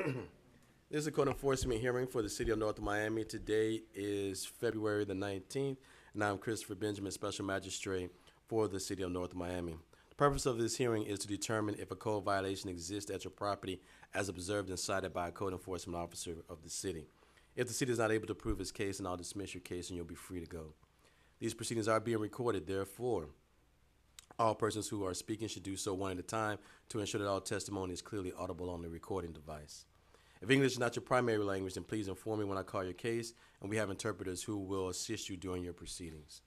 This is a court enforcement hearing for the City of North Miami. Today is February the 19th, and I'm Christopher Benjamin, Special Magistrate for the City of North Miami. The purpose of this hearing is to determine if a code violation exists at your property as observed and cited by a code enforcement officer of the city. If the city is not able to prove its case, then I'll dismiss your case and you'll be free to go. These proceedings are being recorded, therefore, all persons who are speaking should do so one at a time to ensure that all testimony is clearly audible on the recording device. If English is not your primary language, then please inform me when I call your case, and we have interpreters who will assist you during your proceedings.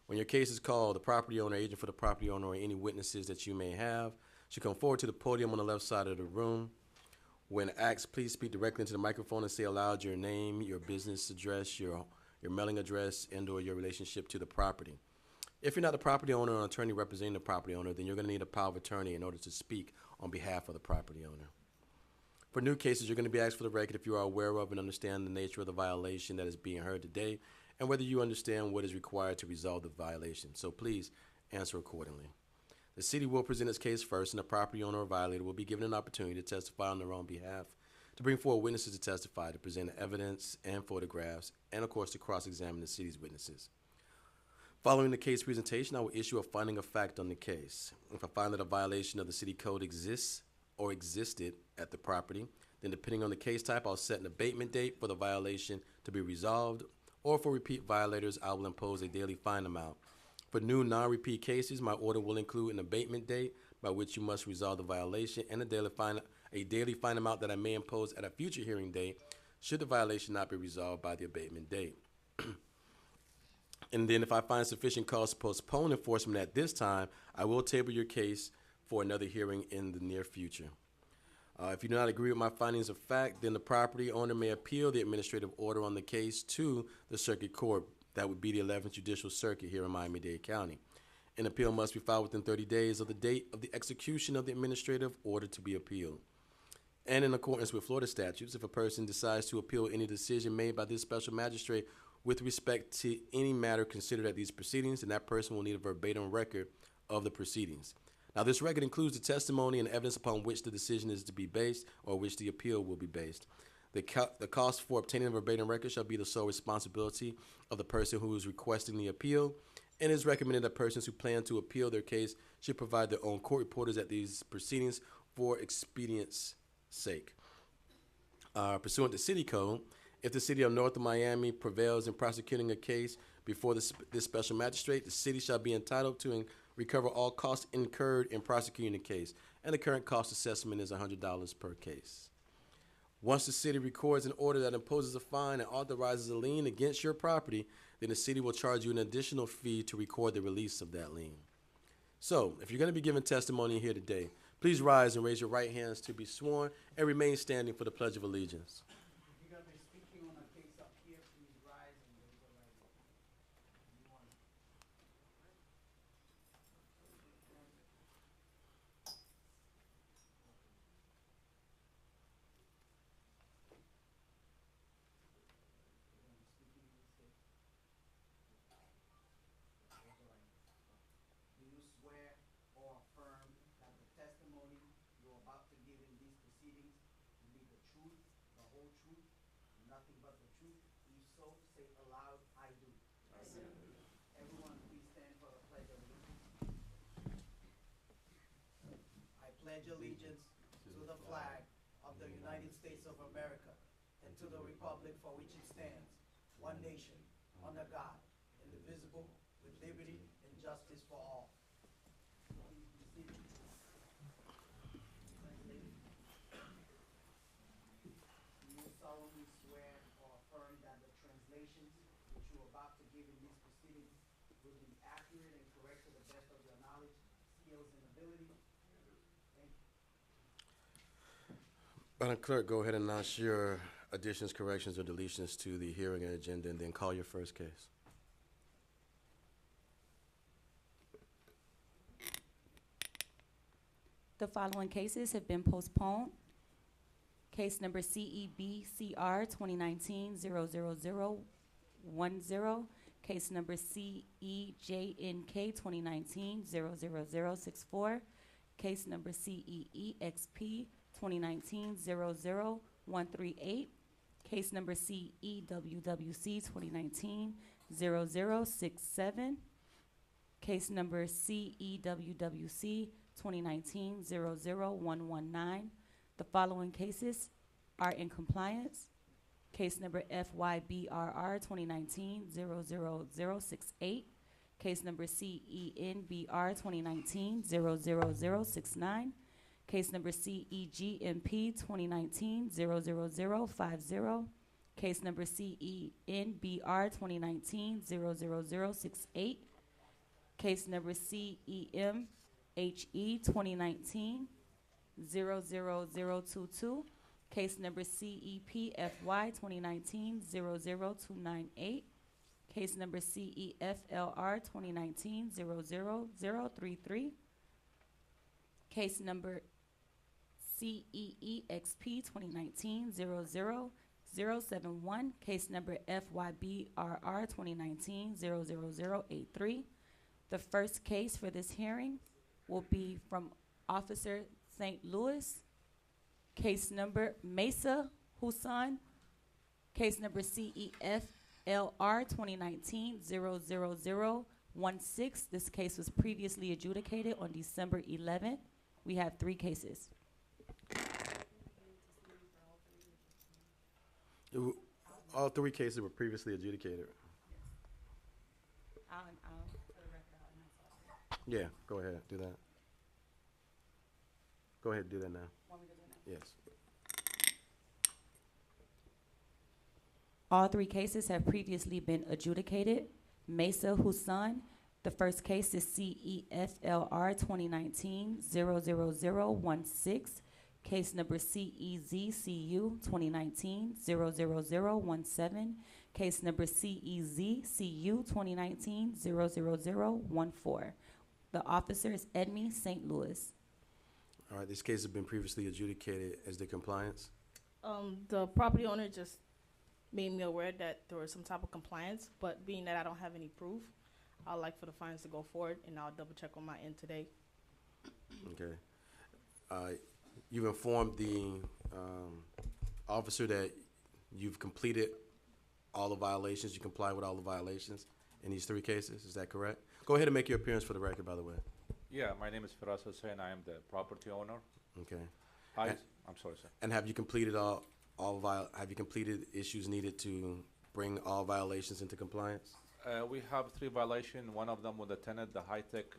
When your case is called, the property owner, agent for the property owner, or any witnesses that you may have should come forward to the podium on the left side of the room. When asked, please speak directly into the microphone and say aloud your name, your business address, your mailing address, and/or your relationship to the property. If you're not the property owner or an attorney representing the property owner, then you're going to need a power of attorney in order to speak on behalf of the property owner. For new cases, you're going to be asked for the record if you are aware of and understand the nature of the violation that is being heard today, and whether you understand what is required to resolve the violation. So please answer accordingly. The city will present its case first, and the property owner or violator will be given an opportunity to testify on their own behalf, to bring forward witnesses to testify, to present evidence and photographs, and of course to cross-examine the city's witnesses. Following the case presentation, I will issue a finding of fact on the case. If I find that a violation of the city code exists or existed at the property, then depending on the case type, I'll set an abatement date for the violation to be resolved, or for repeat violators, I will impose a daily fine amount. For new non-repeat cases, my order will include an abatement date by which you must resolve the violation and a daily fine amount that I may impose at a future hearing date should the violation not be resolved by the abatement date. And then if I find sufficient cause to postpone enforcement at this time, I will table your case for another hearing in the near future. If you do not agree with my findings of fact, then the property owner may appeal the administrative order on the case to the circuit court. That would be the 11th Judicial Circuit here in Miami-Dade County. An appeal must be filed within 30 days of the date of the execution of the administrative order to be appealed. And in accordance with Florida statutes, if a person decides to appeal any decision made by this special magistrate with respect to any matter considered at these proceedings, then that person will need a verbatim record of the proceedings. Now, this record includes the testimony and evidence upon which the decision is to be based or which the appeal will be based. The cost for obtaining a verbatim record shall be the sole responsibility of the person who is requesting the appeal, and it is recommended that persons who plan to appeal their case should provide their own court reporters at these proceedings for expedience sake. Pursuant to City Code, if the City of North Miami prevails in prosecuting a case before this special magistrate, the city shall be entitled to recover all costs incurred in prosecuting the case, and the current cost assessment is $100 per case. Once the city records an order that imposes a fine and authorizes a lien against your property, then the city will charge you an additional fee to record the release of that lien. So, if you're going to be giving testimony here today, please rise and raise your right hands to be sworn and remain standing for the Pledge of Allegiance. If you're going to be speaking on a case up here, please rise and raise your right hand. Do you swear or affirm that the testimony you're about to give in these proceedings will be the truth, the whole truth, and nothing but the truth? If so, say aloud, I do. I do. Everyone, please stand for the Pledge of Allegiance. I pledge allegiance to the flag of the United States of America and to the republic for which it stands, one nation, under God, indivisible, with liberty and justice for all. Please be seated. Do you solemnly swear or affirm that the translations which you are about to give in these proceedings will be accurate and correct to the best of your knowledge, skills, and ability? Thank you. Madam Clerk, go ahead and announce your additions, corrections, or deletions to the hearing and agenda, and then call your first case. The following cases have been postponed. Case number CEBCR 2019-00010. Case number CEJNK 2019-00064. Case number CEEXP 2019-00138. Case number CEWWC 2019-0067. Case number CEWWC 2019-00119. The following cases are in compliance. Case number FYBRR 2019-00068. Case number CENBR 2019-00069. Case number CEGMP 2019-00050. Case number CENBR 2019-00068. Case number CEMHE 2019-00022. Case number CEPFY 2019-00298. Case number CEFLR 2019-00033. Case number CEEXP 2019-00071. Case number FYBRR 2019-00083. The first case for this hearing will be from Officer St. Louis. Case number Mesa Husan. Case number CEFLR 2019-00016. This case was previously adjudicated on December 11th. We have 3 cases. All 3 cases were previously adjudicated. Yeah, go ahead, do that. Go ahead, do that now. Yes. All 3 cases have previously been adjudicated. Mesa Husan, the first case is CEFLR 2019-00016. Case number CEZCU 2019-00017. Case number CEZCU 2019-00014. The officer is Edme St. Louis. All right, this case has been previously adjudicated as the compliance. The property owner just made me aware that there was some type of compliance, but being that I don't have any proof, I'd like for the fines to go forward, and I'll double check on my end today. Okay. You've informed the officer that you've completed all the violations, you comply with all the violations in these 3 cases, is that correct? Go ahead and make your appearance for the record, by the way. Yeah, my name is Firas Hussain. I am the property owner. Okay. I'm sorry, sir. And have you completed have you completed issues needed to bring all violations into compliance? We have 3 violations. One of them with the tenant, the high tech.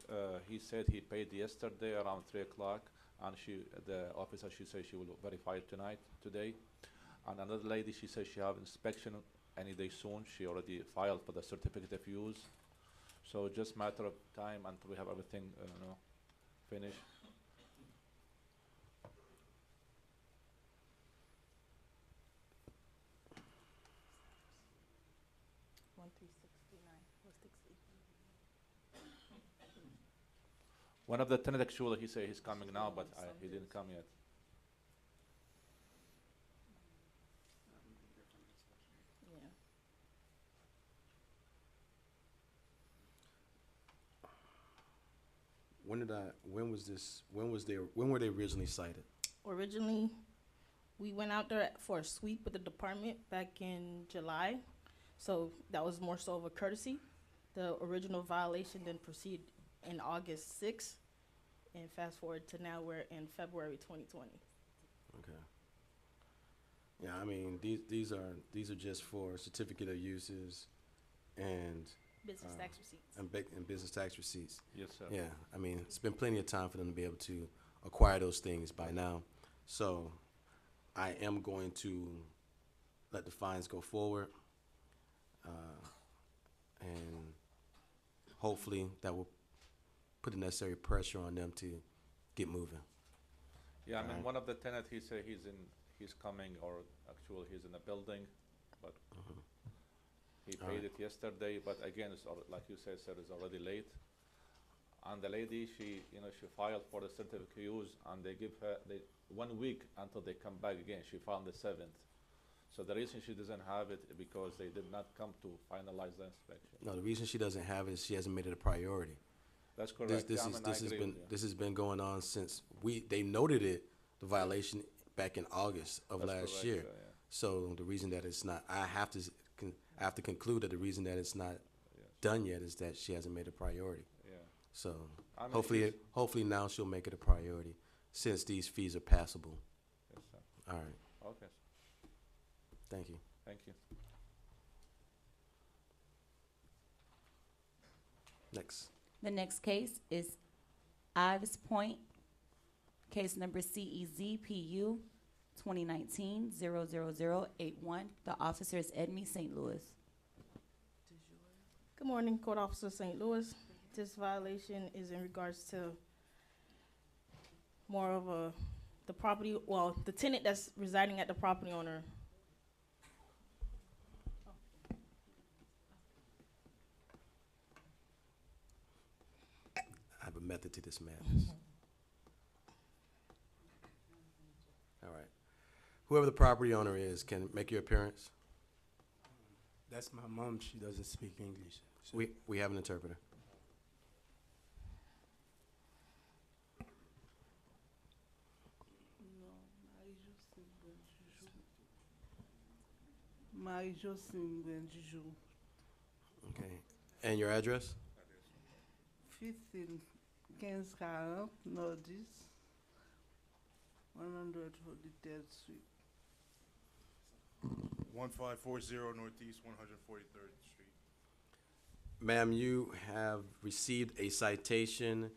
He said he paid yesterday around 3 o'clock, and the officer, she said she will verify it today. And another lady, she said she have inspection any day soon. She already filed for the certificate of use. So just matter of time until we have everything, finished. One of the tenant actually, he said he's coming now, but he didn't come yet. Yeah. When were they originally cited? Originally, we went out there for a sweep with the department back in July, so that was more so of a courtesy. The original violation then proceed in August 6th, and fast forward to now we're in February 2020. Okay. Yeah, I mean, these are just for certificate of uses and Business tax receipts. and business tax receipts. Yes, sir. Yeah, I mean, it's been plenty of time for them to be able to acquire those things by now. So I am going to let the fines go forward. And hopefully that will put the necessary pressure on them to get moving. Yeah, I mean, Alright. one of the tenant, he said he's coming, or actually he's in the building, but he paid Alright. it yesterday, but again, like you said, sir, it's already late. And the lady, she filed for the certificate of use, and they give her 1 week until they come back again. She filed the 7th. So the reason she doesn't have it is because they did not come to finalize the inspection. No, the reason she doesn't have it is she hasn't made it a priority. That's correct. This Yeah, I mean, I agree with you. has been going on since they noted it the violation back in August of That's last correct, year. yeah. So the reason that it's not, I have to, I have to conclude that the reason that it's not Yes. done yet is that she hasn't made it a priority. Yeah. So I mean, hopefully, it's- hopefully now she'll make it a priority since these fees are passable. Yes, sir. All right, Okay, thank you. thank you. Next. The next case is Ives Point, case number CEZPU 2019-00081. The officer is Edme St. Louis. Good morning, Court Officer St. Louis. This violation is in regards to more of the property, well, the tenant that's residing at the property owner. I have a method to this madness. All right. Whoever the property owner is can make your appearance. That's my mom. She doesn't speak English. So We have an interpreter. Marie-Jocelyne Benjou, Okay. And your address? 1540 Nordis, 143rd Street. 1540 Northeast 143rd Street. Ma'am, you have received a citation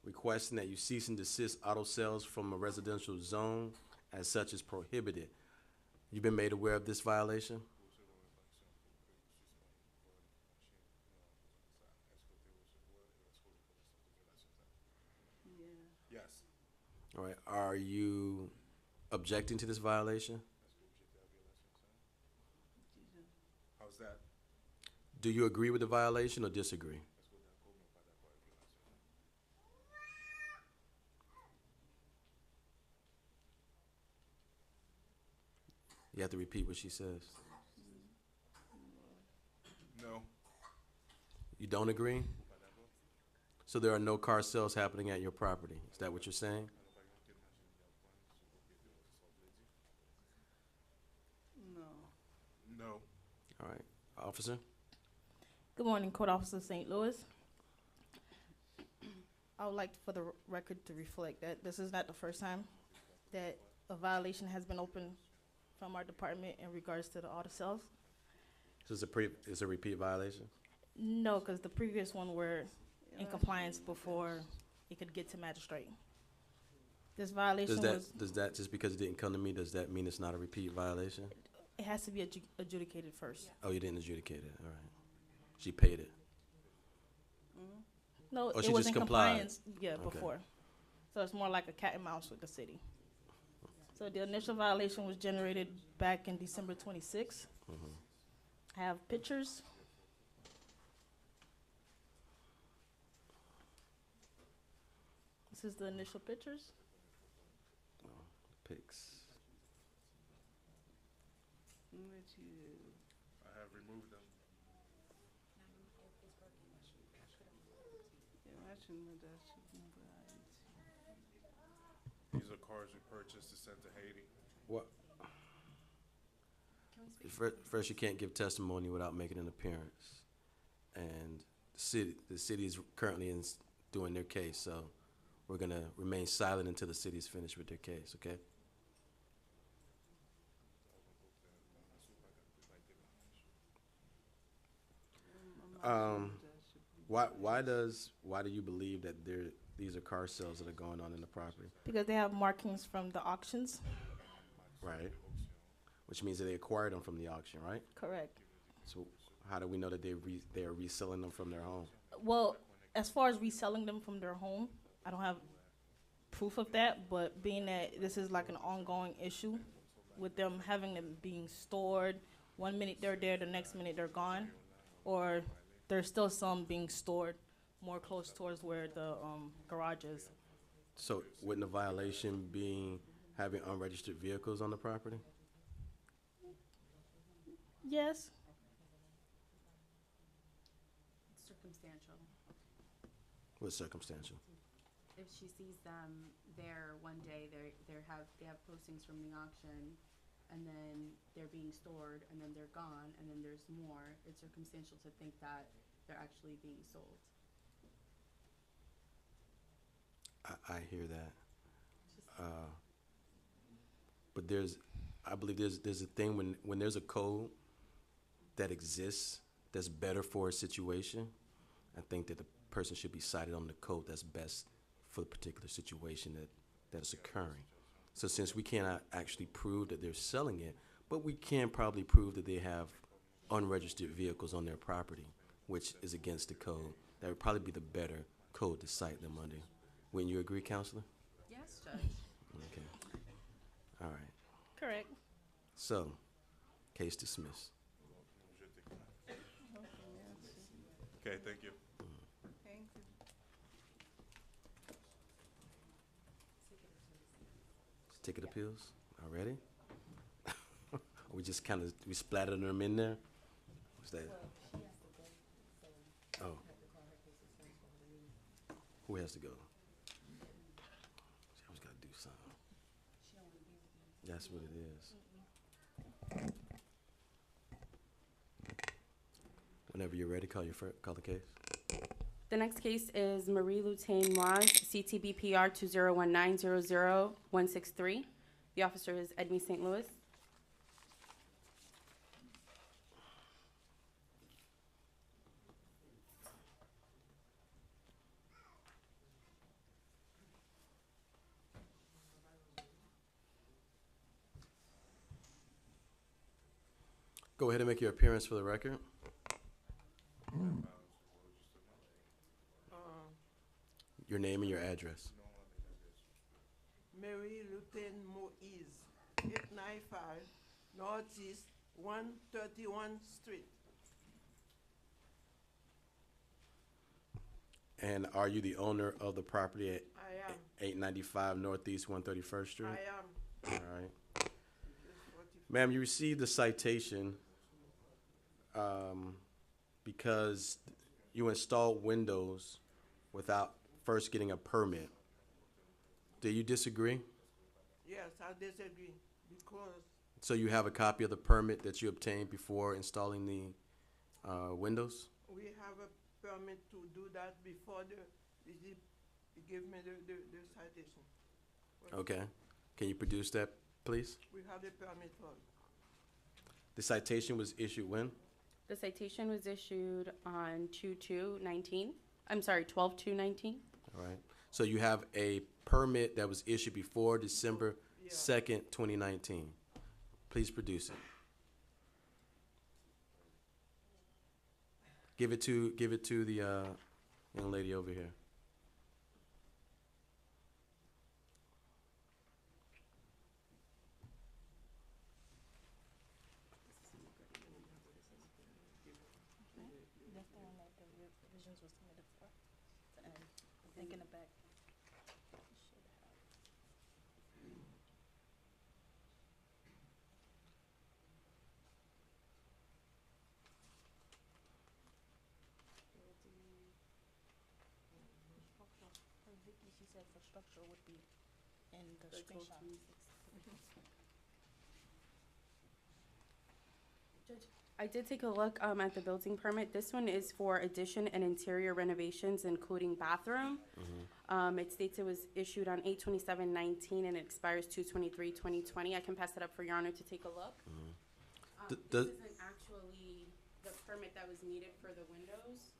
requesting that you cease and desist auto sales from a residential zone as such is prohibited. You've been made aware of this violation? Yeah. Yes. All right. Are you objecting to this violation? How's that? Do you agree with the violation or disagree? You have to repeat what she says. No. You don't agree? So there are no car sales happening at your property. Is that what you're saying? No. No. All right. Officer? Good morning, Court Officer St. Louis. I would like for the record to reflect that this is not the first time that a violation has been opened from our department in regards to the auto sales. So it's a repeat violation? No, because the previous one were in compliance before it could get to magistrate. This violation Does that, just because it didn't come to me, does that mean it's not a repeat violation? it has to be adjudicated first. Oh, you didn't adjudicate it, all right. She paid it. No, Oh, she it was just in complied. compliance, yeah, Okay. before. So it's more like a cat and mouse with the city. So the initial violation was generated back in December 26th. Mhm. I have pictures. This is the initial pictures. Pics. I have removed them. These are cars we purchased to send to Haiti. What? First, you can't give testimony without making an appearance. And the city is currently doing their case, so we're gonna remain silent until the city's finished with their case, okay? Why do you believe that these are car sales that are going on in the property? Because they have markings from the auctions. Right. Which means that they acquired them from the auction, right? Correct. So how do we know that they are reselling them from their home? Well, as far as reselling them from their home, I don't have proof of that, but being that this is like an ongoing issue with them having them being stored, 1 minute they're there, the next minute they're gone, or there's still some being stored more close towards where the garage is. So wouldn't a violation be having unregistered vehicles on the property? Yes. Circumstantial. What's circumstantial? if she sees them there one day, they have postings from the auction, and then they're being stored, and then they're gone, and then there's more, it's circumstantial to think that they're actually being sold. I hear that. Just- But I believe there's a thing when there's a code that exists that's better for a situation, I think that the person should be cited on the code that's best for the particular situation that is occurring. So since we cannot actually prove that they're selling it, but we can probably prove that they have unregistered vehicles on their property, which is against the code, that would probably be the better code to cite them under. Wouldn't you agree, Counselor? Yes, Judge. Okay. All right. Correct. So, case dismissed. Okay, thank you. Thank you. Ticket appeals, already? We just kind of, we splattered them in there? What's that? Oh. Who has to go? She always gotta do something. That's what it is. Whenever you're ready, call the case. The next case is Marie Lutain Moaz, CTBPR 201900163. The officer is Edme St. Louis. Go ahead and make your appearance for the record. Your name and your address. Mary Lutain Moise, 895 Northeast 131 Street. And are you the owner of the property at I am. 895 Northeast 131st Street? I am. All right. Ma'am, you received a citation because you installed windows without first getting a permit. Do you disagree? Yes, I disagree because So you have a copy of the permit that you obtained before installing the windows? we have a permit to do that before he give me the citation. Okay. Can you produce that, please? We have the permit for it. The citation was issued when? The citation was issued on 2/2/19. I'm sorry, 12/2/19. All right. So you have a permit that was issued before December 2nd, 2019. Please produce it. Give it to the young lady over here. That's the one that the revisions was submitted for. And I think in the back. it should have- For Vicky, she said for structure would be in the screenshot. I did take a look at the building permit. This one is for addition and interior renovations, including bathroom. It states it was issued on 8/27/19 and it expires 2/23/2020. I can pass it up for Your Honor to take a look. D- This does- isn't actually the permit that was needed for the windows.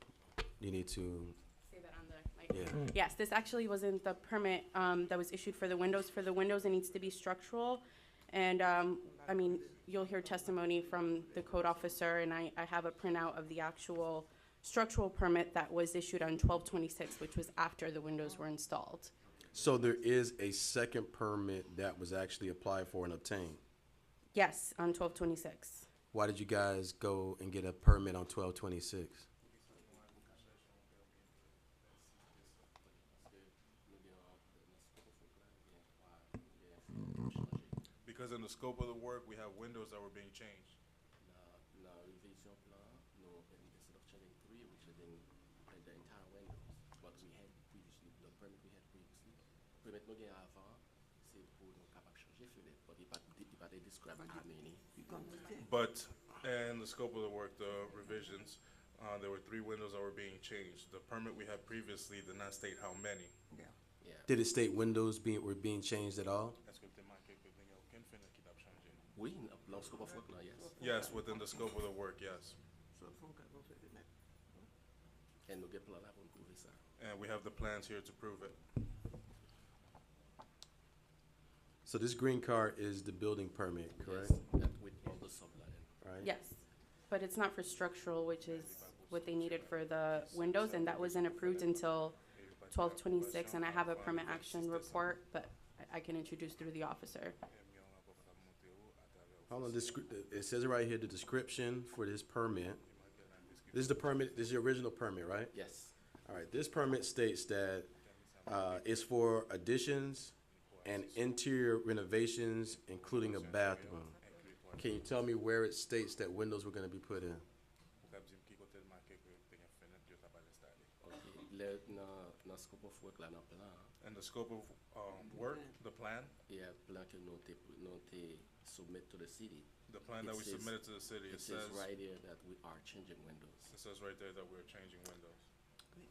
You need to, Say that on the mic. yeah. Yes, this actually wasn't the permit that was issued for the windows. For the windows, it needs to be structural. And, I mean, you'll hear testimony from the code officer, and I have a printout of the actual structural permit that was issued on 12/26, which was after the windows were installed. So there is a second permit that was actually applied for and obtained. Yes, on 12/26. Why did you guys go and get a permit on 12/26? Because in the scope of the work, we have windows that were being changed. La revision plan, nous instead of changing three, we changing the entire windows. But we had previously, the permit we had permet nou gen avan, se pou nou kapap chanje fenêtre, but i pa te describe how many. But in the scope of the work, the revisions, there were 3 windows that were being changed. The permit we had previously did not state how many. Yeah. Did it state windows were being changed at all? Est-ce que t'es marqué que il y a aucune fenêtre qui t'a changé? Oui, dans scope of work là, yes. Yes, within the scope of the work, yes. And nou gen plan la pou nou prouve sa. And we have the plans here to prove it. So this green card is the building permit, correct? Yes, that with all the subline. Right? Yes, but it's not for structural, which is what they needed for the windows, and that wasn't approved until 12/26, and I have a permit action report, but I can introduce through the officer. Hold on, it says it right here, the description for this permit. This is the permit, this is the original permit, right? Yes. All right, this permit states that it's for additions and interior renovations, including a bathroom. Can you tell me where it states that windows were gonna be put in? Ok, le nan scope of work la nan plan, In the scope of work, the plan, plan ke nou te submit to the city. the plan It that we says- submitted to the city, It says right here that we are changing windows. it says right there that we're changing windows.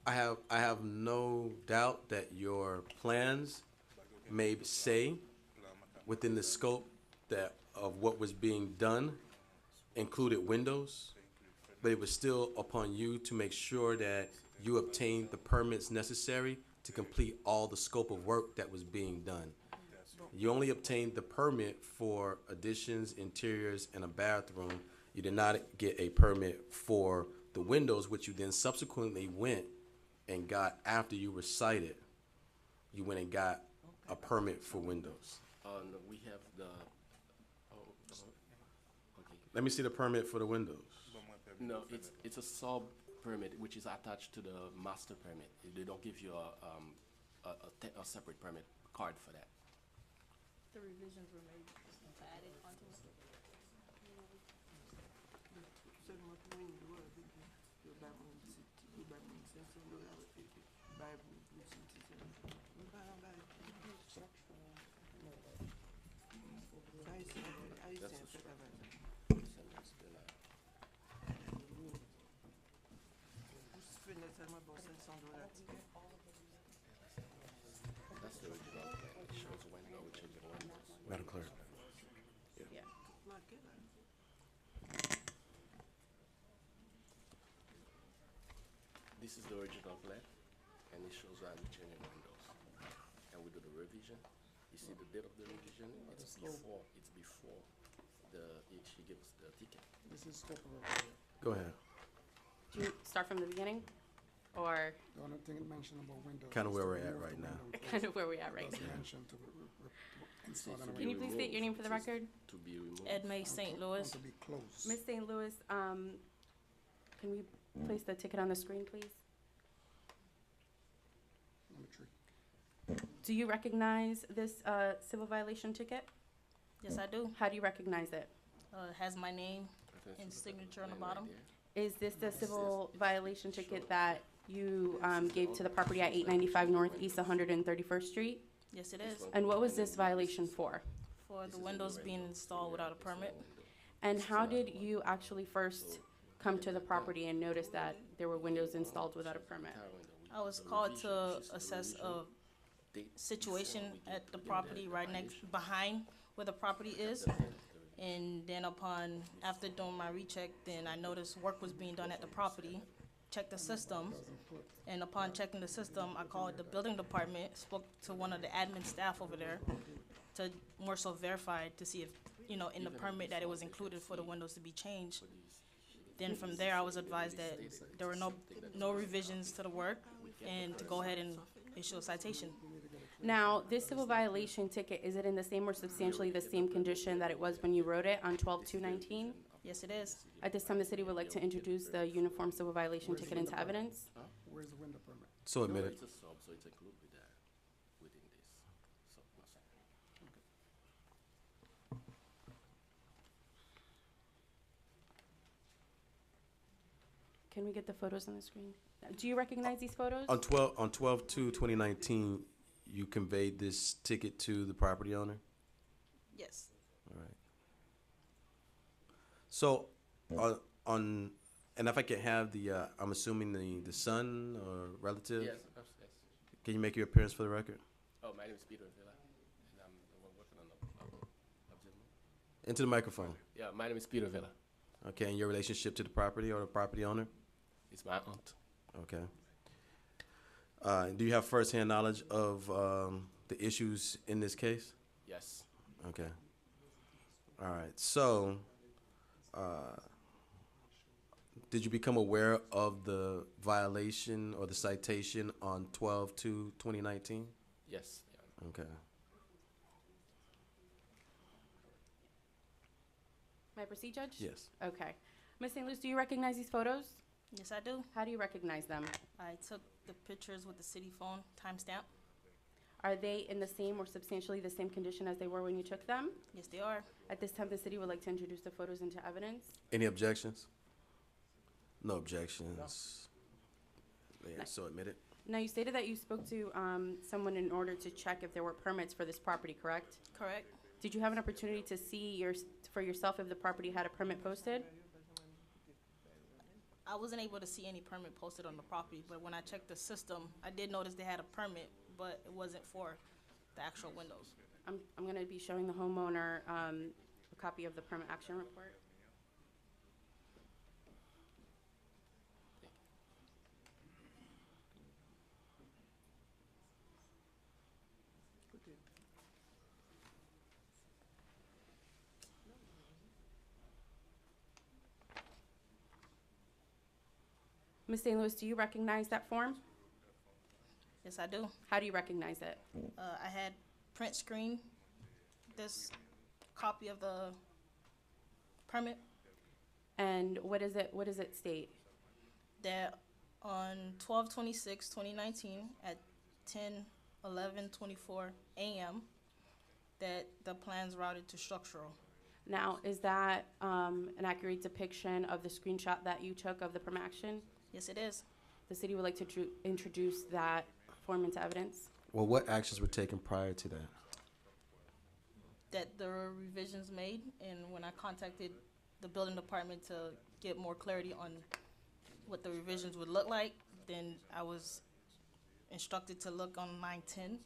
I have no doubt that your plans may say within the scope of what was being done included windows, but it was still upon you to make sure that you obtained the permits necessary to complete all the scope of work that was being done. You only obtained the permit for additions, interiors, and a bathroom. You did not get a permit for the windows, which you then subsequently went and got after you were cited. You went and got a permit for windows. No, we have the, okay. Let me see the permit for the windows. No, it's a sub permit which is attached to the master permit. They don't give you a separate permit card for that. The revisions were made to add it onto it. Seulement pour une loi, le baron, le baron, 500 $, Bible, le baron, haïtien, fait avec ça. Fenêtre seulement pour 500 $. That's the original plan. It shows window, we're changing windows. Madam Clerk. Yeah. Marqué là. This is the original plan, and it shows why we're changing windows. And we do the revision. You see the date of the revision? It's before she gives the ticket. This is scope of work. Go ahead. Do you start from the beginning, or The only thing it mentioned about windows. Kinda is where to we're at remove right the now. window. kind of where we are right Doesn't now? mention to install on a Can you window. please state your name for the record? To be removed. Edmay St. Louis. Want to be closed. Ms. St. Louis, can we place the ticket on the screen, please? Number 3. Do you recognize this civil violation ticket? Yes, I do. How do you recognize it? It has my name and signature on the Plan right bottom. there. Is this the civil violation ticket that you gave to the property at 895 Northeast 131st Street? Yes, it is. And what was this violation for? For the windows being installed without a permit. And how did you actually first come to the property and notice that there were windows installed without a permit? I was called to assess a situation at the property right next, behind where the property is. And then after doing my recheck, then I noticed work was being done at the property, checked the system, and upon checking the system, I called the building department, spoke to one of the admin staff over there to more so verify to see if, in the permit that it was included for the windows to be changed. Then from there, I was advised that there were no revisions to the work and to go ahead and issue a citation. Now, this civil violation ticket, is it in the same or substantially the same condition that it was when you wrote it on 12/2/19? Yes, it is. At this time, the city would like to introduce the uniform civil violation ticket into evidence. Where's the window permit? So No, admitted. it's a sub, so it's included with that, within this. So, no, sir. Can we get the photos on the screen? Do you recognize these photos? On 12/2/2019, you conveyed this ticket to the property owner? Yes. All right. So, on and if I could have the, I'm assuming the son or relative? Yes, of course, yes. Can you make your appearance for the record? Oh, my name is Peter Villa, and I'm working on the observation. Into the microphone. Yeah, my name is Peter Villa. Okay, and your relationship to the property or the property owner? It's my aunt. Okay. Do you have firsthand knowledge of the issues in this case? Yes. Okay. All right. So, did you become aware of the violation or the citation on 12/2/2019? Yes. Yeah. Okay. May I proceed, Judge? Yes. Okay. Ms. St. Louis, do you recognize these photos? Yes, I do. How do you recognize them? I took the pictures with the city phone timestamp. Are they in the same or substantially the same condition as they were when you took them? Yes, they are. At this time, the city would like to introduce the photos into evidence. Any objections? No objections. Yeah, so admitted. Now, you stated that you spoke to someone in order to check if there were permits for this property, correct? Correct. Did you have an opportunity to see for yourself if the property had a permit posted? I wasn't able to see any permit posted on the property, but when I checked the system, I did notice they had a permit, but it wasn't for the actual windows. I'm going to be showing the homeowner a copy of the permit action report. Ms. St. Louis, do you recognize that form? Yes, I do. How do you recognize it? I had print screen this copy of the permit And what does it state? that on 12/26/2019 at 10:11:24 a.m. that the plans routed to structural. Now, is that an accurate depiction of the screenshot that you took of the permit action? Yes, it is. The city would like to introduce that form into evidence. Well, what actions were taken prior to that? That there were revisions made, and when I contacted the building department to get more clarity on what the revisions would look like, then I was instructed to look on line 10,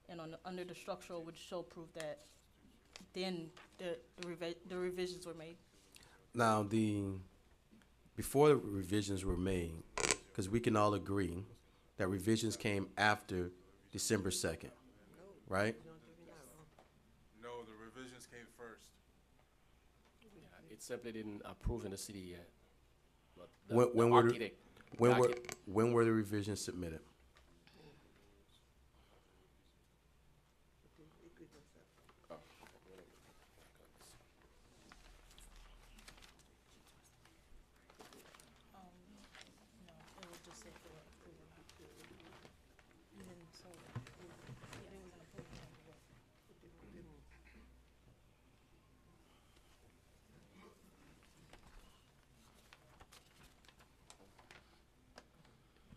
and under the structural would show proof that then the revisions were made. Now, before the revisions were made, because we can all agree that revisions came after December 2nd, right? No, the revisions came first. Yeah, it simply didn't approve in the city yet. But When were the- architect, When were the revisions submitted? No, it would just say for approval. Even so, yeah, it was an approval.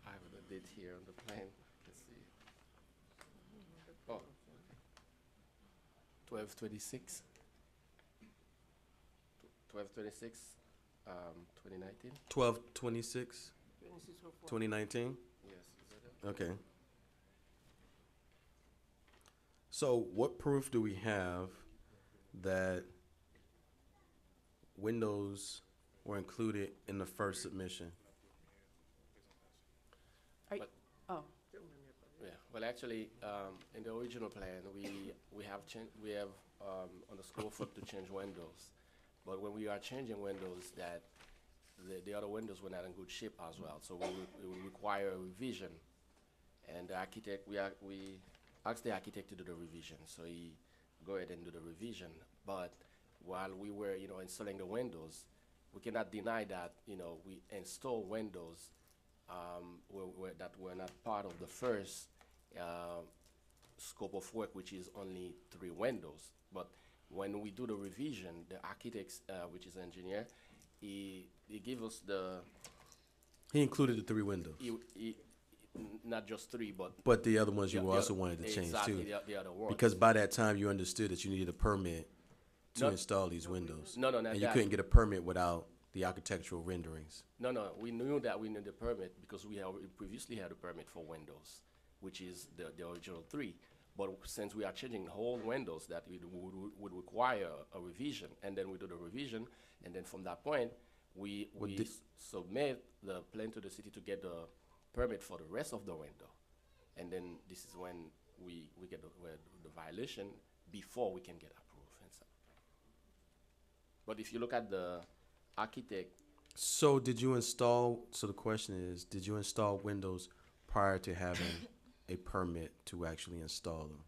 I have the date here on the plan. Let's see. Oh, 12/26. 12/26, 2019. 12/26, 2019? Yes, is that it? Okay. So what proof do we have that windows were included in the first submission? Oh, Yeah, well, actually, in the original plan, we have on the scope for to change windows, but when we are changing windows, that the other windows were not in good shape as well, so we would require a revision, and the architect we asked the architect to do the revision, so he go ahead and do the revision, but while we were installing the windows, we cannot deny that we install windows that were not part of the first scope of work, which is only 3 windows. But when we do the revision, the architect, which is engineer, he gave us He included the 3 windows. not just 3, but But the other ones you the also other- wanted to change exactly, too. the other ones. Because by that time you understood that you needed a permit to Not- install these windows. No, not And you that. couldn't get a permit without the architectural renderings. No, we knew that we needed a permit because we previously had a permit for windows, which is the original 3. But since we are changing whole windows, that it would require a revision, and then we do the revision, and then from that point, we submit the plan to the city to get the permit for the rest of the window. And then this is when we get the violation before we can get approved and stuff. But if you look at the architect, So did you install, so the question is, did you install windows prior to having a permit to actually install them?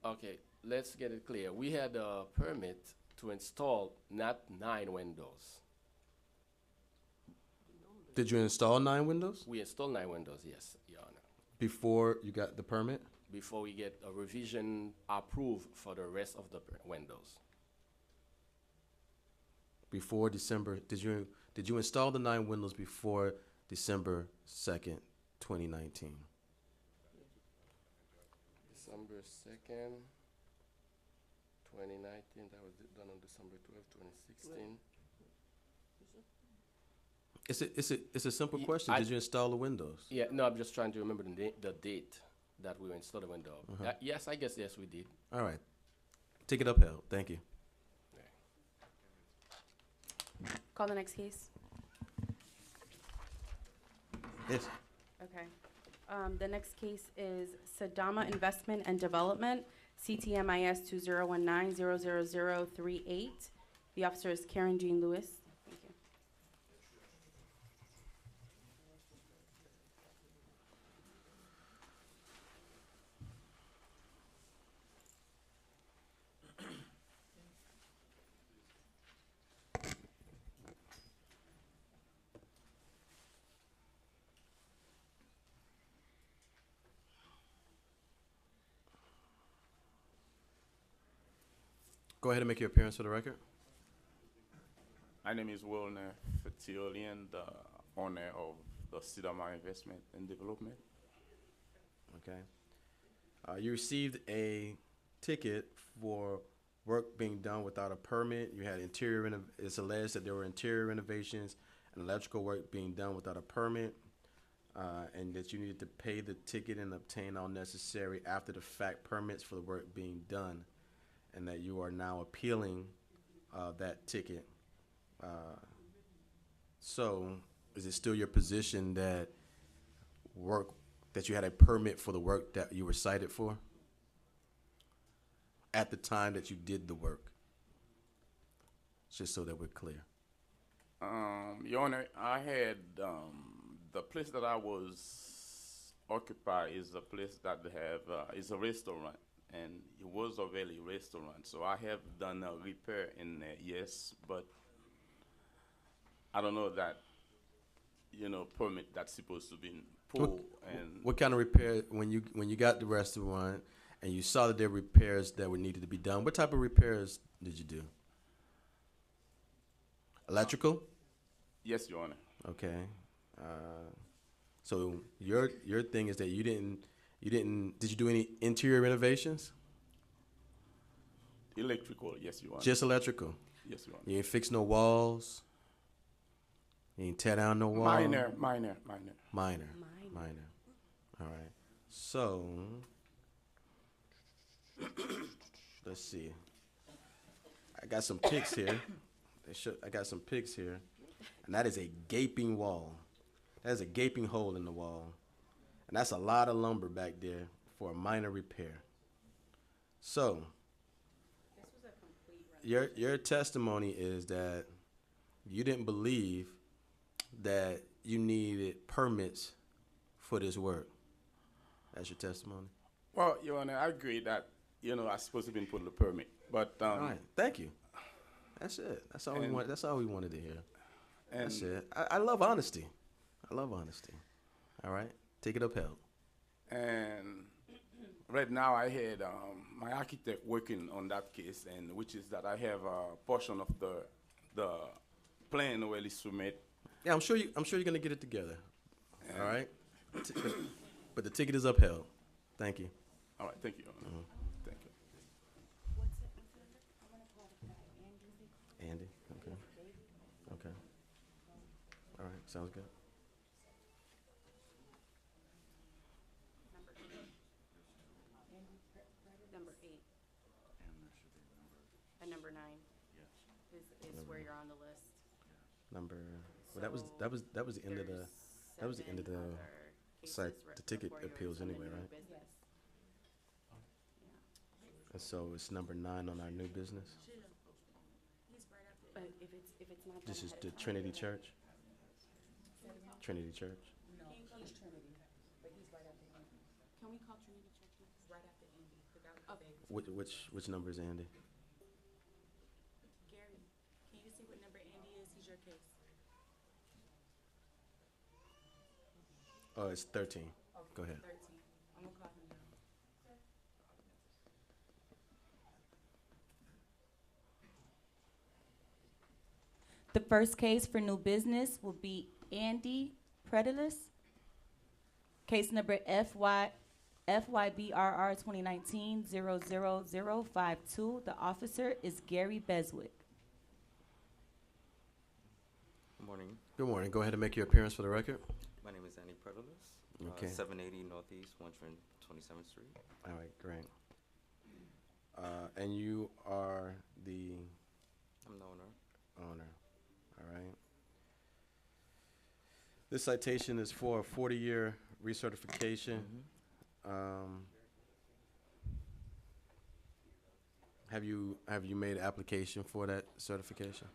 okay, let's get it clear. We had a permit to install not 9 windows. Did you install 9 windows We installed 9 windows, yes, Your Honor, before you got the permit? before we get a revision approved for the rest of the windows. Before December, did you install the 9 windows before December 2nd, 2019? December 2nd, 2019, that was done on December 12th, 2016. It's a simple Ye- question. I- Did you install the windows? Yeah, no, I'm just trying to remember the date that we installed the window. Uh-huh. Yes, I guess, yes, we did. All right. Take it upheld. Thank you. Call the next case. Yes. Okay. The next case is Sadama Investment and Development, CTMIS 2019-00038. The officer is Karen Jean Lewis. Thank you. Go ahead and make your appearance for the record. My name is Wilner Fetiolian, the owner of the Sidama Investment and Development. Okay. You received a ticket for work being done without a permit. You had it's alleged that there were interior renovations and electrical work being done without a permit, and that you needed to pay the ticket and obtain all necessary after the fact permits for the work being done, and that you are now appealing that ticket. So, is it still your position that you had a permit for the work that you were cited for at the time that you did the work? Just so that we're clear. Your Honor, I had the place that I was occupied is a place that they have is a restaurant, and it was a valley restaurant. So I have done a repair in there, yes, but I don't know that permit that's supposed to be pulled. And What kind of repair, when you got the restaurant and you saw that there were repairs that were needed to be done, what type of repairs did you do? Electrical? yes, Your Honor. Okay. So your thing is that you didn't, did you do any interior renovations? Electrical, yes, Your Honor. Just electrical? yes, Your Honor. You ain't fix no walls? You ain't tear down no walls? Minor. Minor. All right. So, let's see. I got some pics here. I got some pics here. And that is a gaping wall. That is a gaping hole in the wall. And that's a lot of lumber back there for a minor repair. So, your testimony is that you didn't believe that you needed permits for this work. That's your testimony? Well, Your Honor, I agree that, I supposed to be put the permit. But All right, thank you. That's it. That's all we want. That's all we wanted to hear. That's it. I love honesty. I love honesty. All right, take it upheld. And right now I had my architect working on that case, and which is that I have a portion of the plan already submit. Yeah, I'm sure you're gonna get it together. All right. but the ticket is upheld. Thank you. All right, thank you, Your Honor. Thank you. Andy, okay. Okay. All right, sounds good. Number 8. And number 9 is where you're on the list. Number, well, that was the end of the, that was the end of the site, the ticket appeals anyway, right? And so it's number 9 on our new business. But if it's not This done is ahead the of time, Trinity Church? Trinity Church? Can we call Trinity Church next? Right after Andy, the guy with the baby. Which number is Andy? Gary, can you see what number Andy is? He's your case. Oh, it's 13. Go ahead. 13. I'm gonna call him now. The first case for new business will be Andy Predelis. Case number FYBRR 2019-00052. The officer is Gary Beswick. Good morning. Good morning. Go ahead and make your appearance for the record. My name is Andy Predelis. Okay. 780 Northeast 127th Street. All right, great. And you are the I'm the owner. owner. All right. This citation is for a 40-year recertification. Have you made an application for that certification?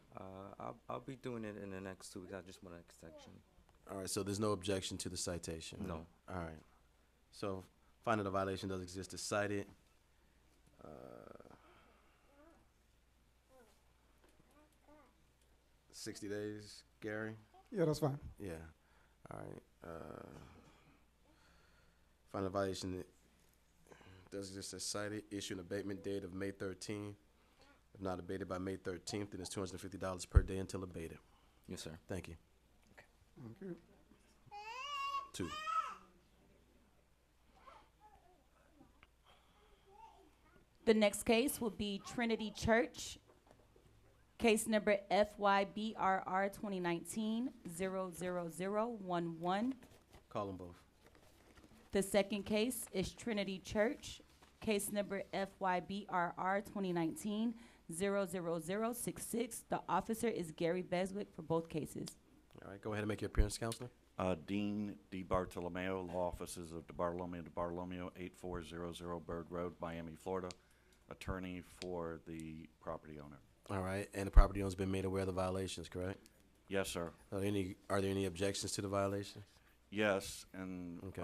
I'll be doing it in the next 2 weeks. I just want an extension. All right, so there's no objection to the citation? No. All right. So finding the violation does exist is cited. 60 days, Gary? Yeah, that's fine. Yeah. All right. Final violation does exist as cited. Issue an abatement date of May 13th. If not abated by May 13th, then it's $250 per day until abated. Yes, sir. Thank you. Thank you. 2. The next case will be Trinity Church. Case number FYBRR 2019-00011. Call them both. The second case is Trinity Church. Case number FYBRR 2019-00066. The officer is Gary Beswick for both cases. All right, go ahead and make your appearance, Counselor. Dean DiBartolomeo, Law Offices of DiBartolomeo, 8400 Bird Road, Miami, Florida. Attorney for the property owner. All right, and the property owner's been made aware of the violations, correct? Yes, sir. Are there any objections to the violation? Yes, and Okay.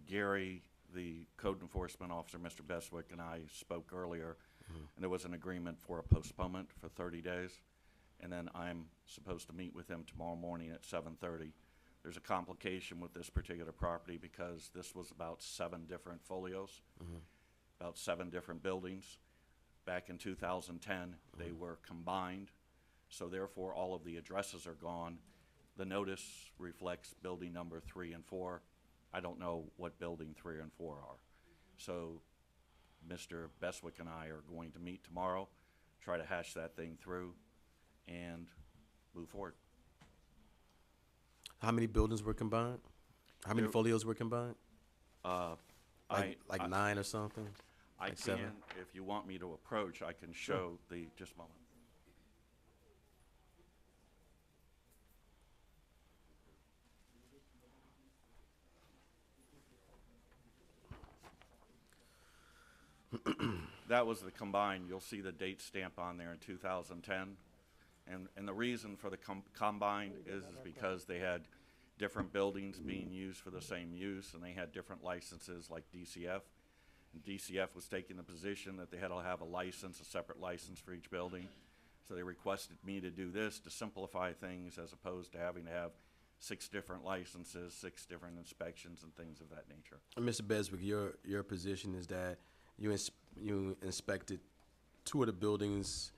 Gary, the code enforcement officer, Mr. Beswick, and I spoke earlier, and there was an agreement for a postponement for 30 days, and then I'm supposed to meet with him tomorrow morning at 7:30. There's a complication with this particular property because this was about 7 different folios, about 7 different buildings. Back in 2010, they were combined, so therefore all of the addresses are gone. The notice reflects building number 3 and 4. I don't know what building 3 and 4 are. So Mr. Beswick and I are going to meet tomorrow, try to hash that thing through, and move forward. How many buildings were combined? How many There- folios were combined? Like I- 9 or something? I Like 7? can, if you want me to approach, I can show the, just a moment. That was the combined, you'll see the date stamp on there in 2010. And the reason for the combined is because they had different buildings being used for the same use, and they had different licenses like DCF. And DCF was taking the position that they had to have a license, a separate license for each building. So they requested me to do this to simplify things as opposed to having to have 6 different licenses, 6 different inspections and things of that nature. Mr. Beswick, your position is that you inspected 2 of the buildings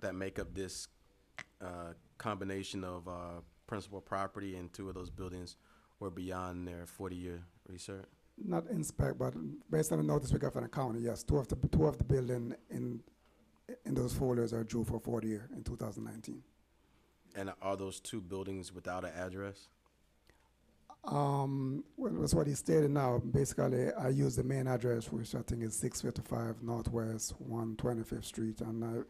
that make up this combination of principal property, and 2 of those buildings or beyond their 40-year research? Not inspect, but based on the notice we got from the county, yes, two of the building in those folders are due for 40 year in 2019. And are those two buildings without an address? Well, that's what he stated now. Basically, I use the main address, which I think is 655 Northwest 125th Street, and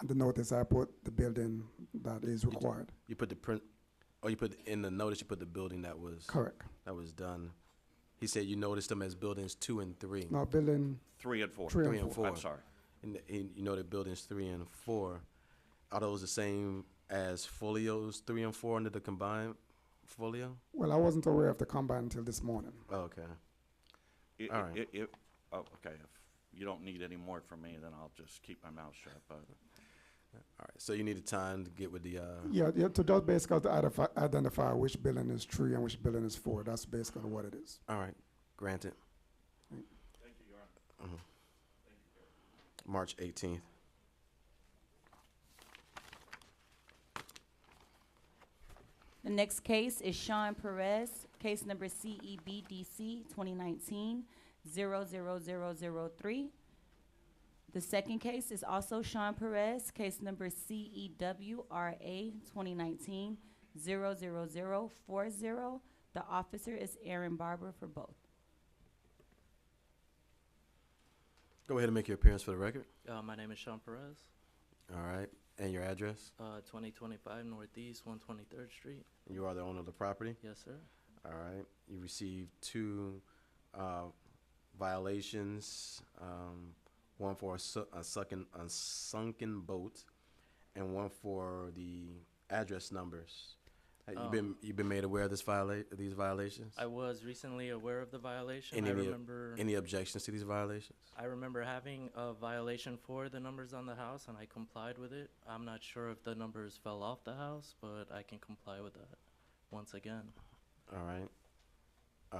the notice I put the building that is required. You put the print, or you put in the notice, you put the building that was Correct. that was done. He said you noticed them as buildings 2 and 3. No, building 3 and 4. 3 and 4. I'm sorry. And you know the buildings 3 and 4. Are those the same as Folio's 3 and 4 under the combined Folio? Well, I wasn't aware of the combine until this morning. Oh, okay. All right. Okay. If you don't need any more from me, then I'll just keep my mouth shut. But All right. So you needed time to get with the. Yeah, to just basically identify which building is 3 and which building is 4. That's basically what it is. All right. Granted. Right. thank you, Your Honor. March 18th. The next case is Sean Perez, case number CEBDC 2019-00003. The second case is also Sean Perez, case number CEWRA 2019-00040. The officer is Aaron Barber for both. Go ahead and make your appearance for the record. My name is Sean Perez, All right. And your address? 2025 Northeast 123rd Street. And you are the owner of the property? Yes, sir. All right. You received 2 violations, one for a sunken boat, and one for the address numbers. You've been made aware of these violations? I was recently aware of the violation. Any objections to these violations? I remember having a violation for the numbers on the house, and I complied with it. I'm not sure if the numbers fell off the house, but I can comply with that once again. All right.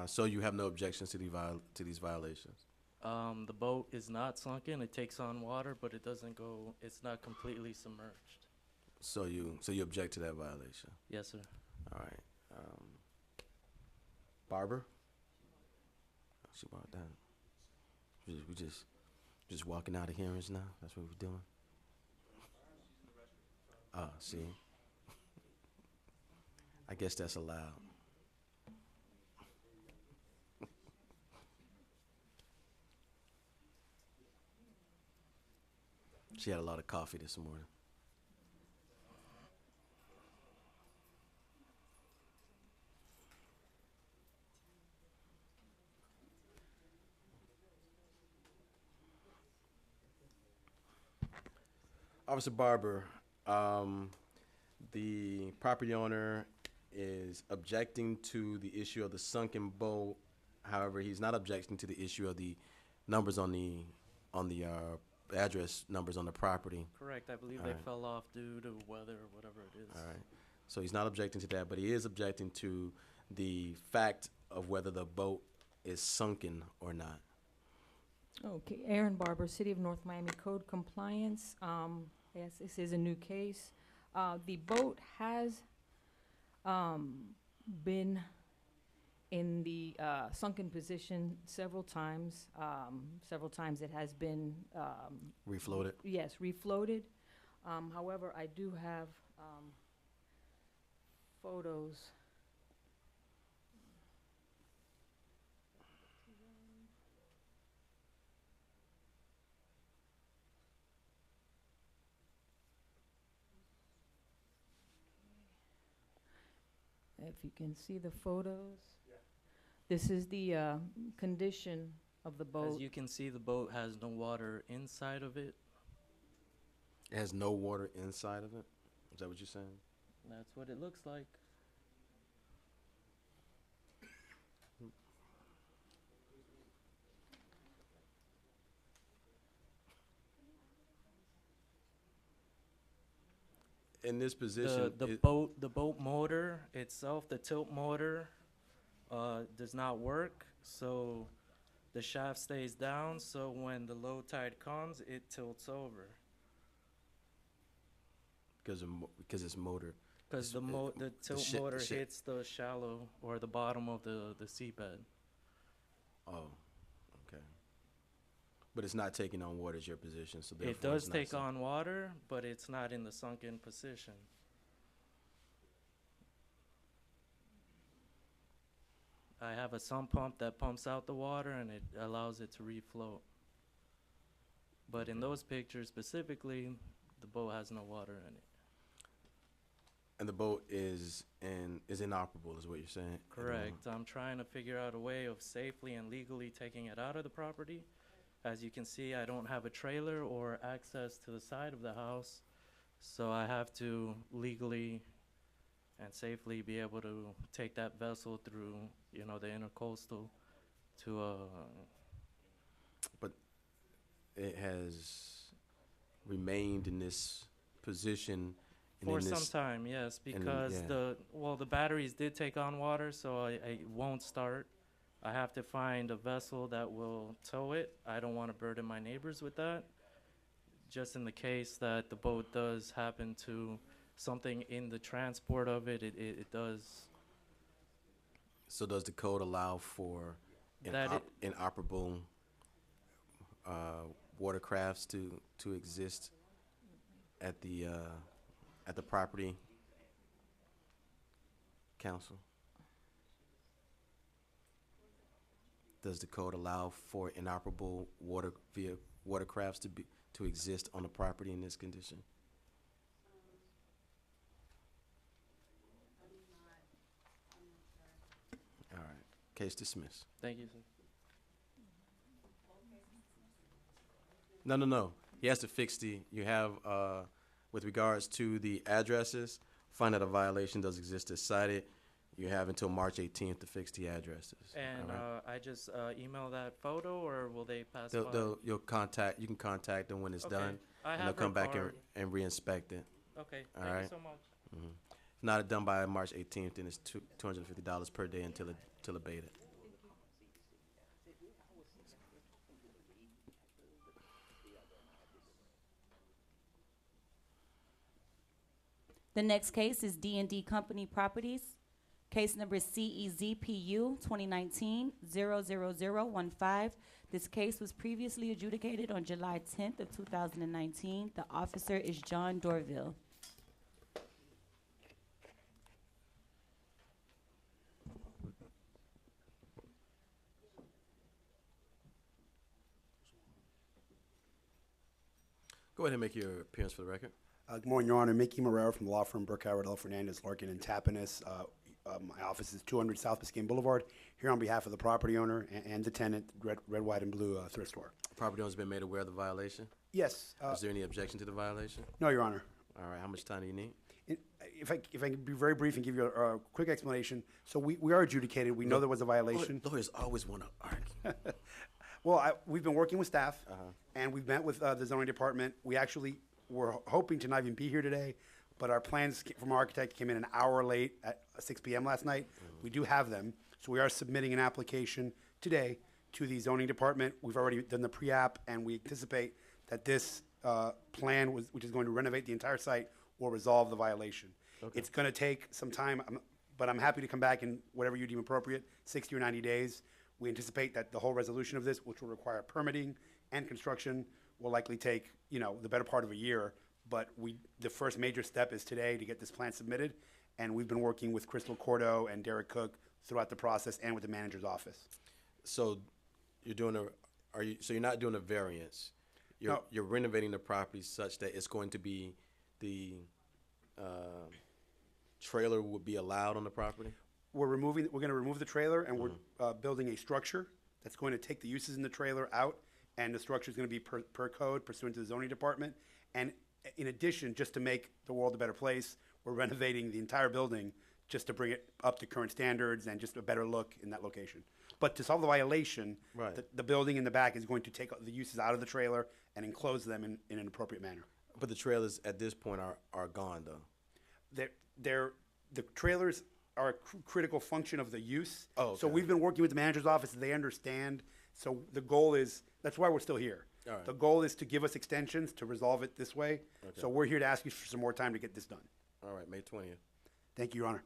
So you have no objections to these violations? The boat is not sunken. It takes on water, but it doesn't go. It's not completely submerged. So you object to that violation? Yes, sir. All right. Barber? She about that. We just walking out of hearings now? That's what we're doing? See? I guess that's allowed. She had a lot of coffee this morning. Officer Barber, the property owner is objecting to the issue of the sunken boat. However, he's not objecting to the issue of the numbers on the address numbers on the property. Correct. I believe All they right. fell off due to weather or whatever it is. All right. So he's not objecting to that, but he is objecting to the fact of whether the boat is sunken or not. Okay, Aaron Barber, City of North Miami Code Compliance. Yes, this is a new case. The boat has been in the sunken position several times. Several times it has been Refloated? Yes, refloated. However, I do have photos. If you can see the photos. This is the condition of the boat. As you can see, the boat has no water inside of it. It has no water inside of it? Is that what you're saying? That's what it looks like. In this position, The boat motor itself, the tilt motor, does not work. So the shaft stays down. So when the low tide comes, it tilts over. because it's motor. Because the tilt motor hits the shallow or the bottom of the seabed. Oh, okay. But it's not taking on water is your position, so therefore It does it's not take on water, but it's not in the sunken position. I have a sump pump that pumps out the water and it allows it to reflow. But in those pictures specifically, the boat has no water in it. And the boat is inoperable, is what you're saying? Correct. I'm trying to figure out a way of safely and legally taking it out of the property. As you can see, I don't have a trailer or access to the side of the house, so I have to legally and safely be able to take that vessel through, you know, the intercoastal to But it has remained in this position and for in some this- time, yes, and in- because yeah. the batteries did take on water, so I won't start. I have to find a vessel that will tow it. I don't want to burden my neighbors with that. Just in the case that the boat does happen to something in the transport of it, it does. So does the code allow for That inoperable watercrafts to exist at the property council? Does the code allow for inoperable watercrafts to exist on the property in this condition? All right, case dismissed. Thank you, sir. No. He has to fix you have, with regards to the addresses, find out a violation does exist as cited. You have until March 18th to fix the addresses. And all right? I just email that photo, or will they pass You by? can contact them when it's Okay. done. I and have they'll come her back card. and re-inspect it. Okay, All thank right? you so much. Mhm. If not done by March 18th, then it's $250 per day until abated. The next case is D&D Company Properties. Case number CEZPU 2019-00015. This case was previously adjudicated on July 10th of 2019. The officer is John Dorville. Go ahead and make your appearance for the record. Good morning, Your Honor. Mickey Marrero from the law firm Burke Howard L. Fernandez, Larkin and Tapanus. My office is 200 South Biscayne Boulevard. Here on behalf of the property owner and the tenant, Red, White, and Blue thrift store. Property owner's been made aware of the violation? Yes. Is there any objection to the violation? No, Your Honor. All right, how much time do you need? If I can be very brief and give you a quick explanation. So we are adjudicated. We know there was a violation. Lawyers always want to argue. Well, we've been working with staff, and we've met with the zoning department. We actually were hoping to not even be here today, but our plans from our architect came in an hour late at 6 p.m. last night. We do have them, so we are submitting an application today to the zoning department. We've already done the pre-app, and we anticipate that this plan, which is going to renovate the entire site, will resolve the violation. Okay. It's going to take some time, but I'm happy to come back in whatever you deem appropriate, 60 or 90 days. We anticipate that the whole resolution of this, which will require permitting and construction, will likely take, the better part of a year. But the first major step is today to get this plan submitted, and we've been working with Crystal Cordo and Derek Cook throughout the process and with the manager's office. So you're not doing a variance. You're renovating the property such that it's going to be the trailer would be allowed on the property? We're going to remove the trailer, and we're building a structure that's going to take the uses in the trailer out, and the structure is going to be per code pursuant to the zoning department. And in addition, just to make the world a better place, we're renovating the entire building just to bring it up to current standards and just a better look in that location. But to solve the violation, Right. the building in the back is going to take the uses out of the trailer and enclose them in an appropriate manner. But the trailers at this point are gone though. The trailers are a critical function of the use. Oh, So okay. we've been working with the manager's office. They understand. So the goal is, that's why we're still here. All right. The goal is to give us extensions to resolve it this way. Okay. So we're here to ask you for some more time to get this done. All right, May 20th. Thank you, Your Honor.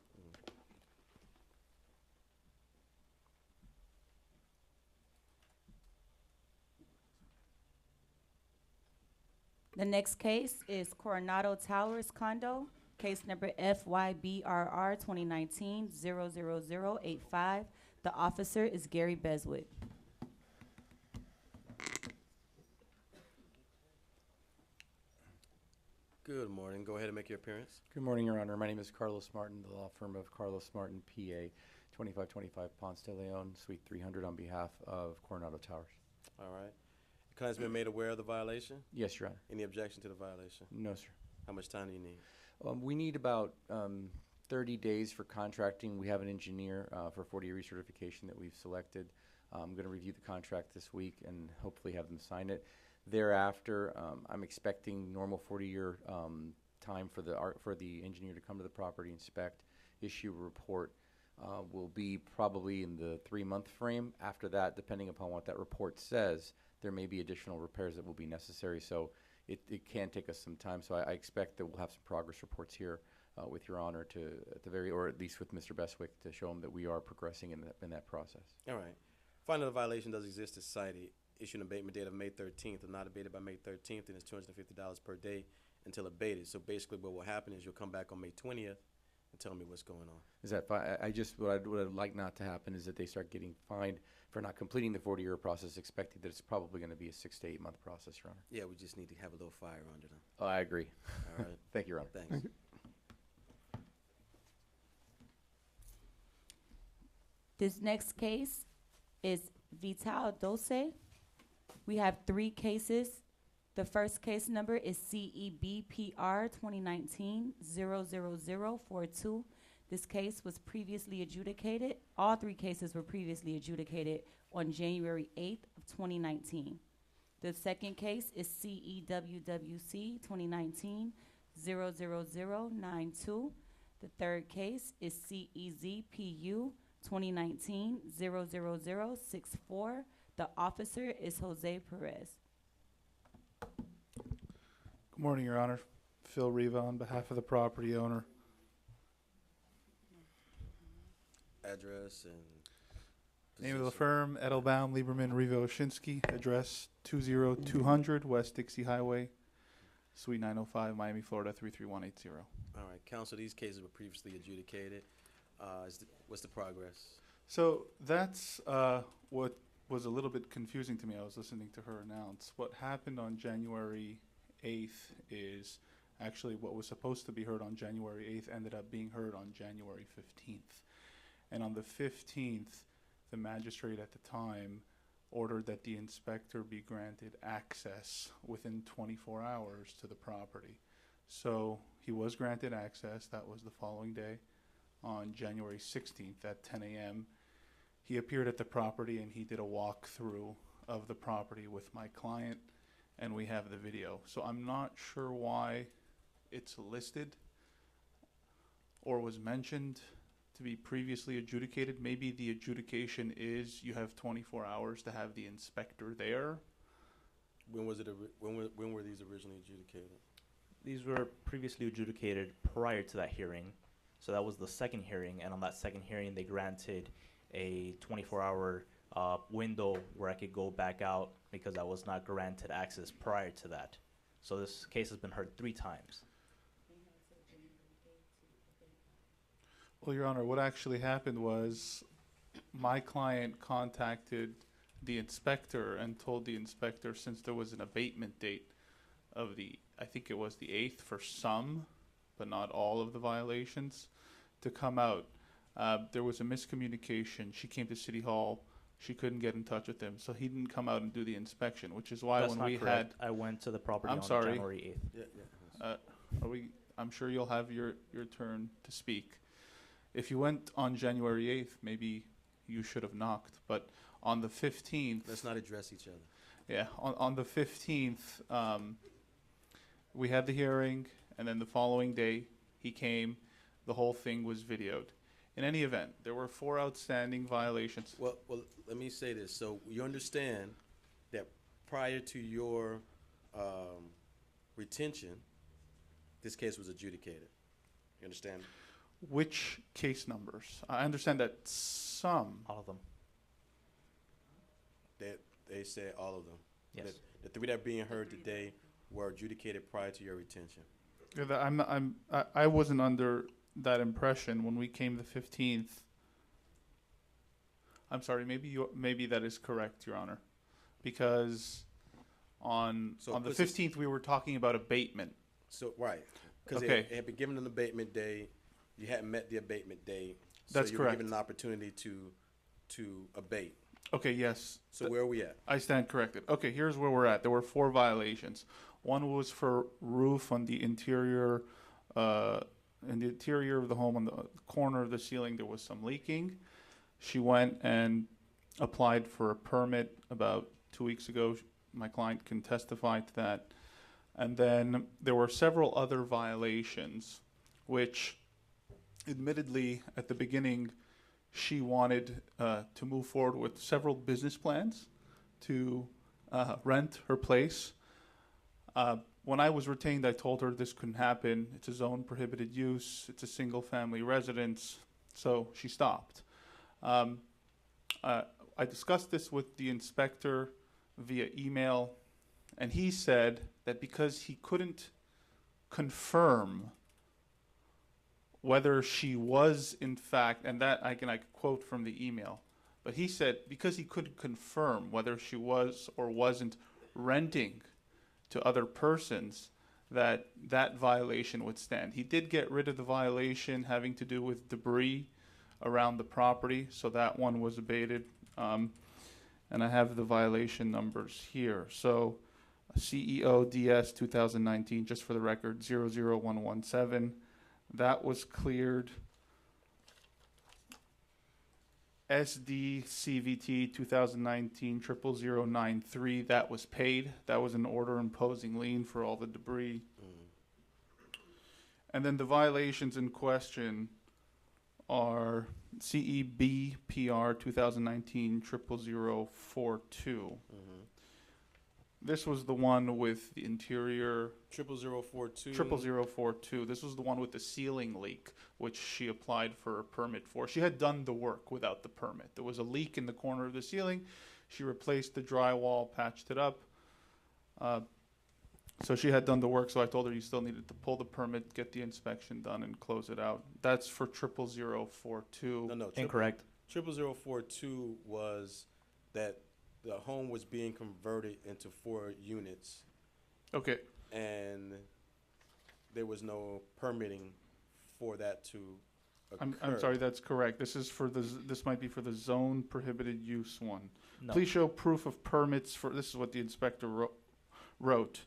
The next case is Coronado Towers Condo, case number FYBRR 2019-00085. The officer is Gary Beswick. Good morning. Go ahead and make your appearance. Good morning, Your Honor. My name is Carlos Martin, the law firm of Carlos Martin, PA, 2525 Ponce de Leon, Suite 300, on behalf of Coronado Towers. All right. The client's been made aware of the violation? Yes, Your Honor. Any objection to the violation? No, sir. How much time do you need? We need about 30 days for contracting. We have an engineer for 40-year recertification that we've selected. I'm going to review the contract this week and hopefully have them sign it. Thereafter, I'm expecting normal 40-year time for the engineer to come to the property, inspect, issue a report. Will be probably in the 3-month frame. After that, depending upon what that report says, there may be additional repairs that will be necessary. So it can take us some time. So I expect that we'll have some progress reports here with Your Honor to or at least with Mr. Beswick, to show him that we are progressing in that process. All right. Finding the violation does exist is cited. Issued an abatement date of May 13th. If not abated by May 13th, then it's $250 per day until abated. So basically what will happen is you'll come back on May 20th and tell me what's going on. Is that fine? What I'd like not to happen is that they start getting fined for not completing the 40-year process, expecting that it's probably going to be a 6 to 8 month process, Your Honor. Yeah, we just need to have a little fire under them. Oh, I agree. All right. Thank you, Your Honor. Thanks. Thank you. This next case is Vital Dose. We have 3 cases. The first case number is CEBPR 2019-00042. This case was previously adjudicated. All 3 cases were previously adjudicated on January 8th of 2019. The second case is CEWWC 2019-00092. The third case is CEZPU 2019-00064. The officer is Jose Perez. Good morning, Your Honor. Phil Riva on behalf of the property owner. Address and Name of the firm, Edelbaum, Lieberman, Riva, Oshinsky. Address 20200 West Dixie Highway, Suite 905, Miami, Florida 33180. All right, counsel, these cases were previously adjudicated. What's the progress? So that's what was a little bit confusing to me. I was listening to her announce. What happened on January 8th is actually what was supposed to be heard on January 8th ended up being heard on January 15th. And on the 15th, the magistrate at the time ordered that the inspector be granted access within 24 hours to the property. So he was granted access. That was the following day. On January 16th at 10 a.m., he appeared at the property and he did a walkthrough of the property with my client, and we have the video. So I'm not sure why it's listed or was mentioned to be previously adjudicated. Maybe the adjudication is you have 24 hours to have the inspector there. When was it? When were these originally adjudicated? These were previously adjudicated prior to that hearing. So that was the second hearing, and on that second hearing, they granted a 24-hour window where I could go back out because I was not granted access prior to that. So this case has been heard 3 times. Well, Your Honor, what actually happened was my client contacted the inspector and told the inspector, since there was an abatement date of I think it was the 8th for some, but not all of the violations, to come out. There was a miscommunication. She came to City Hall. She couldn't get in touch with him, so he didn't come out and do the inspection, which is why That's when not we correct. had... I went to the property I'm on sorry. January 8th. I'm sure you'll have your turn to speak. If you went on January 8th, maybe you should have knocked, but on the 15th... Let's not address each other. Yeah, on the 15th, we had the hearing, and then the following day, he came. The whole thing was videoed. In any event, there were 4 outstanding violations. Well, let me say this. So you understand that prior to your retention, this case was adjudicated. You understand? Which case numbers? I understand that some. All of them. They said all of them. Yes. The three that are being heard today were adjudicated prior to your retention. Yeah, I wasn't under that impression when we came the 15th. I'm sorry, maybe that is correct, Your Honor, because on the 15th we were talking about abatement. So right, because Okay. it had been given an abatement day, you hadn't met the abatement day, so That's you were correct. given an opportunity to abate. Okay, yes. So where are we at? I stand corrected. Okay, here's where we're at. There were 4 violations. One was for roof on the interior, in the interior of the home, on the corner of the ceiling, there was some leaking. She went and applied for a permit about 2 weeks ago. My client can testify to that. And then there were several other violations, which admittedly at the beginning she wanted to move forward with several business plans to rent her place. When I was retained, I told her this couldn't happen. It's a zone prohibited use. It's a single family residence. So she stopped. I discussed this with the inspector via email, and he said that because he couldn't confirm whether she was in fact, and that I can quote from the email, but he said because he couldn't confirm whether she was or wasn't renting to other persons, that violation would stand. He did get rid of the violation having to do with debris around the property, so that one was abated. And I have the violation numbers here. So CEO DS 2019, just for the record, 00117. That was cleared. SD CVT 2019 00093, that was paid. That was an order imposing lien for all the debris. And then the violations in question are CEB PR 2019 00042. This was the one with the interior 00042. 00042. This was the one with the ceiling leak, which she applied for a permit for. She had done the work without the permit. There was a leak in the corner of the ceiling. She replaced the drywall, patched it up. So she had done the work, so I told her you still needed to pull the permit, get the inspection done, and close it out. That's for 00042. No, Incorrect. 00042 was that the home was being converted into 4 units. Okay. And there was no permitting for that to occur. I'm sorry, that's correct. This is for this might be for the zone prohibited use one. No. Please show proof of permits for, this is what the inspector wrote.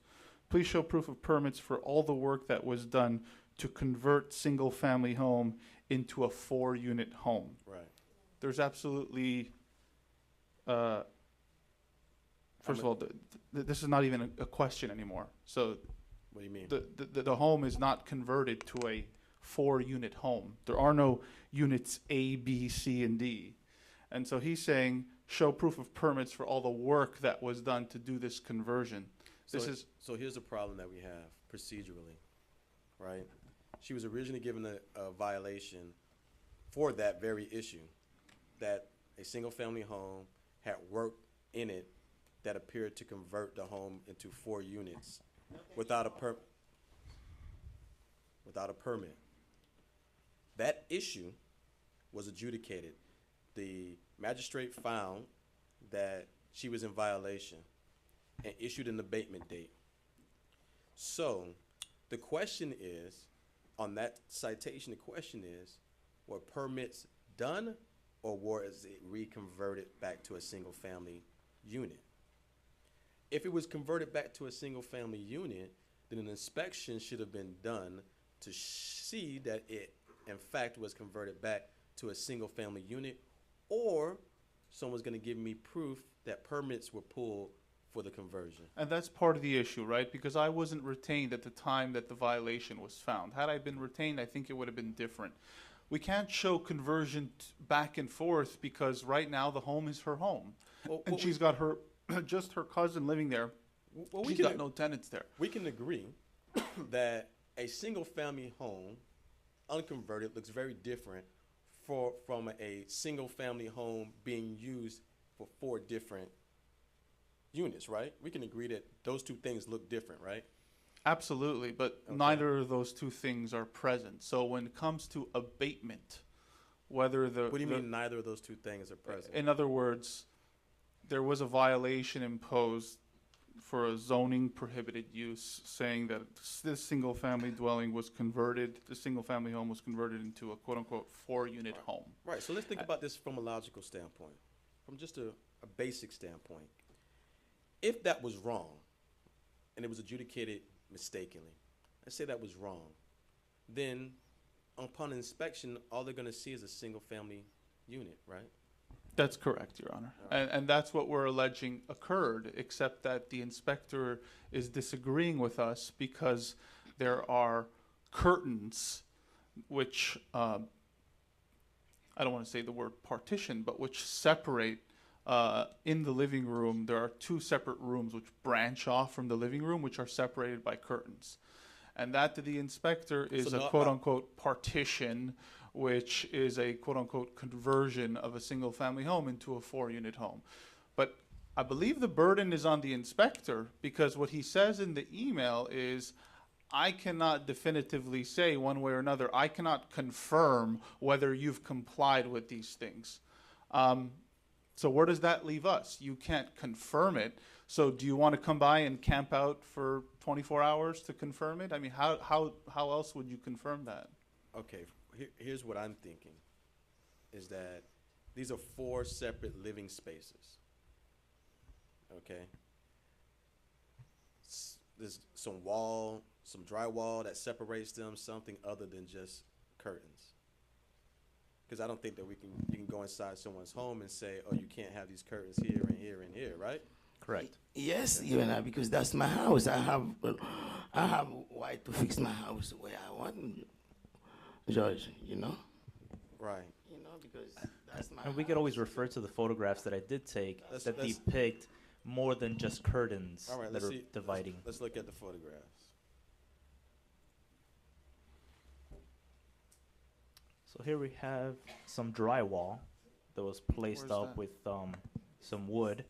Please show proof of permits for all the work that was done to convert single family home into a 4-unit home. Right. There's absolutely, first of all, this is not even a question anymore. So what do you mean? The home is not converted to a 4-unit home. There are no units A, B, C, and D. And so he's saying, show proof of permits for all the work that was done to do this conversion. So here's the problem that we have procedurally, right? She was originally given a violation for that very issue, that a single-family home had work in it that appeared to convert the home into 4 units without a permit. That issue was adjudicated. The magistrate found that she was in violation and issued an abatement date. So the question is, on that citation, the question is, were permits done or was it reconverted back to a single family unit? If it was converted back to a single family unit, then an inspection should have been done to see that it in fact was converted back to a single family unit, or someone's gonna give me proof that permits were pulled for the conversion. And that's part of the issue, right? Because I wasn't retained at the time that the violation was found. Had I been retained, I think it would have been different. We can't show conversion back and forth because right now the home is her home. And she's got her just her cousin living there. Well, we She's can got ag- no tenants there. We can agree that a single-family home, unconverted, looks very different from a single-family home being used for 4 different units, right? We can agree that those two things look different, right? Absolutely, but Okay. neither of those two things are present. So when it comes to abatement, whether the What do you the- mean neither of those two things are present? In other words, there was a violation imposed for a zoning prohibited use, saying that this single-family dwelling was converted, the single-family home was converted into a quote-unquote 4-unit home. Right, so let's think about this from a logical standpoint, from just a basic standpoint. If that was wrong, and it was adjudicated mistakenly, let's say that was wrong, then upon inspection, all they're gonna see is a single-family unit, right? That's correct, Your Honor. And that's what we're alleging occurred, except that the inspector is disagreeing with us because there are curtains which, I don't want to say the word partition, but which separate in the living room. There are 2 separate rooms which branch off from the living room, which are separated by curtains. And that to the inspector is So a no- quote-unquote partition, which is a quote-unquote conversion of a single-family home into a 4-unit home. But I believe the burden is on the inspector, because what he says in the email is, I cannot definitively say one way or another, I cannot confirm whether you've complied with these things. So where does that leave us? You can't confirm it. So do you want to come by and camp out for 24 hours to confirm it? I mean, how else would you confirm that? Okay, here's what I'm thinking, is that these are 4 separate living spaces, okay? There's some drywall that separates them, something other than just curtains. Because I don't think that you can go inside someone's home and say, oh, you can't have these curtains here and here and here, right? Correct. Yes, you and I, because that's my house. I have right to fix my house the way I want, George. You know. Right. You know, because that's my. And we could always refer to the photographs that I did take Let's- that let's- depict more than just curtains All right, that let's are see. dividing. Let's look at the photographs. So here we have some drywall that was placed Where's up that? with some wood.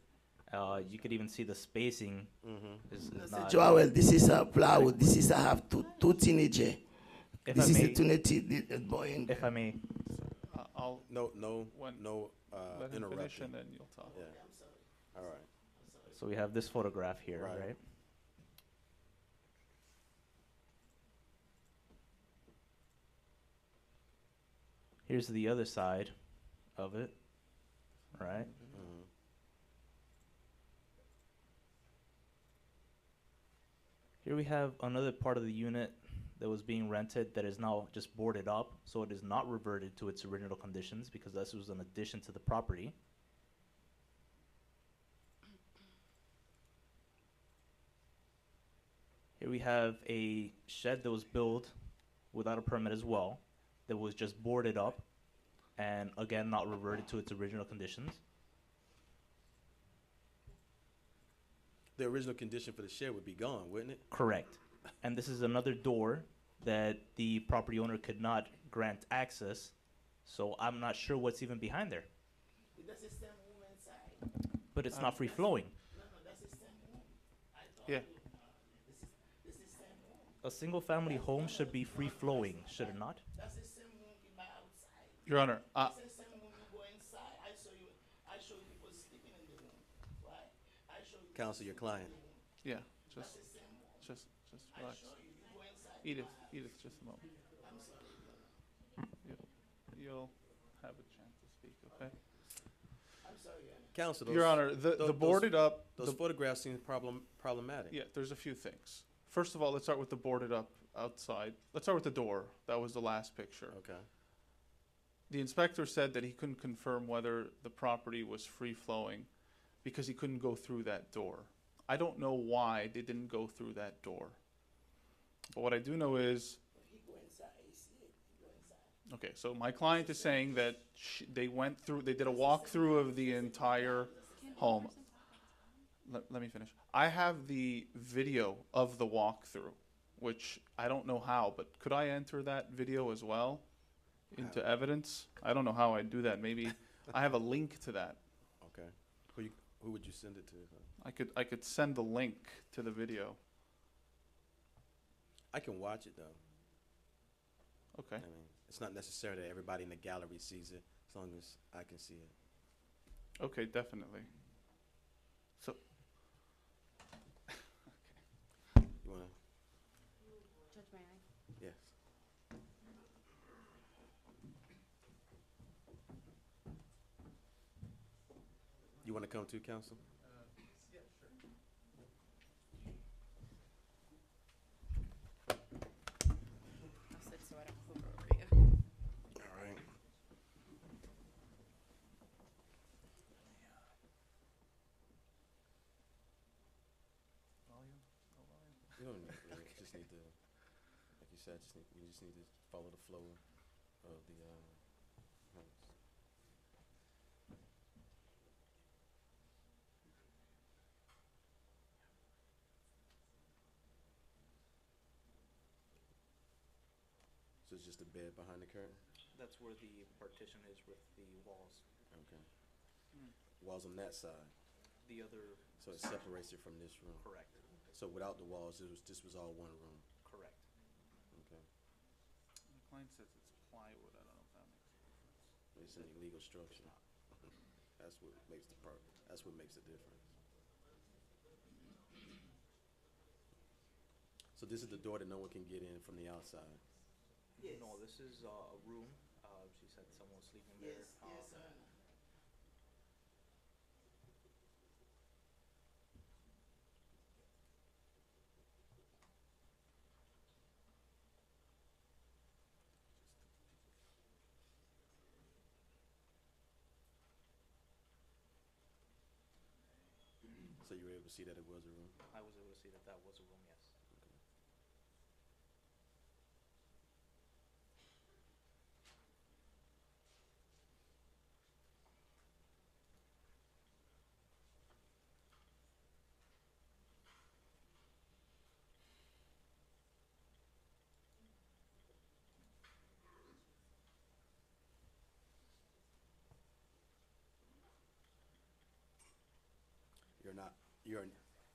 You could even see the spacing is not. Joel, this is a plywood. This is I have two teenager. If This I is may- a teenage boy in If I may, I'll No let him interrupting. finish and then you'll talk. Yeah. All right. so we have this photograph here, Right. right? Here's the other side of it, right? Mhm. Here we have another part of the unit that was being rented that is now just boarded up, so it is not reverted to its original conditions because this was an addition to the property. Here we have a shed that was built without a permit as well, that was just boarded up and again not reverted to its original conditions. The original condition for the shed would be gone, wouldn't it? Correct. And this is another door that the property owner could not grant access, so I'm not sure what's even behind there. That's the same room inside. But it's not free flowing. No, that's the same room. I told Yeah. you, this is same room. A single family home should be free flowing, should it not? That's the same room in my outside. Your Honor, That's the same room you go inside. I show you people sleeping in the room, right? I show you. Counsel your client. yeah, That's just the same room. just I relax. show you. You go inside. Edith, just a moment. I'm sorry. You'll have a chance to speak, okay? I'm sorry. Counsel, Your Honor, the boarded up. Those photographs seem problematic. Yeah, there's a few things. First of all, let's start with the boarded up outside. Let's start with the door. That was the last picture. Okay. The inspector said that he couldn't confirm whether the property was free flowing because he couldn't go through that door. I don't know why they didn't go through that door. But what I do know is, You go inside. You see it. You go inside. okay, so my client is saying that they did a walkthrough of the entire home. let me finish. I have the video of the walkthrough, which I don't know how, but could I enter that video as well into evidence? I don't know how I do that. Maybe I have a link to that. Okay. Who would you send it to? I could send the link to the video. I can watch it though. Okay. I mean, it's not necessary that everybody in the gallery sees it, as long as I can see it. Okay, definitely. So, You wanna? Judge, may I? Yes. You wanna come to council? I'll sit so I don't hover over you. All right. You don't need, really, just need to, like you said, you just need to follow the flow of the, notes. So it's just a bed behind the curtain? That's where the partition is with the walls. Okay. Walls on that side, The other. so it separates it from this room? Correct. So without the walls, this was all one room? Correct. Okay. the client says it's plywood. I don't know if that makes a difference. It's an illegal structure. That's what makes that's what makes the difference. So this is the door that no one can get in from the outside? Yes. No, this is a room. She said someone was sleeping there. Yes, yes, sir. So you were able to see that it was a room? I was able to see that that was a room, yes.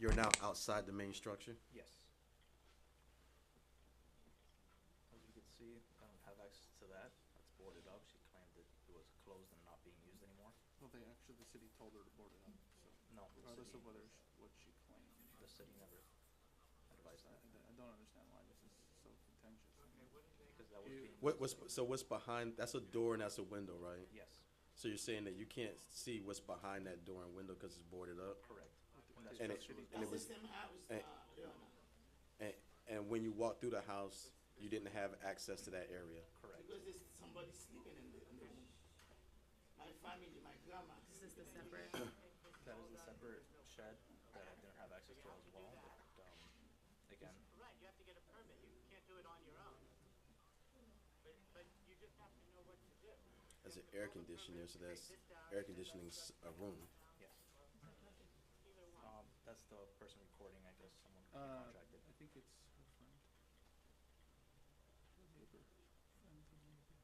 You're now outside the main structure? Yes. As you can see, I don't have access to that. That's boarded up. She claimed that it was closed and not being used anymore. Well, the city told her to board it up. So No, the regardless city- of what she claimed. The city never advised that. I don't understand why this is so contentious. Because that was being. What's behind, that's a door and that's a window, right? Yes. So you're saying that you can't see what's behind that door and window because it's boarded up? Correct. And it was, and when you walked through the house, you didn't have access to that area? Correct. Because there's somebody sleeping in the room. My family, my grandma. Is this the separate? That is the separate shed that I didn't have access to as well, but, again. Right, you have to get a permit. You can't do it on your own. But you just have to know what to do. There's an air conditioner, so that's air conditioning's a room. Yes. That's the person recording, I guess, someone contracted. I think it's her friend. Her neighbor. Friend of the neighbor.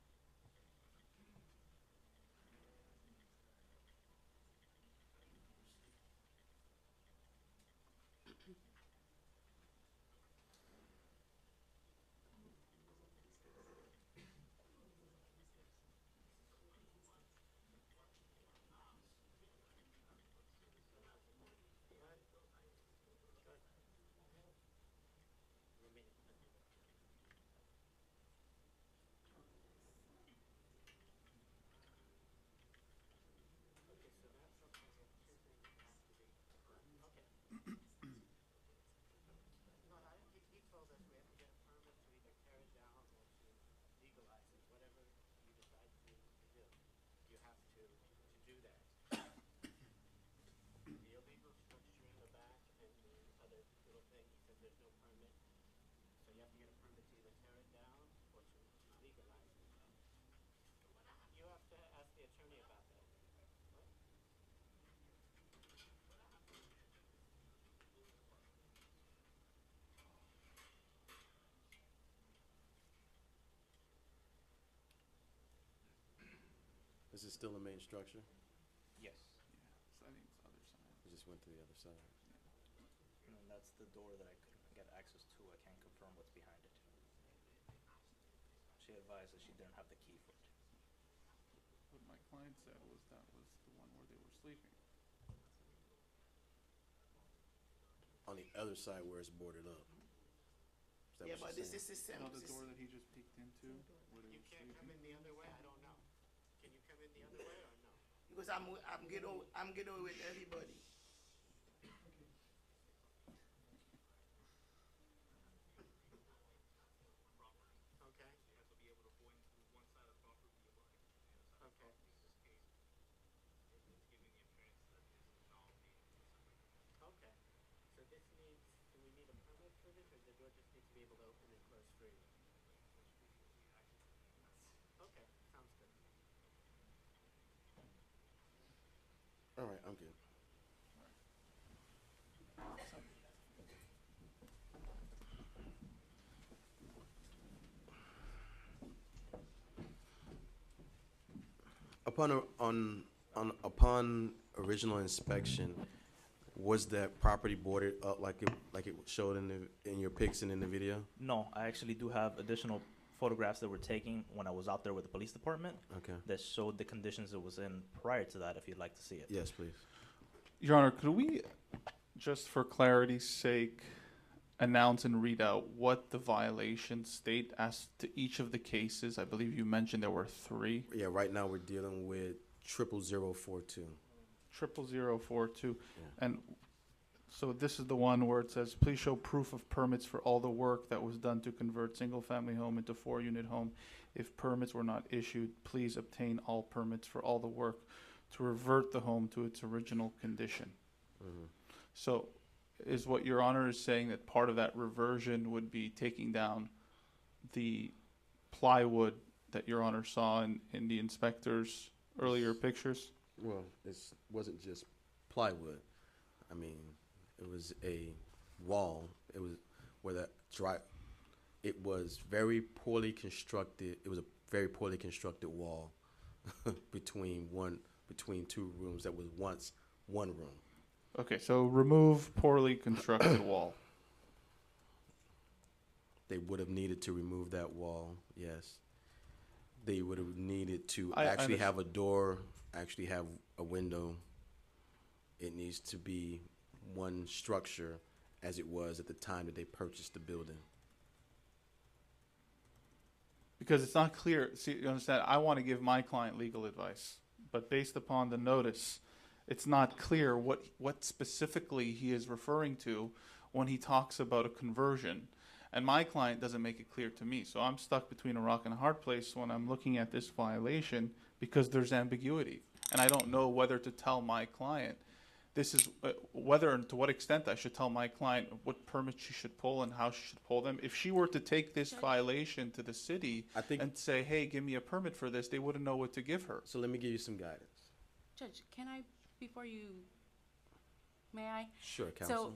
He told us we have to get a permit to either tear it down or to legalize it, whatever you decide to do. You have to do that. The illegal structure in the back and the other little thing, he said there's no permit. So you have to get a permit to either tear it down or to legalize it. You have to ask the attorney about that. This is still the main structure? Yes. I think it's other side. We just went to the other side. And that's the door that I couldn't get access to. I can't confirm what's behind it. She advised that she didn't have the key for it. What my client said was that was the one where they were sleeping. On the other side where it's boarded up. Is that Yeah, what but you're this saying? is the same. No, the door that he just peeked into, where they You were can't come sleeping. in the other way. I don't know. Can you come in the other way or no? Because I'm getting with everybody. Okay. Okay. Okay. So this needs, do we need a permit for this, or the door just needs to be able to open and close freely? Okay, sounds good. All right, I'm good. Upon original inspection, was that property boarded up like it showed in your pics and in the video? No, I actually do have additional photographs that were taken when I was out there with the police department. Okay. That showed the conditions it was in prior to that, if you'd like to see it. Yes, please. Your Honor, could we, just for clarity's sake, announce and read out what the violations state as to each of the cases? I believe you mentioned there were 3. Yeah, right now we're dealing with 00042. 00042. And so this is the one where it says, please show proof of permits for all the work that was done to convert single-family home into 4-unit home. If permits were not issued, please obtain all permits for all the work to revert the home to its original condition. Mhm. So is what Your Honor is saying that part of that reversion would be taking down the plywood that Your Honor saw in the inspector's earlier pictures? Well, it wasn't just plywood. I mean, it was a wall. It was where that it was very poorly constructed. It was a very poorly constructed wall between 2 rooms that was once one room. Okay, so remove poorly constructed wall. They would have needed to remove that wall, yes. They would have needed to I actually have a understand. door, actually have a window. It needs to be one structure as it was at the time that they purchased the building. Because it's not clear, see, you understand, I want to give my client legal advice, but based upon the notice, it's not clear what specifically he is referring to when he talks about a conversion. And my client doesn't make it clear to me, so I'm stuck between a rock and a hard place when I'm looking at this violation because there's ambiguity. And I don't know whether to tell my client, this is whether and to what extent I should tell my client what permits she should pull and how she should pull them. If she were to take this violation to the city and say, hey, give me a permit for this, they wouldn't know what to give her. So let me give you some guidance. Judge, can I, before you, may I? Sure, counsel. So,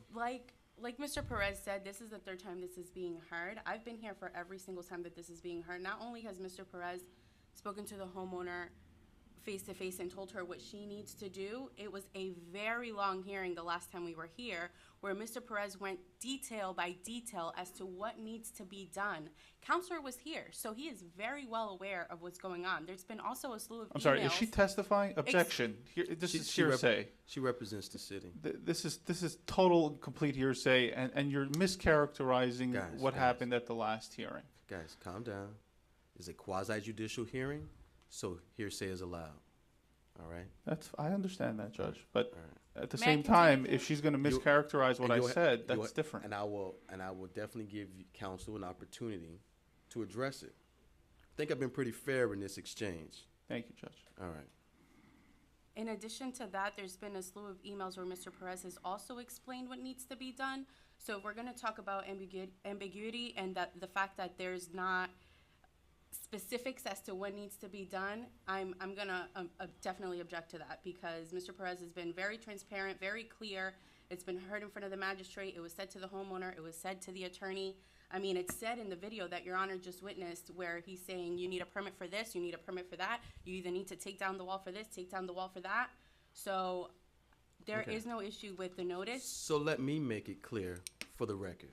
like Mr. Perez said, this is the 3rd time this is being heard. I've been here for every single time that this is being heard. Not only has Mr. Perez spoken to the homeowner face-to-face and told her what she needs to do, it was a very long hearing the last time we were here, where Mr. Perez went detail by detail as to what needs to be done. Counselor was here, so he is very well aware of what's going on. There's been also a slew of I'm sorry, emails. is she testifying? Objection. This is hearsay. She represents the city. This is total complete hearsay, and you're mischaracterizing what happened at the last hearing. Guys, calm down. It's a quasi-judicial hearing, so hearsay is allowed. All right? I understand that, Judge, but at the May I same continue, time, Judge? if she's going to mischaracterize what I said, that's different. And I will definitely give counsel an opportunity to address it. I think I've been pretty fair in this exchange. Thank you, Judge. All right. In addition to that, there's been a slew of emails where Mr. Perez has also explained what needs to be done. So if we're going to talk about ambiguity and that the fact that there's not specifics as to what needs to be done, I'm going to definitely object to that, because Mr. Perez has been very transparent, very clear. It's been heard in front of the magistrate. It was said to the homeowner. It was said to the attorney. I mean, it's said in the video that Your Honor just witnessed where he's saying you need a permit for this, you need a permit for that. You either need to take down the wall for this, take down the wall for that. So there Okay. is no issue with the notice. So let me make it clear for the record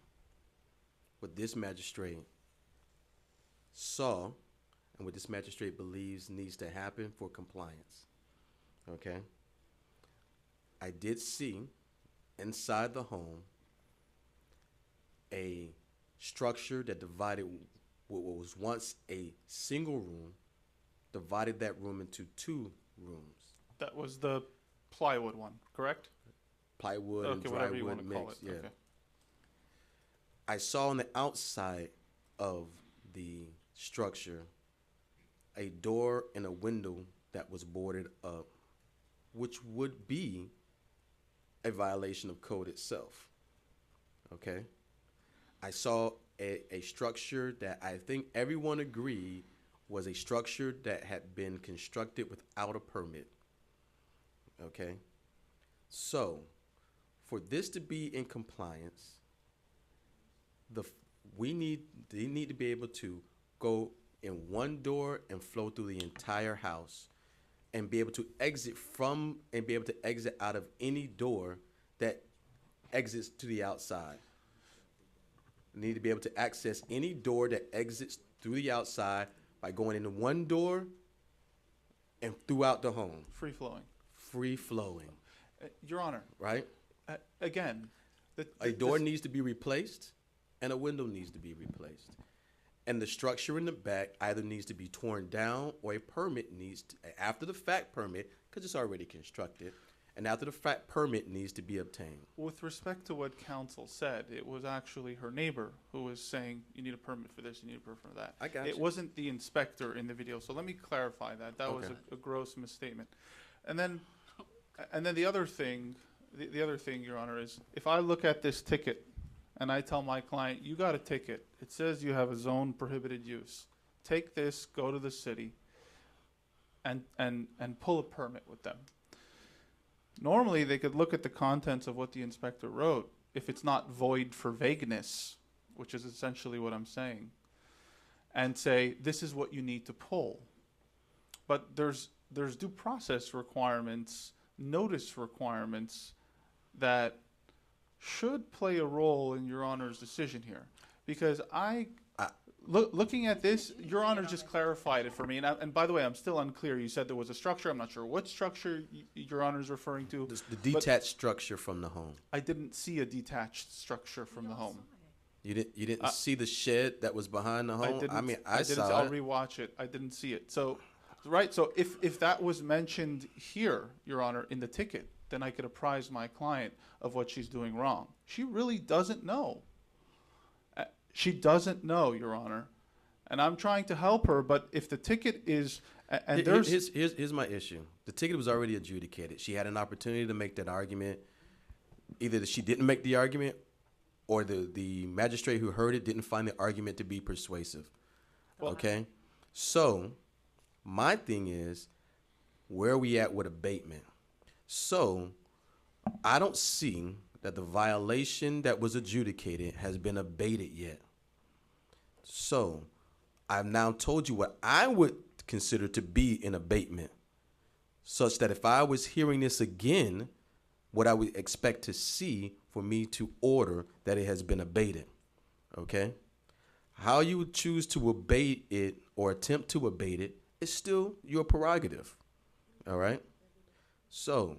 what this magistrate saw and what this magistrate believes needs to happen for compliance. Okay? I did see inside the home a structure that divided what was once a single room, divided that room into 2 rooms. That was the plywood one, correct? Plywood and Okay, whatever you want drywood to call mix, it. yeah. Okay. I saw on the outside of the structure a door and a window that was boarded up, which would be a violation of code itself. Okay? I saw a structure that I think everyone agreed was a structure that had been constructed without a permit. Okay? So, for this to be in compliance, they need to be able to go in one door and flow through the entire house and be able to exit out of any door that exits to the outside. They need to be able to access any door that exits through the outside by going into one door and throughout the home. Free flowing. Free flowing. Your Honor. Right? Again. A door needs to be replaced and a window needs to be replaced. And the structure in the back either needs to be torn down or a permit needs to, after the fact permit, because it's already constructed, and after the fact permit needs to be obtained. With respect to what counsel said, it was actually her neighbor who was saying, you need a permit for this, you need a permit for that. I got It you. wasn't the inspector in the video, so let me clarify that. That was Okay. a gross misstatement. And then the other thing, the other thing, Your Honor, is if I look at this ticket and I tell my client, you got a ticket, it says you have a zone prohibited use. Take this, go to the city, and pull a permit with them. Normally, they could look at the contents of what the inspector wrote if it's not void for vagueness, which is essentially what I'm saying, and say, this is what you need to pull. But there's due process requirements, notice requirements that should play a role in Your Honor's decision here. Because looking at this, Your Honor just clarified it for me. And by the way, I'm still unclear. You said there was a structure. I'm not sure what structure Your Honor is referring to. The detached structure from the home. I didn't see a detached structure from the home. You didn't see the shed that was behind the home? I didn't. saw I'll it. rewatch it. I didn't see it. So, right. So if that was mentioned here, Your Honor, in the ticket, then I could apprise my client of what she's doing wrong. She really doesn't know. She doesn't know, Your Honor. And I'm trying to help her, but if the ticket is, and there's... Here's my issue. The ticket was already adjudicated. She had an opportunity to make that argument. Either that she didn't make the argument or the magistrate who heard it didn't find the argument to be persuasive. Okay? So, my thing is, where are we at with abatement? So, I don't see that the violation that was adjudicated has been abated yet. So, I've now told you what I would consider to be an abatement, such that if I was hearing this again, what I would expect to see for me to order that it has been abated. Okay? How you would choose to abate it or attempt to abate it is still your prerogative. All right? So,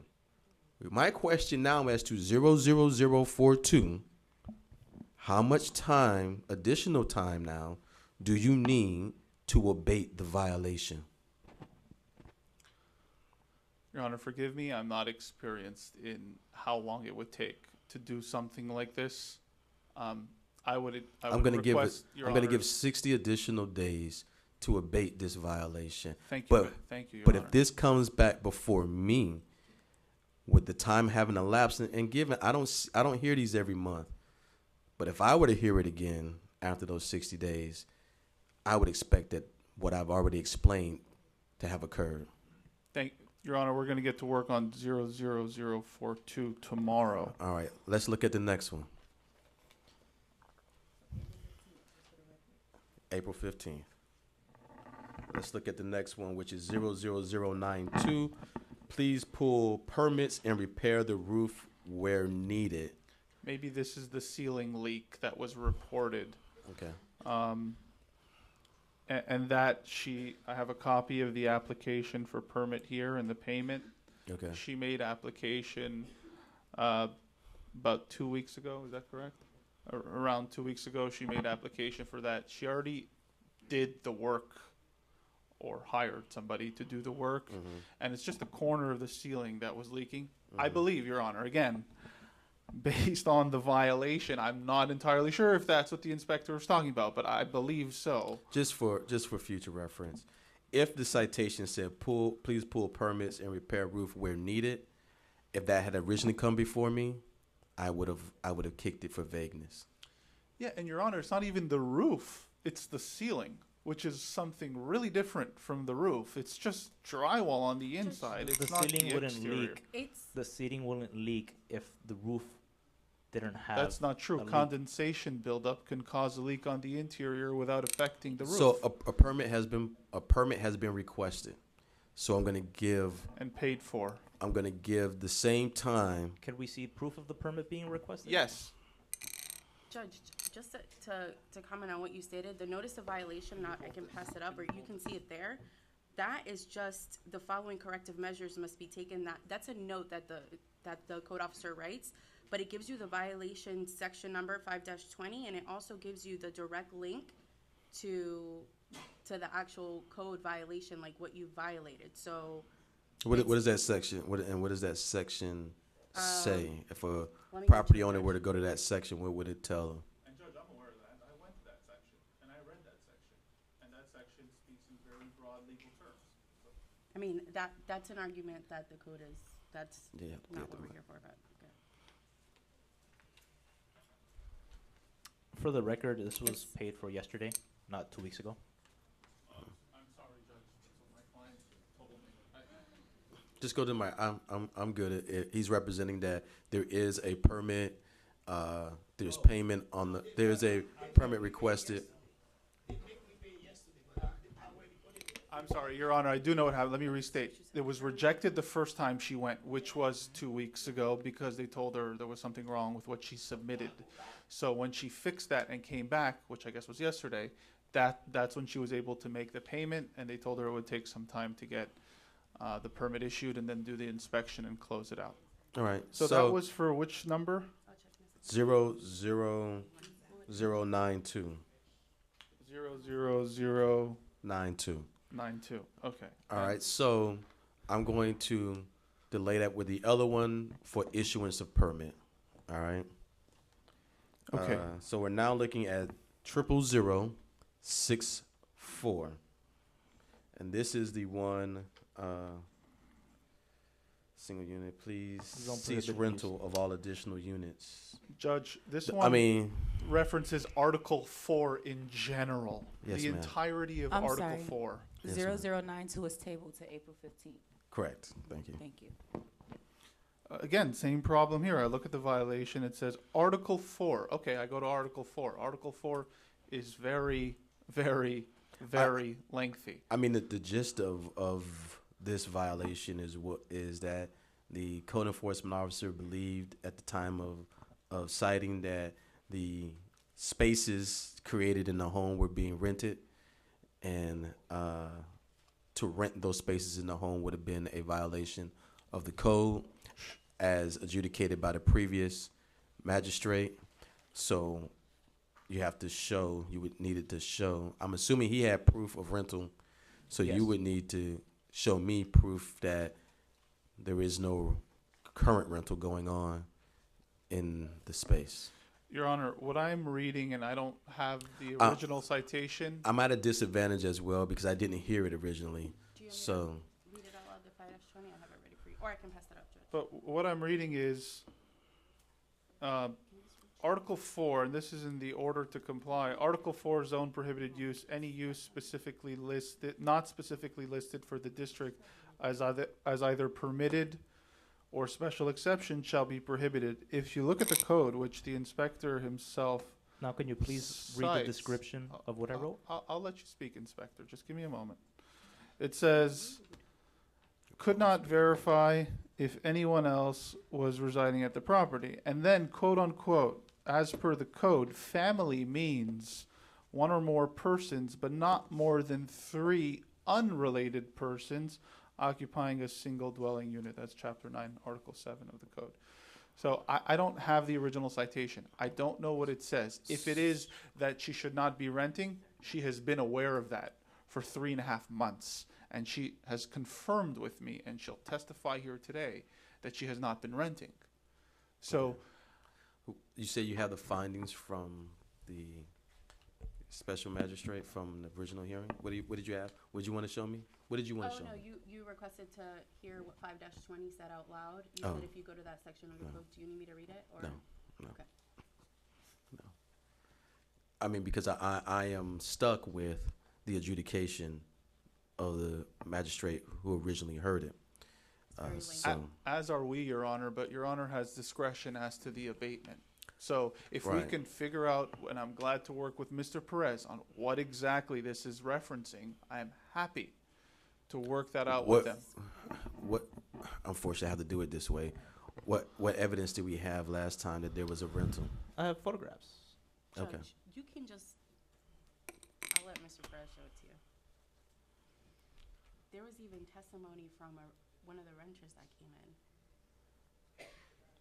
my question now as to 00042, how much time, additional time now, do you need to abate the violation? Your Honor, forgive me, I'm not experienced in how long it would take to do something like this. I'm going to give 60 additional days to abate this violation. Thank you, thank you, Your Honor. If this comes back before me, with the time having elapsed, and given I don't hear these every month, but if I were to hear it again after those 60 days, I would expect that what I've already explained to have occurred. Your Honor, we're going to get to work on 00042 tomorrow. All right, let's look at the next one. April 15th. Let's look at the next one, which is 00092. Please pull permits and repair the roof where needed. Maybe this is the ceiling leak that was reported. Okay. And that I have a copy of the application for permit here and the payment. Okay. She made application about 2 weeks ago, is that correct? Around 2 weeks ago, she made application for that. She already did the work or hired somebody to do the work, and it's just the corner of the ceiling that was leaking. I believe, Your Honor, again, based on the violation, I'm not entirely sure if that's what the inspector was talking about, but I believe so. Just for future reference, if the citation said please pull permits and repair roof where needed, if that had originally come before me, I would have kicked it for vagueness. Yeah, and Your Honor, it's not even the roof, it's the ceiling, which is something really different from the roof. It's just drywall on the inside. It's The not ceiling the wouldn't exterior. leak. The ceiling wouldn't leak if the roof didn't have. That's not true. a leak. Condensation buildup can cause a leak on the interior without affecting the roof. So a permit has been requested. So I'm going to give and paid for. I'm going to give the same time. Can we see proof of the permit being requested? Yes. Judge, just to comment on what you stated, the notice of violation, I can pass it up, or you can see it there. That is just the following corrective measures must be taken. That's a note that the code officer writes, but it gives you the violation section number 5-20, and it also gives you the direct link to the actual code violation, like what you violated. So What is that section? What does that section say? If a let me property get you owner that. were to go to that section, what would it tell them? And Judge, I'm aware of that. I went to that section, and I read that section. And that section speaks in very broad legal terms. I mean, that's an argument that the code is, that's Yeah, not what we're here for, but, okay. For the record, this was paid for yesterday, not 2 weeks ago. I'm sorry, Judge. That's what my client told me. Just go to my. I'm good at it. He's representing that there is a permit. There's payment on the. There's a permit requested. I'm sorry, Your Honor, I do know what happened. Let me restate. It was rejected the first time she went, which was 2 weeks ago, because they told her there was something wrong with what she submitted. So when she fixed that and came back, which I guess was yesterday, that's when she was able to make the payment, and they told her it would take some time to get the permit issued and then do the inspection and close it out. All right. So that was for which number? 00092. 00092. 92. Okay. All right. So I'm going to delay that with the other one for issuance of permit. All right. Okay. So we're now looking at 00064, and this is the one. Single unit, please Zone cease prohibited rental of all additional units. Judge, this I one mean, references Article 4 in general. Yes, the ma'am. entirety of I'm Article sorry. 4. Yes, ma'am. 0092 is tabled to April 15th. Correct. Thank you. Thank you. Again, same problem here. I look at the violation. It says Article 4. Okay, I go to Article 4. Article 4 is very, very, very lengthy. I mean, the gist of this violation is that the code enforcement officer believed at the time of citing that the spaces created in the home were being rented, and to rent those spaces in the home would have been a violation of the code as adjudicated by the previous magistrate. So you would needed to show, I'm assuming he had proof of rental, so Yes. you would need to show me proof that there is no current rental going on in the space. Your Honor, what I'm reading, and I don't have the original citation. I'm at a disadvantage as well because I didn't hear it originally. Do you want me So to read it out loud, the 5-20? I have it ready for you, or I can pass it up, Judge. But what I'm reading is Article 4, and this is in the order to comply. Article 4, zone prohibited use, any use specifically listed, not specifically listed for the district as either permitted or special exception shall be prohibited. If you look at the code, which the inspector himself Now, can you please read the Sites. description of what I wrote? I'll let you speak, Inspector. Just give me a moment. It says, could not verify if anyone else was residing at the property. And then, quote unquote, as per the code, family means one or more persons, but not more than 3 unrelated persons occupying a single dwelling unit. That's Chapter 9, Article 7 of the code. So I don't have the original citation. I don't know what it says. If it is that she should not be renting, she has been aware of that for 3.5 months. And she has confirmed with me, and she'll testify here today, that she has not been renting. So You say you have the findings from the special magistrate from the original hearing? What did you have? What did you want to show me? What did you want to show Oh, no, me? you requested to hear what 5-20 said out loud. You Oh. said if you go to that section of the No. code, do you need me to read it? Or? No, no. Okay. I mean, because I am stuck with the adjudication of the magistrate who originally heard it. So, as are we, Your Honor, but Your Honor has discretion as to the abatement. So if we Right. can figure out, and I'm glad to work with Mr. Perez on what exactly this is referencing, I am happy to work that out with them. What? Unfortunately, I have to do it this way. What evidence did we have last time that there was a rental? I have photographs. Okay. Judge, you can just, I'll let Mr. Perez show it to you. There was even testimony from one of the renters that came in.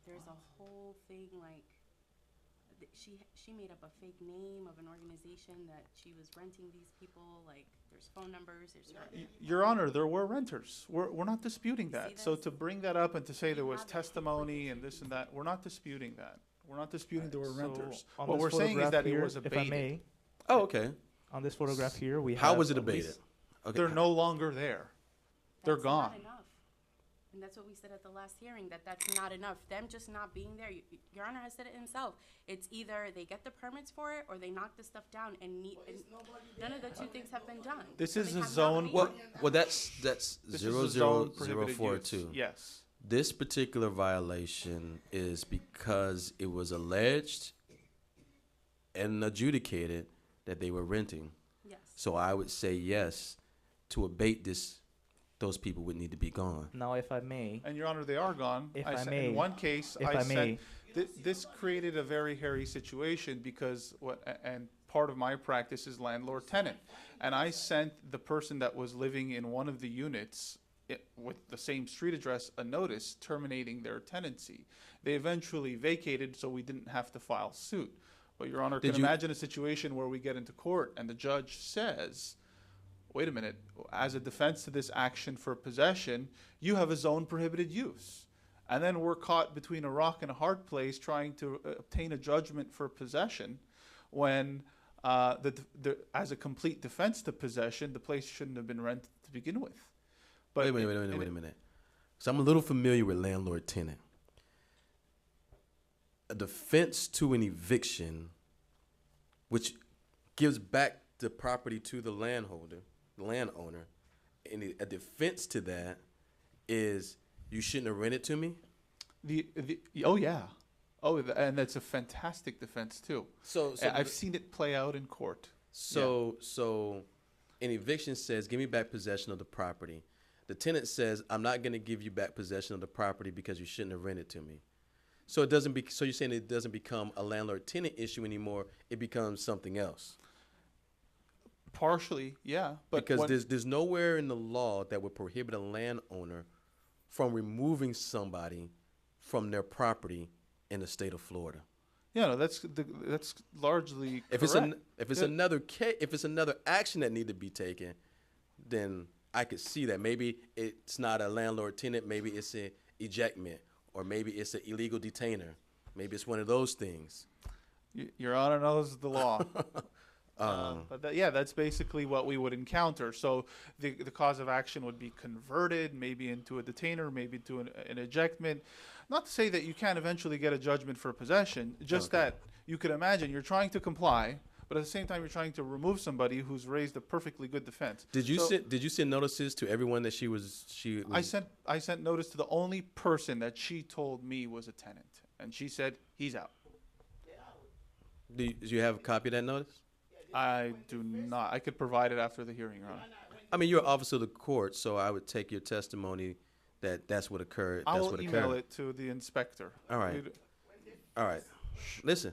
There's a whole thing like, she made up a fake name of an organization that she was renting these people, like, there's phone numbers, there's. Your Honor, there were renters. We're not disputing that. So this? to bring that up and to say there was have it. testimony and this and that, we're not disputing that. We're not disputing there were So renters. on What this we're saying is photograph that it here, was if I abated. may, Oh, okay. on this photograph here, we have. How was it at least- abated? Okay. They're no longer there. They're That's gone. not enough. And that's what we said at the last hearing, that's not enough. Them just not being there, Your Honor has said it himself. It's either they get the permits for it or they knock the stuff down and none of the two things have been done. This So is they a have not zone- abated. Well, that's This is zero a zero zone zero prohibited 42. use. Yes. This particular violation is because it was alleged and adjudicated that they were renting. Yes. So I would say yes, to abate this, those people would need to be gone. Now, if I may, And Your Honor, they are gone. If I sent- may- in one case, if I I sent, may. this created a very hairy situation because and part of my practice is landlord-tenant. And I sent the person that was living in one of the units with the same street address a notice terminating their tenancy. They eventually vacated, so we didn't have to file suit. But Your Honor, Did can you- imagine a situation where we get into court and the judge says, wait a minute, as a defense to this action for possession, you have a zone prohibited use. And then we're caught between a rock and a hard place trying to obtain a judgment for possession when, as a complete defense to possession, the place shouldn't have been rented to begin with. But Wait a minute. So I'm a little familiar with landlord-tenant. A defense to an eviction, which gives back the property to the landowner, and a defense to that is you shouldn't have rented to me. Oh yeah, and that's a fantastic defense too. So I've seen it play out in court. So an eviction says, give me back possession of the property. The tenant says, I'm not going to give you back possession of the property because you shouldn't have rented to me. So so you're saying it doesn't become a landlord-tenant issue anymore. It becomes something else. Partially, yeah. But Because there's nowhere in the law that would prohibit a landowner from removing somebody from their property in the state of Florida. Yeah, no, that's largely If correct. it's another action that need to be taken, then I could see that. Maybe it's not a landlord-tenant. Maybe it's an ejectment, or maybe it's an illegal detainer. Maybe it's one of those things. Your Honor knows the law. But that's basically what we would encounter. So the cause of action would be converted, maybe into a detainer, maybe to an ejectment. Not to say that you can't eventually get a judgment for possession, just that you could imagine you're trying to comply, but at the same time you're trying to remove somebody who's raised a perfectly good defense. Did you send notices to everyone that she was? I sent notice to the only person that she told me was a tenant, and she said he's out. Do you have a copy of that notice? I do not. I could provide it after the hearing, Your Honor. I mean, you're an officer of the court, so I would take your testimony that that's what occurred. I That's will what email occurred. it to the inspector. All right. You'd- All right. Listen.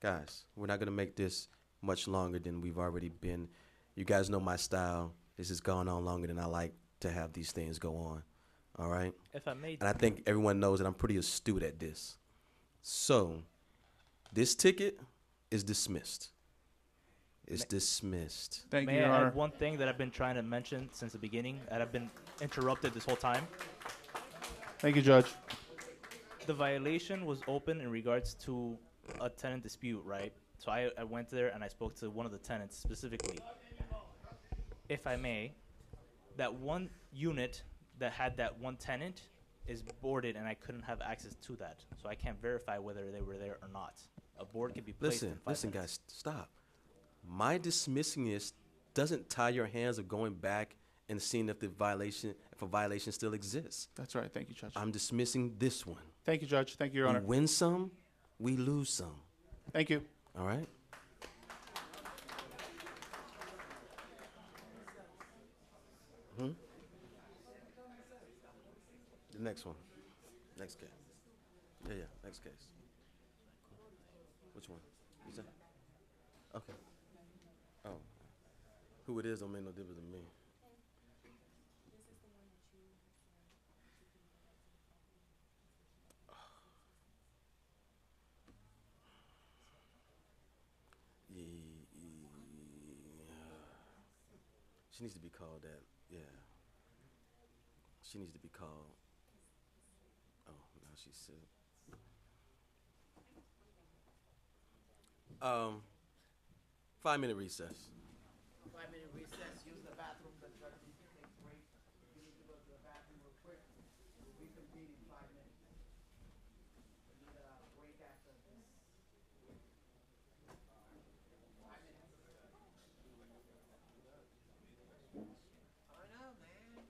Guys, we're not going to make this much longer than we've already been. You guys know my style. This has gone on longer than I like to have these things go on. All right? If I may, And I think everyone knows that I'm pretty astute at this. So, this ticket is dismissed. It's dismissed. Thank you, may Your I Honor. add one thing that I've been trying to mention since the beginning, that I've been interrupted this whole time. Thank you, Judge. The violation was open in regards to a tenant dispute, right? So I went there and I spoke to one of the tenants specifically. If I may, that one unit that had that one tenant is boarded and I couldn't have access to that. So I can't verify whether they were there or not. A board can be placed in 5 Listen, minutes. guys, stop. My dismissing this doesn't tie your hands of going back and seeing if a violation still exists. That's right. Thank you, Judge. I'm dismissing this one. Thank you, Judge. Thank you, Your We Honor. win some, we lose some. Thank you. All right? Hmm? The next one. Next case. Yeah, next case. Which one? Is that? Okay. Oh. Who it is don't make no difference to me. She needs to be called that. Yeah. She needs to be called. Oh, now she's sick. 5-minute recess. 5-minute recess, use the bathroom, the judge needs to take a break. You need to go to the bathroom real quick. We'll reconvene in 5 minutes. We need a break after this. 5 minutes. I know, man.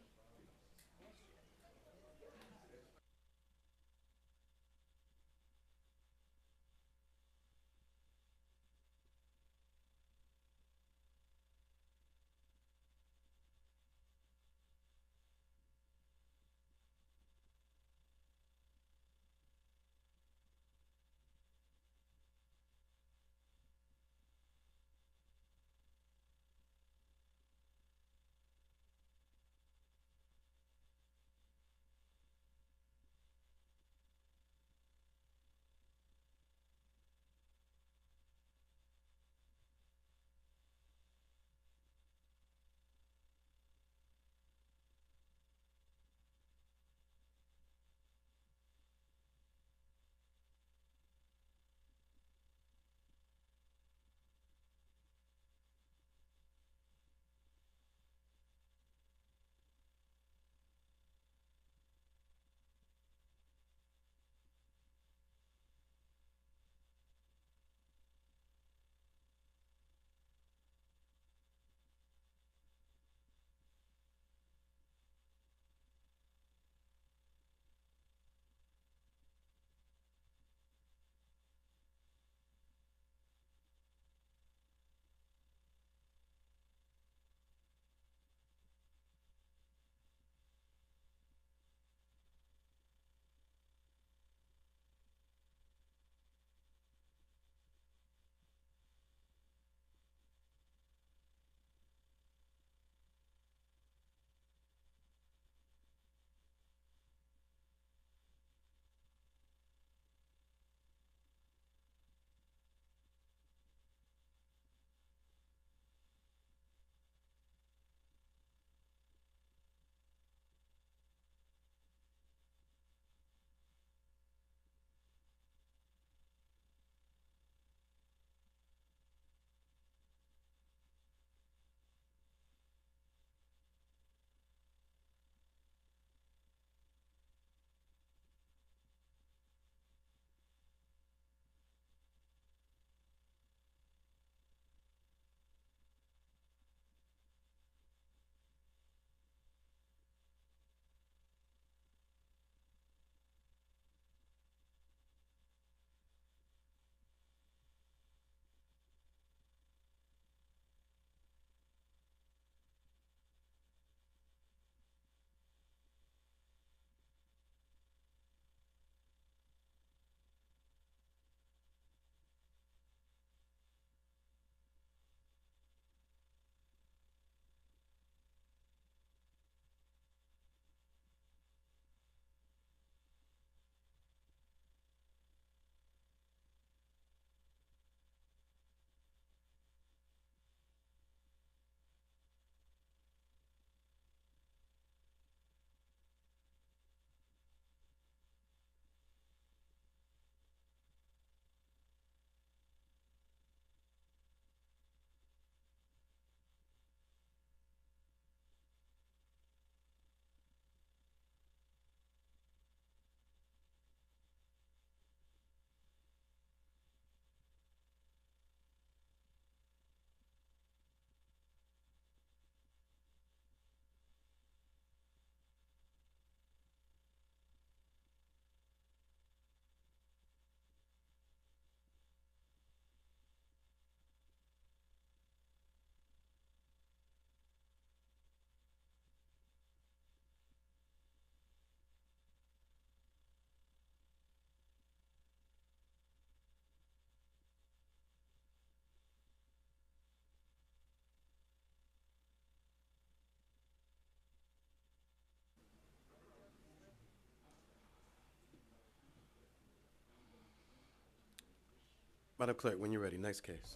Madam Clerk, when you're ready, next case.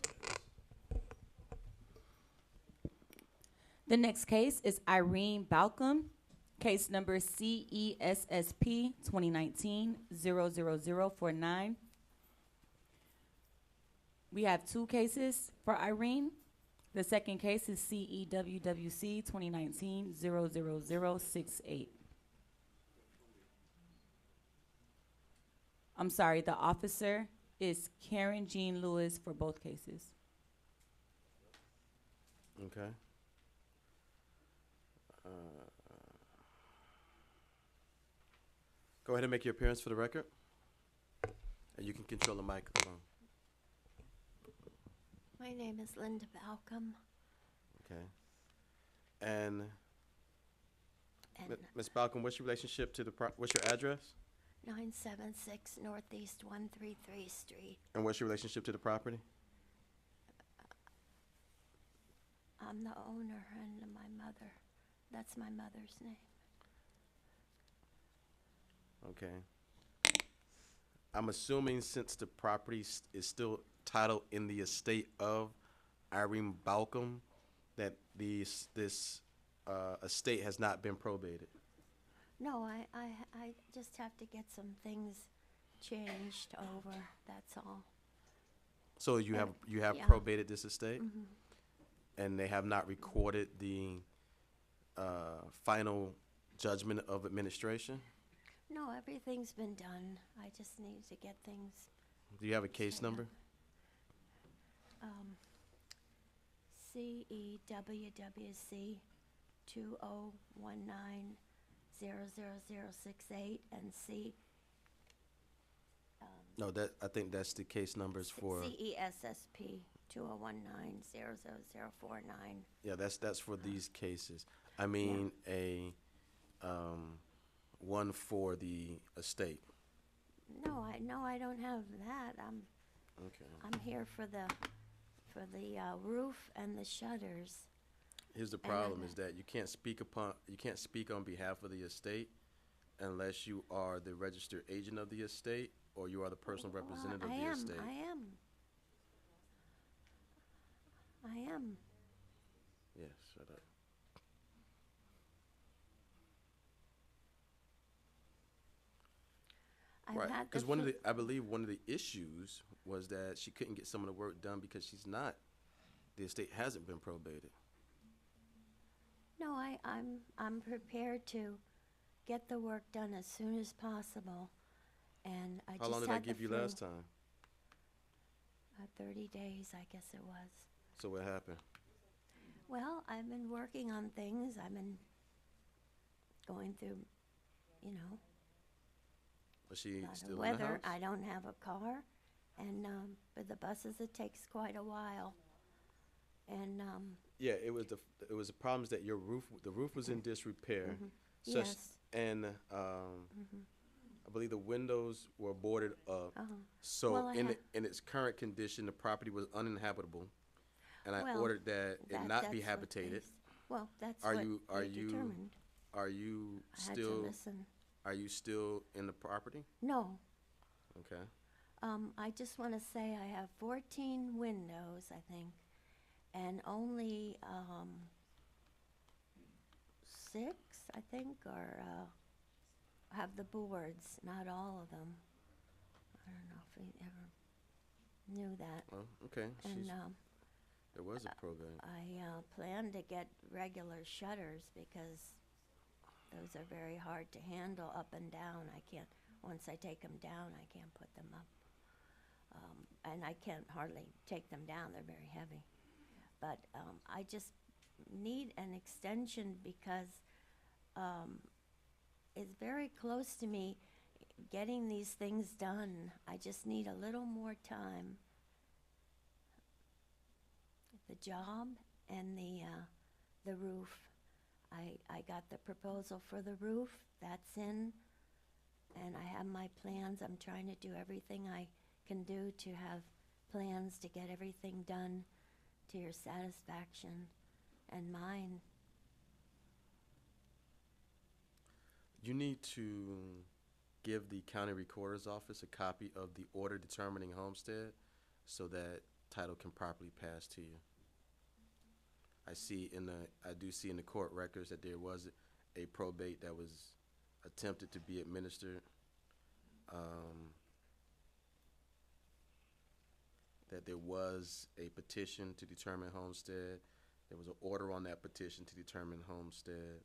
The next case is Irene Balcom, case number CESSP 2019-00049. We have two cases for Irene. The second case is CEWWC 2019-00068. I'm sorry, the officer is Karen Jean Lewis for both cases. Okay. Go ahead and make your appearance for the record. And you can control the microphone. My name is Linda Balcom. Okay. And Ms. Balcom, what's your relationship to the what's your address? 976 Northeast 133 Street. And what's your relationship to the property? I'm the owner and my mother. That's my mother's name. Okay. I'm assuming since the property is still titled in the estate of Irene Balcom, that this estate has not been probated. No, I just have to get some things changed over, that's all. So you have Yeah. probated this estate, Mhm. and they have not recorded the final judgment of administration. No, everything's been done. I just need to get things, Do you have a case number? CEWWC 2019-00068 and No, I think that's the case numbers for. CESSP 2019-00049. Yeah, that's for these cases. I mean one for the estate. No, I don't have that. Okay. I'm here for the roof and the shutters. Here's the And problem: is that you can't speak on behalf of the estate unless you are the registered agent of the estate or you are the personal representative of the estate. I am. Yes, shut up. I've had Because the I believe one of the issues was that she couldn't get some of the work done because the estate hasn't been probated. No, I'm prepared to get the work done as soon as possible, and I How just long did had I the give you flu. last time? 30 days, I guess it was. So what happened? Well, I've been working on things. I've been going through, Was she a lot still of in the weather. house? I don't have a car, and with the buses, it takes quite a while. And Yeah, it was the problems that the roof was in disrepair. Such, Yes. And I believe the windows were boarded up. So Well, in its current condition, the property was uninhabitable, and I Well, ordered that it not be that's what habitated. well, that's Are what you they determined. are you I had to still listen. are you still in the property? No. Okay. I just want to say I have 14 windows, I think, and only 6, I think, have the boards, not all of them. I don't know if you ever knew that. Oh, okay. And There was a program. I plan to get regular shutters because those are very hard to handle up and down. Once I take them down, I can't put them up. And I can't hardly take them down, they're very heavy. But I just need an extension because it's very close to me getting these things done. I just need a little more time. The job and the roof. I got the proposal for the roof, that's in, and I have my plans. I'm trying to do everything I can do to have plans to get everything done to your satisfaction and mine. You need to give the county recorder's office a copy of the order determining homestead. so that title can properly pass to you. I do see in the court records that there was a probate that was attempted to be administered. That there was a petition to determine homestead. There was an order on that petition to determine homestead.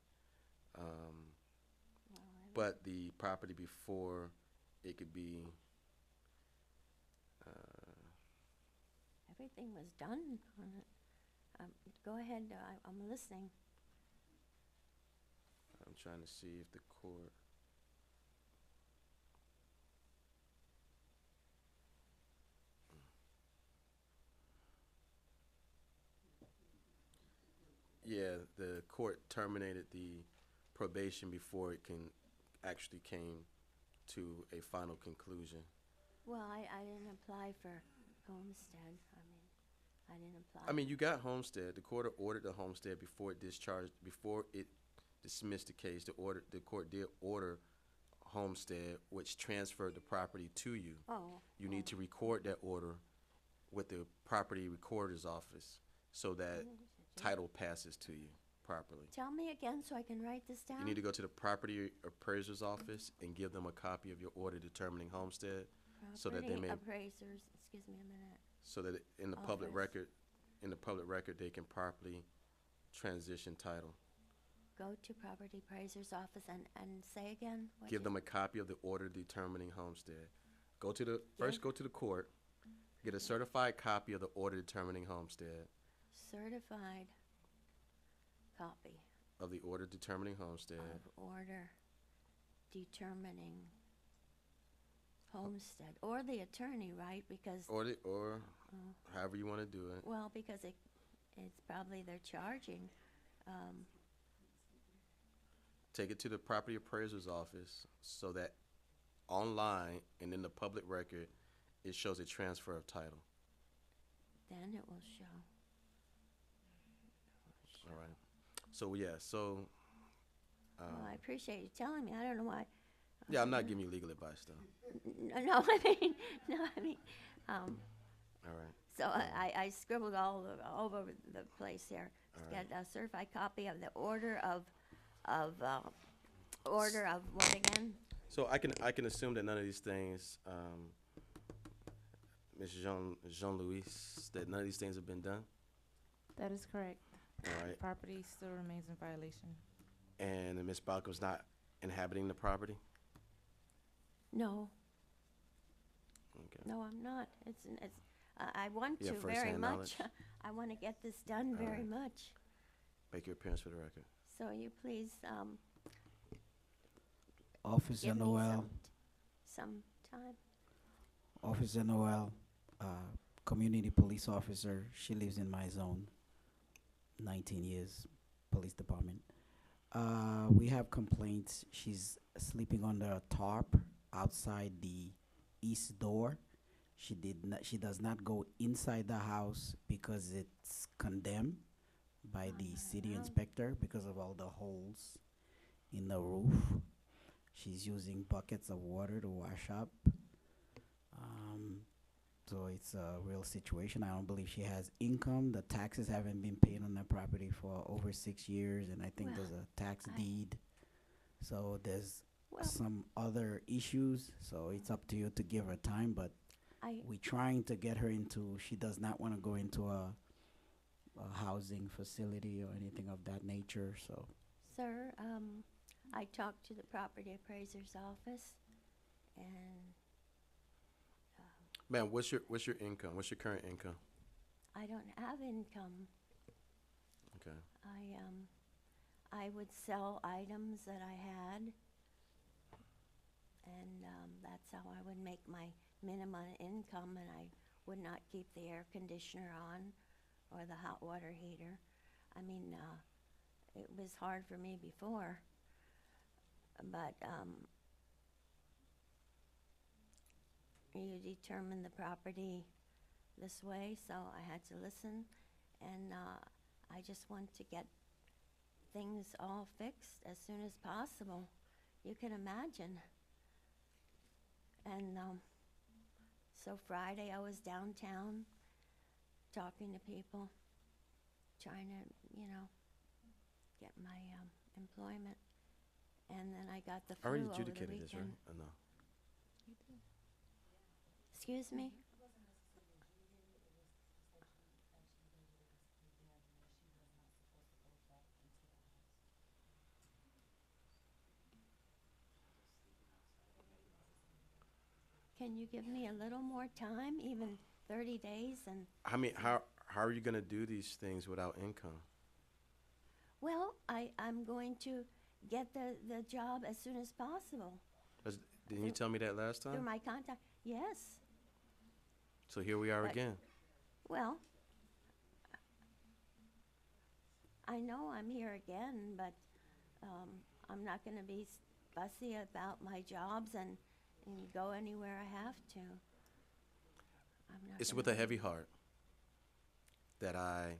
But the property before it could be, Everything was done on it. Go ahead, I'm listening. I'm trying to see if the court. Yeah, the court terminated the probation before it actually came to a final conclusion. Well, I didn't apply for homestead. I didn't apply. I mean, you got homestead. The court ordered the homestead before it dismissed the case. The court did order homestead, which transferred the property to you. Oh. You need to record that order with the property recorder's office so that title passes to you properly. Tell me again so I can write this down. You need to go to the property appraiser's office and give them a copy of your order determining homestead, so that they may appraisers. Excuse me a minute. so that in the public record, they can properly transition title. Go to property appraiser's office and say again. What Give them a copy of the order determining homestead. Go to the court, get a certified copy of the order determining homestead. Certified copy Of the order determining homestead. of order determining homestead, or the attorney, right? Because Or however you want to do it. well, because it's probably they're charging. Take it to the property appraiser's office so that online and in the public record, it shows a transfer of title. Then it will show. All right. So, yeah, Well, I appreciate you telling me. I don't know why. yeah, I'm not giving you legal advice, though. No, I mean, All right. So I scribbled all over the place here. All Get a certified copy of the order of what again? So I can assume that none of these things, Ms. Jean-Louis, that none of these things have been done? That is correct. All right. Property still remains in violation. And Ms. Balco's not inhabiting the property? No. Okay. No, I'm not. I want You to have very first-hand much. knowledge? I want to get this done All very right. much. Make your appearance for the record. So you please Officer give me Noel, some time. Officer Noel, community police officer. She lives in my zone. 19 years, police department. We have complaints. She's sleeping under a tarp outside the east door. She does not go inside the house because it's condemned by the city inspector because of all the holes in the roof. She's using buckets of water to wash up. So it's a real situation. I don't believe she has income. The taxes haven't been paid on the property for over 6 years, and I think there's a tax deed. So there's some other issues. So it's up to you to give her time, but we're trying to get her into, she does not want to go into a housing facility or anything of that nature, so. Sir, I talked to the property appraiser's office, and Ma'am, what's your income? What's your current income? I don't have income. Okay. I would sell items that I had, and that's how I would make my minimum income, and I would not keep the air conditioner on or the hot water heater. I mean, it was hard for me before, but you determined the property this way, so I had to listen, and I just want to get things all fixed as soon as possible. You can imagine. And So Friday, I was downtown talking to people, trying to, get my employment. And then I got the I flu already over the adjudicated this, right? weekend. Or no? Excuse me? Can you give me a little more time, even 30 days? And How are you gonna do these things without income? well, I'm going to get the job as soon as possible. Didn't you tell me that last Through time? my contact, yes. So here we are But- again. Well, I know I'm here again, but I'm not going to be fussy about my jobs and go anywhere I have to. I'm not It's gonna with a be- heavy heart that I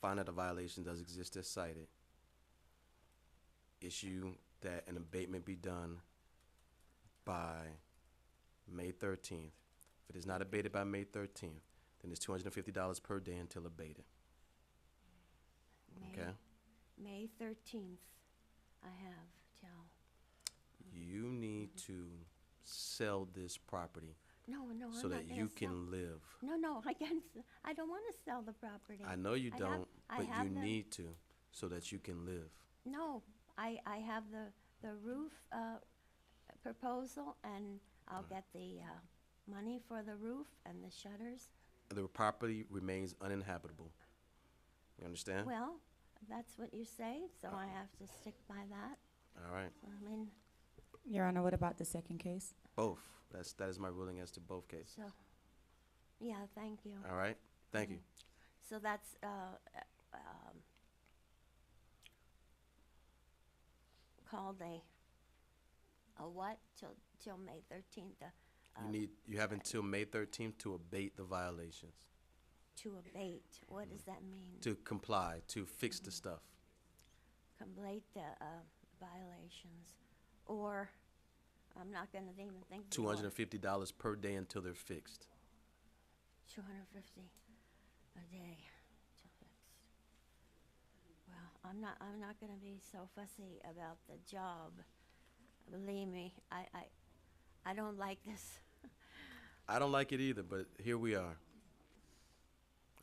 find that a violation does exist as cited. Issue that an abatement be done by May 13th. If it is not abated by May 13th, then it's $250 per day until abated. May- Okay? May 13th, I have till. You need to sell this property No, so I'm not that gonna you sell. can live. No, I can't. I don't want to sell the property. I know you I have- don't, I but have you the- need to so that you can live. No, I have the roof proposal, and I'll get the money for the roof and the shutters. The property remains uninhabitable. You understand? Well, that's what you say, so I have to stick by that. All right. I mean, Your Honor, what about the second case? Both. That is my ruling as to both cases. so, yeah, thank you. All right. Thank you. So that's called a what till May 13th You have until May 13th to abate the violations, to abate. What does that mean? to comply, to fix the stuff. Complete the violations, or I'm not going to even think. of what. $250 per day until they're fixed. 250 a day to fixed. Well, I'm not going to be so fussy about the job. Believe me, I don't like this. I don't like it either, but here we are.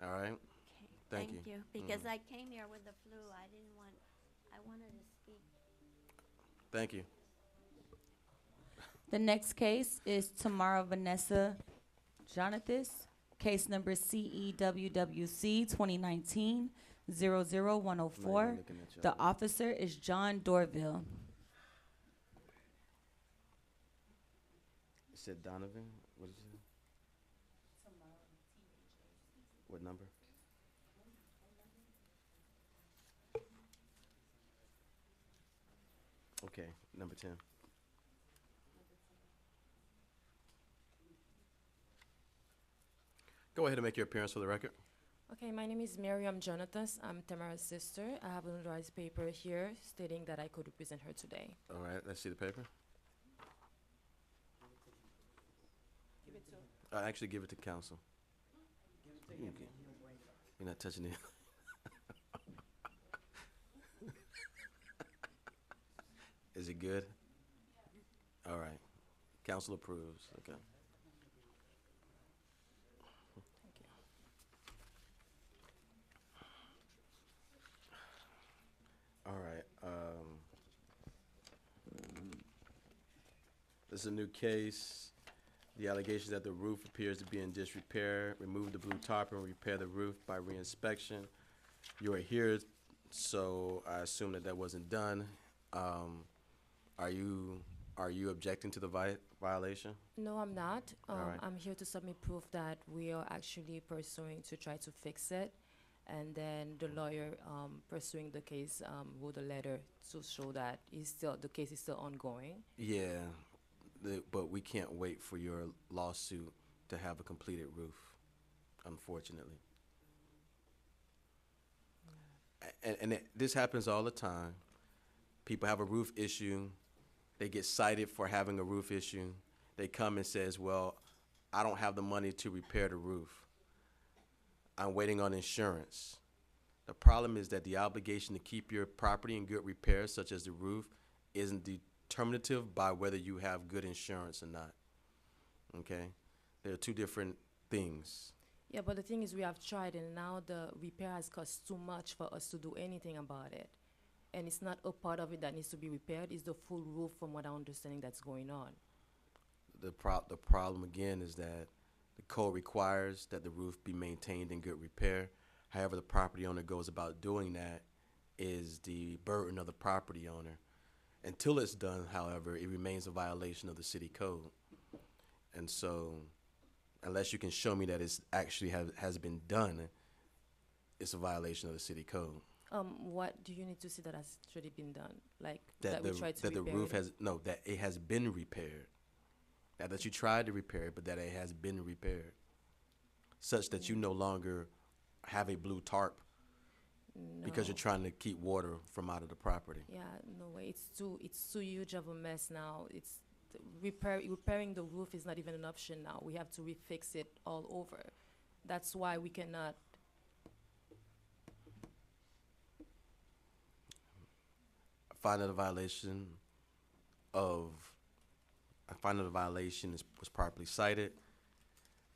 All right. Thank you. Because Mhm. I came here with the flu. I wanted to speak. Thank you. The next case is Tamara Vanessa Jonathas, case number CEWWC 2019-00104. looking at y'all. The officer is John Dorville. You said Donovan? What is it? What number? Okay, number 10. Go ahead and make your appearance for the record. Okay, my name is Miriam Jonathas. I'm Tamara's sister. I have a notarized paper here stating that I could represent her today. All right, let's see the paper. Give it to Actually, give it to counsel. Okay. You're not touching it. Is it good? All right. Council approves. Okay. All right. This is a new case. The allegations that the roof appears to be in disrepair. Remove the blue tarp and repair the roof by reinspection. You are here, so I assume that wasn't done. Are you objecting to the violation? No, I'm not. All right. I'm here to submit proof that we are actually pursuing to try to fix it. And then the lawyer pursuing the case wrote a letter to show that the case is still ongoing. Yeah, but we can't wait for your lawsuit to have a completed roof, unfortunately. And this happens all the time. People have a roof issue. They get cited for having a roof issue. They come and says, well, I don't have the money to repair the roof. I'm waiting on insurance. The problem is that the obligation to keep your property in good repair, such as the roof, isn't determinative by whether you have good insurance or not. Okay? There are two different things. Yeah, but the thing is, we have tried, and now the repair has cost too much for us to do anything about it. And it's not a part of it that needs to be repaired, it's the full roof, from what I'm understanding, that's going on. The problem again is that the code requires that the roof be maintained in good repair. However, the property owner goes about doing that is the burden of the property owner. Until it's done, however, it remains a violation of the city code. And so, unless you can show me that it's actually has been done, it's a violation of the city code. What do you need to see that has already been done? Like, That we tried to the repair roof it? has, no, that it has been repaired. Not that you tried to repair it, but that it has been repaired. Such that you no longer have a blue tarp because you're trying to keep water from out of the property. Yeah, no way. It's too huge of a mess now. It's repairing the roof is not even an option now. We have to refix it all over. That's why we cannot. I find that a violation was properly cited.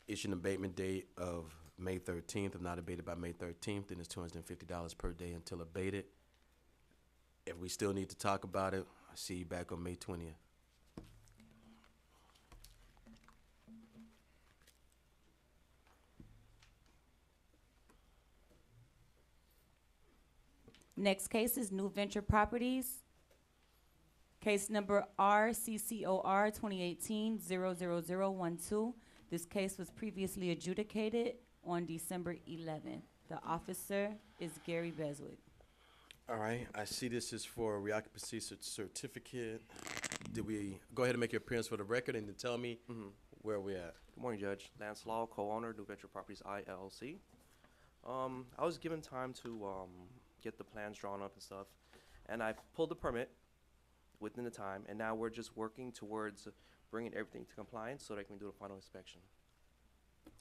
Issue an abatement date of May 13th. If not abated by May 13th, then it's $250 per day until abated. If we still need to talk about it, I'll see you back on May 20th. Next case is New Venture Properties. Case number RCCOR 2018-00012. This case was previously adjudicated on December 11th. The officer is Gary Beswick. All right, I see this is for a reoccupancy certificate. Did we go ahead and make your appearance for the record and to tell me where we're at? Good morning, Judge. Lance Law, co-owner, New Venture Properties ILC. I was given time to get the plans drawn up and stuff, and I pulled the permit within the time, and now we're just working towards bringing everything to compliance so they can do the final inspection.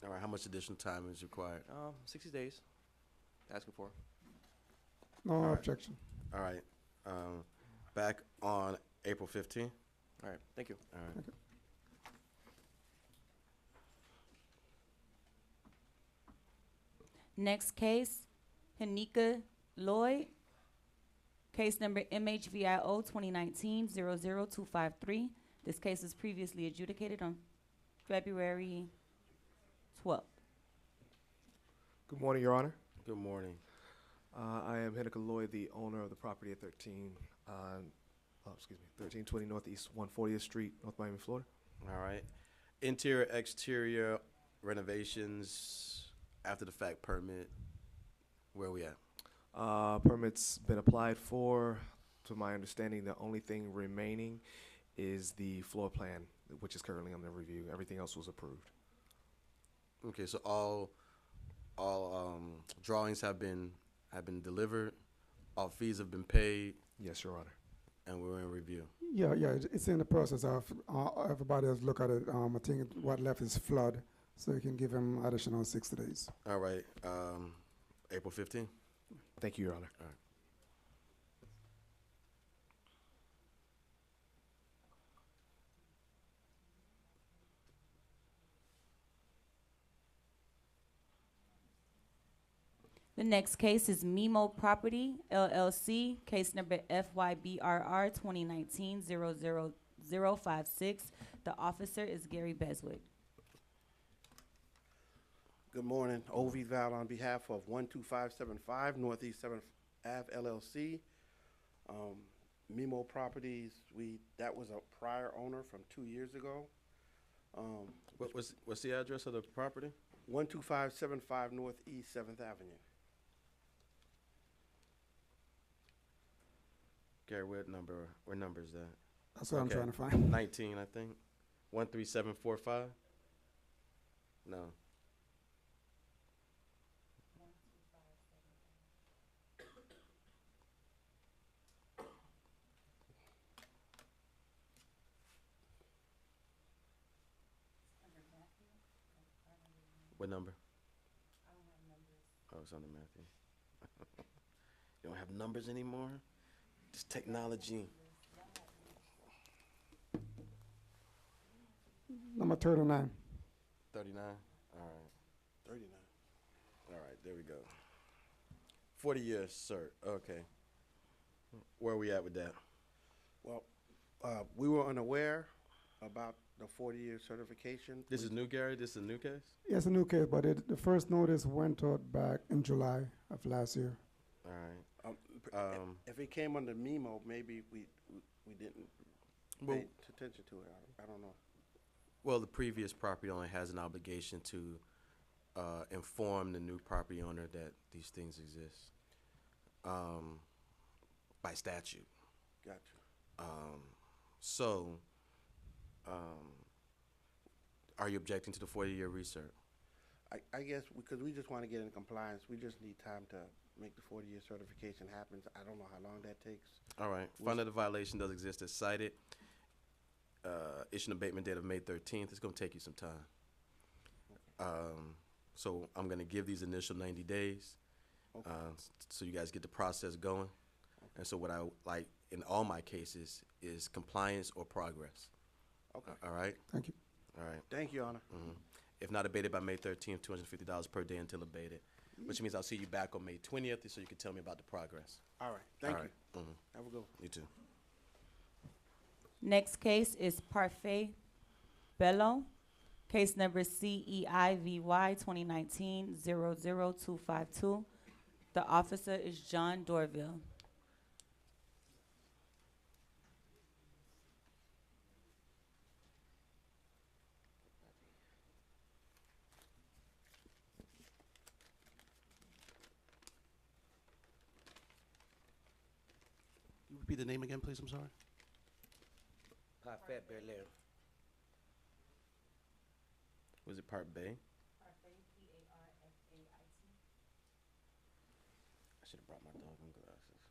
All right, how much additional time is required? 60 days, asking for. No All right. objection. All right, back on April 15th. All right, thank you. All right. Next case, Hanika Lloyd. Case number MHVIO 2019-00253. This case was previously adjudicated on February 12th. Good morning, Your Honor. Good morning. I am Hanika Lloyd, the owner of the property at 1320 Northeast 140th Street, North Miami, Florida. All right. Interior, exterior renovations, after the fact permit, where are we at? Permit's been applied for. To my understanding, the only thing remaining is the floor plan, which is currently under review. Everything else was approved. Okay, so all drawings have been delivered, all fees have been paid. Yes, Your Honor. And we're in review. Yeah, it's in the process of everybody has looked at it. I think what left is flood, so you can give him additional 60 days. All right, April 15th. Thank you, Your Honor. All right. The next case is Mimo Property LLC, case number FYBRR 2019-00056. The officer is Gary Beswick. Good morning, O.V. Val on behalf of 12575 Northeast 7th Ave LLC. Mimo Properties, that was a prior owner from 2 years ago. What's the address of the property? 12575 Northeast 7th Avenue. Gary, what number is that? That's what I'm trying to find. 19, I think. 13745? No. What number? Oh, it's under Matthew. You don't have numbers anymore? Just technology. Number 39. 39? All right. 39. All right, there we go. 40 years, sir. Okay. Where are we at with that? Well, we were unaware about the 40-year certification. This is new, Gary? This is a new case? Yes, a new case, but the first notice went out back in July of last year. All right. If it came under MIMO, maybe we didn't Well- pay attention to it. I don't know. Well, the previous property owner has an obligation to inform the new property owner that these things exist by statute. Gotcha. So, are you objecting to the 40-year research? I guess because we just want to get in compliance, we just need time to make the 40-year certification happen. I don't know how long that takes. All right. Find that the violation does exist as cited. Issue an abatement date of May 13th. It's going to take you some time. So I'm going to give these initial 90 days so you guys get the process going. And so what I like in all my cases is compliance or progress. Okay. All right? Thank you. All right. Thank you, Your Honor. If not abated by May 13th, $250 per day until abated, which means I'll see you back on May 20th so you can tell me about the progress. All right. Thank All you. right. Have a good one. You too. Next case is Parfait Bello, case number CEIVY 2019-00252. The officer is John Dorville. You repeat the name again, please? I'm sorry. Parfait Belair. Was it Part Bay? I should have brought my doggone glasses.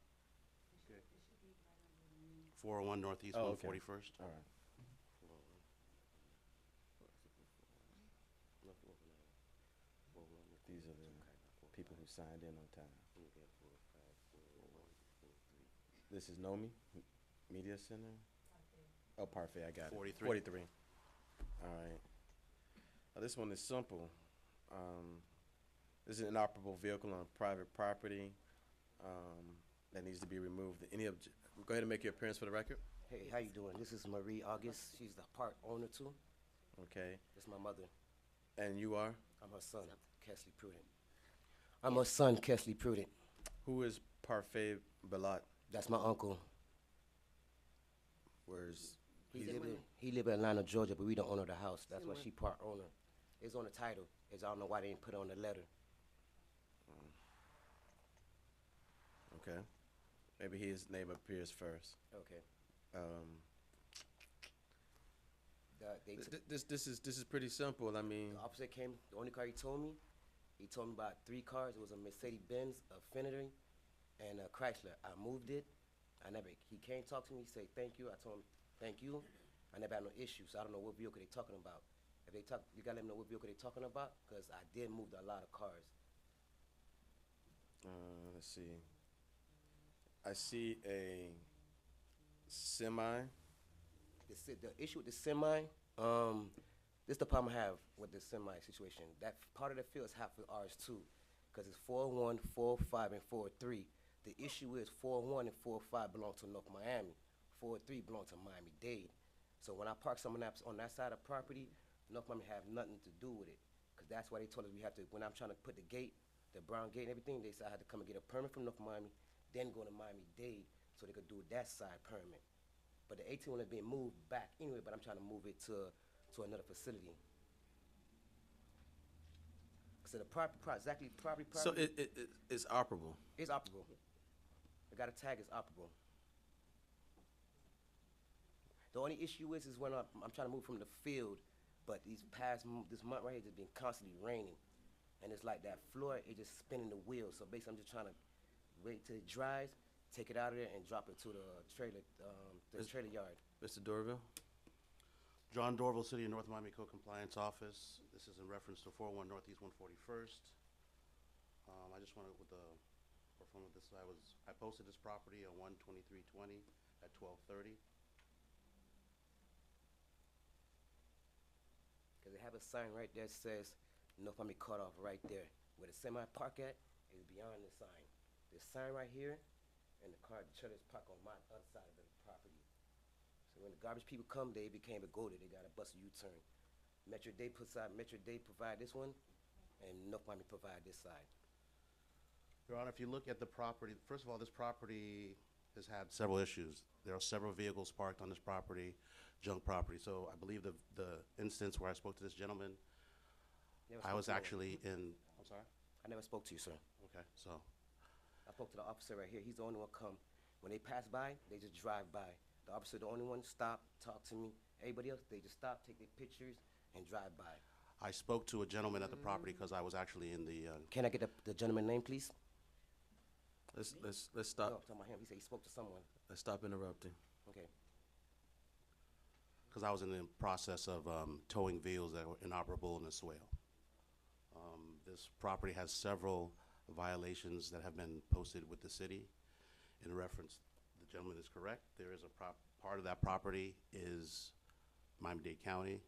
401 Northeast Oh, okay. 141st. All right. These are the people who signed in on time. This is Nomi Media Center? Oh, Parfait, I got 43. it. 43. All right. Now, this one is simple. This is an inoperable vehicle on private property that needs to be removed. Go ahead and make your appearance for the record. Hey, how you doing? This is Marie August. She's the part owner too. Okay. That's my mother. And you are? I'm her son, Kesley Prudent. I'm her son, Kesley Prudent. Who is Parfait Belot? That's my uncle. Where's He live in Atlanta, Georgia, but we don't own the house. That's why she part owner. It's on the title. I don't know why they didn't put it on the letter. Okay. Maybe his name appears first. Okay. This is pretty simple. I mean, The officer came, the only car he told me about 3 cars. It was a Mercedes-Benz, a Fennery, and a Chrysler. I moved it. He came talk to me, say thank you. I told him, thank you. I never had no issue, so I don't know what vehicle they talking about. If they talk, you gotta let me know what vehicle they talking about, because I did move a lot of cars. let's see. I see a semi. The issue with the semi, this the problem I have with the semi situation. That part of the field is half of ours too, because it's 401, 405, and 403. The issue is 401 and 405 belong to North Miami. 403 belong to Miami-Dade. So when I park someone else on that side of property, North Miami have nothing to do with it, because that's why they told us we have to. When I'm trying to put the gate, the brown gate and everything, they said I had to come and get a permit from North Miami, then go to Miami-Dade so they could do that side permit. But the 18 one is being moved back anyway, but I'm trying to move it to another facility. So the property. So it's operable. It's operable. I got a tag, it's operable. The only issue is when I'm trying to move from the field, but this month right here, it's been constantly raining. And it's like that floor, it just spinning the wheels. So basically, I'm just trying to wait till it dries, take it out of there, and drop it to the trailer yard. Mr. Dorville? John Dorville, City of North Miami Code Compliance Office. This is in reference to 401 Northeast 141st. I just wanted with the, or from this, I posted this property on 1/23/20 at 12:30. Because they have a sign right there that says North Miami cut off right there. Where the semi park at is beyond the sign. The sign right here, and the car, the trailers park on my other side of the property. So when the garbage people come, they became a go-to. They got to bust a U-turn. Metro Day provide this one, and North Miami provide this side. Your Honor, if you look at the property, first of all, this property has had several issues. There are several vehicles parked on this property, junk property. So I believe the instance where I spoke to this gentleman, I was actually in, I'm sorry? I never spoke to you, sir. Okay, so. I spoke to the officer right here. He's the only one come. When they pass by, they just drive by. The officer, the only one, stop, talk to me. Everybody else, they just stop, take their pictures, and drive by. I spoke to a gentleman at the property because I was actually in the. Can I get the gentleman's name, please? Let's No, stop. I'm talking about him. He said he spoke to someone. Let's stop interrupting. Okay. Because I was in the process of towing vehicles that were inoperable in the swale. This property has several violations that have been posted with the city. In reference, the gentleman is correct. There is a part of that property is Miami-Dade County.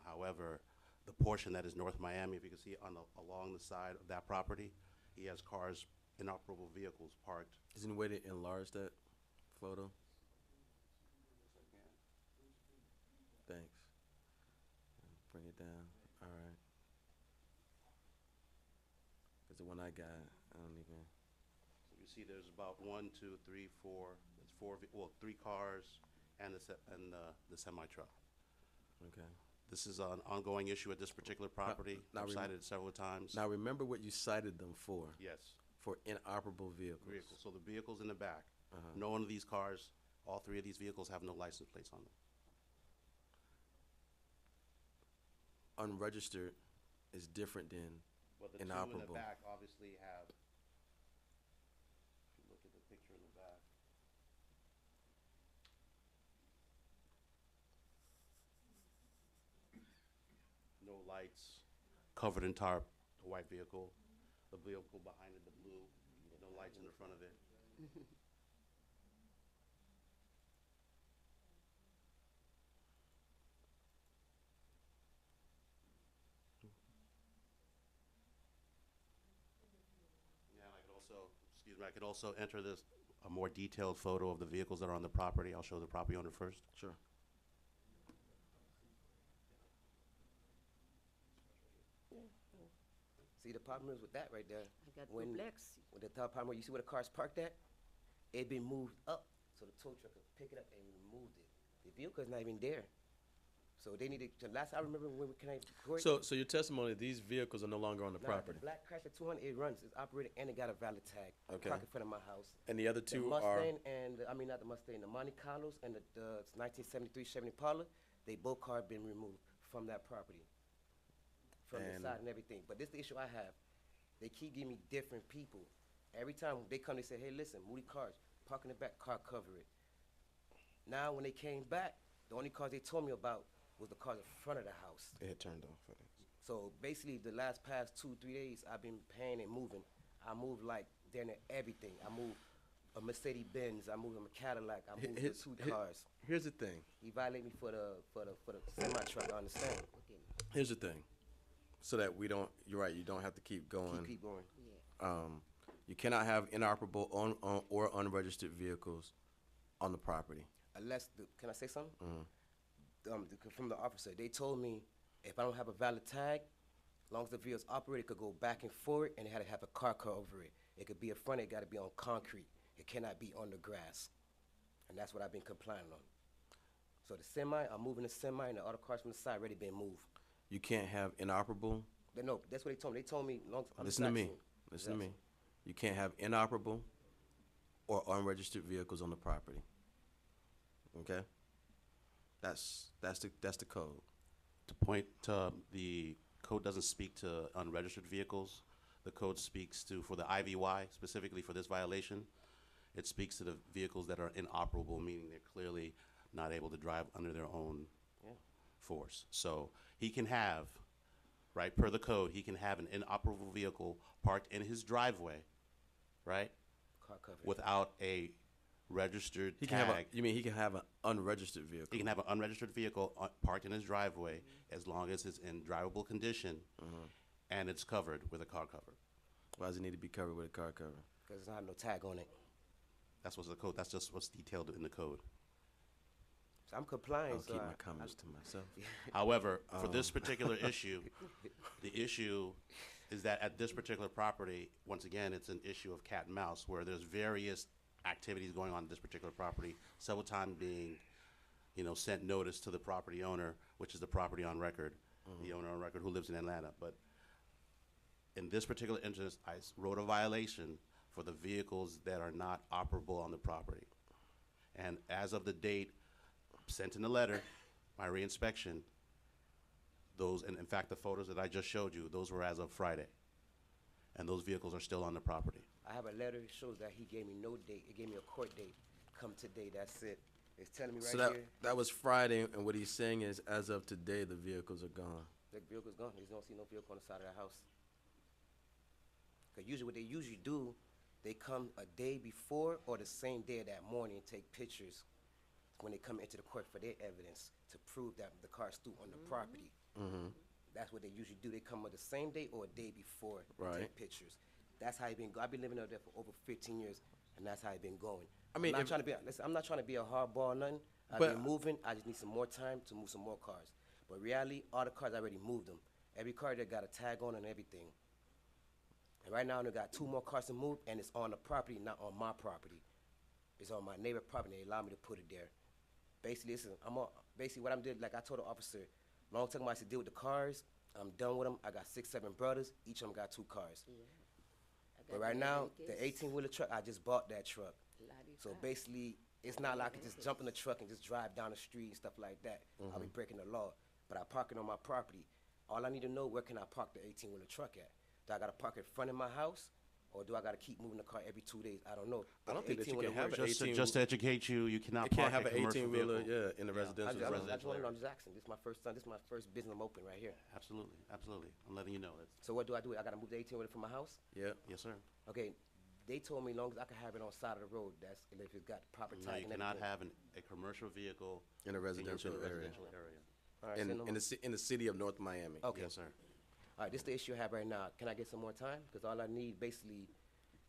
However, the portion that is North Miami, if you can see along the side of that property, he has cars, inoperable vehicles parked. Is there any way to enlarge that photo? Thanks. Bring it down. All right. Because the one I got, I don't even. So you see there's about 1, 2, 3, 4, it's 4, well, 3 cars and the semi-truck. Okay. This is an ongoing issue at this particular property. I've cited it several times. Now remember what you cited them for. Yes. For inoperable vehicles. So the vehicles in the back. No one of these cars, all 3 of these vehicles have no license plates on them. Unregistered is different than But the 2 in inoperable. the back obviously have, if you look at the picture in the back. No lights, covered in tarp, the white vehicle. The vehicle behind it, the blue, no lights in the front of it. Yeah, and I could also, excuse me, I could also enter this, a more detailed photo of the vehicles that are on the property. I'll show the property owner first. Sure. See, the problem is with that right there. I got when duplex. With the top problem, you see where the car's parked at? It been moved up, so the tow truck could pick it up and removed it. The vehicle's not even there. So they needed to, last I remember when we came to court. So your testimony, these vehicles are no longer on the property. The black Chrysler 200, it runs, it's operated, and it got a valid tag. Okay. Parked in front of my house. And the other The two Mustang and, I mean, not the Mustang, the Monte Carlos and the 1973 Chevy Impala, they both cars been removed from that property. From the And- side and everything. But this is the issue I have. They keep giving me different people. Every time they come, they say, hey, listen, Moody Cars, park in the back, car cover it. Now, when they came back, the only cars they told me about was the cars in front of the house. It had turned off. So basically, the past 2-3 days, I've been paying and moving. I moved like damn near everything. I moved a Mercedes Benz. I moved a Cadillac. I moved the 2 cars. Here's the thing. He violated me for the semi truck. I understand. Here's the thing. So that we don't, you're right, you don't have to keep going. Keep going. You cannot have inoperable or unregistered vehicles on the property. Unless, can I say something? From the officer, they told me if I don't have a valid tag, as long as the vehicle's operated, it could go back and forward, and it had to have a car over it. It could be in front, it got to be on concrete. It cannot be on the grass. And that's what I've been complying on. So the semi, I'm moving the semi, and the other cars from the side already been moved. You can't have inoperable. No, that's what they told me. They told me, Listen to me. Listen to me. You can't have inoperable or unregistered vehicles on the property. Okay? That's the code. To point to, the code doesn't speak to unregistered vehicles. The code speaks to, for the IVY, specifically for this violation, it speaks to the vehicles that are inoperable, meaning they're clearly not able to drive under their own force. So he can have, right, per the code, he can have an inoperable vehicle parked in his driveway, right, Car coverage. without a registered He tag. can have a, you mean he can have an unregistered vehicle? He can have an unregistered vehicle parked in his driveway as long as it's in drivable condition and it's covered with a car cover. Why does it need to be covered with a car cover? Because there's not no tag on it. That's what's the code. That's just what's detailed in the code. So I'm complying. I'll so keep I- my comments to myself. However, for this particular issue, the issue is that at this particular property, once again, it's an issue of cat and mouse, where there's various activities going on at this particular property, several times being, sent notice to the property owner, which is the property on record, the owner on record who lives in Atlanta. But in this particular instance, I wrote a violation for the vehicles that are not operable on the property. And as of the date sent in the letter, my reinspection, those, and in fact, the photos that I just showed you, those were as of Friday. And those vehicles are still on the property. I have a letter that shows that he gave me no date. It gave me a court date. Come today, that's it. It's telling me right So that here, that was Friday, and what he's saying is, as of today, the vehicles are gone. the vehicle's gone. You don't see no vehicle on the side of the house. Because usually what they usually do, they come a day before or the same day of that morning and take pictures when they come into the court for their evidence to prove that the car's still on the property. That's what they usually do. They come on the same day or a day before to Right. take pictures. That's how it been. I've been living out there for over 15 years, and that's how it been going. I mean, I'm not if- trying to be. Listen, I'm not trying to be a hardball or nothing. I've But- been moving. I just need some more time to move some more cars. But reality, all the cars I already moved them. Every car that got a tag on and everything. And right now, I got 2 more cars to move, and it's on the property, not on my property. It's on my neighbor property. They allow me to put it there. Basically, listen, basically what I'm doing, like I told the officer, long time I should deal with the cars. I'm done with them. I got 6, 7 brothers. Each of them got 2 cars. But right now, the 18-wheeler truck, I just bought that truck. So basically, it's not like I can just jump in the truck and just drive down the street and stuff like that. I'll be breaking the law. But I park it on my property. All I need to know, where can I park the 18-wheeler truck at? Do I got to park it in front of my house? Or do I got to keep moving the car every 2 days? I don't know. I don't think that you can 18-wheeler have works. an Just to, 18 just to educate you, you cannot You can't park have a an commercial 18-wheeler, vehicle. in the residential. I just residential want to know. area. I'm just asking. This is my first time. This is my first business I'm opening right here. Absolutely, absolutely. I'm letting you know. So what do? I got to move the 18-wheeler from my house? Yeah. Yes, sir. Okay. They told me as long as I can have it on the side of the road, that's if it's got proper No, tag you and cannot everything. have a commercial vehicle In a your residential area. residential area. All right, say no more. In the city of North Miami. Okay. Yes, sir. All right, this is the issue I have right now. Can I get some more time? Because all I need, basically,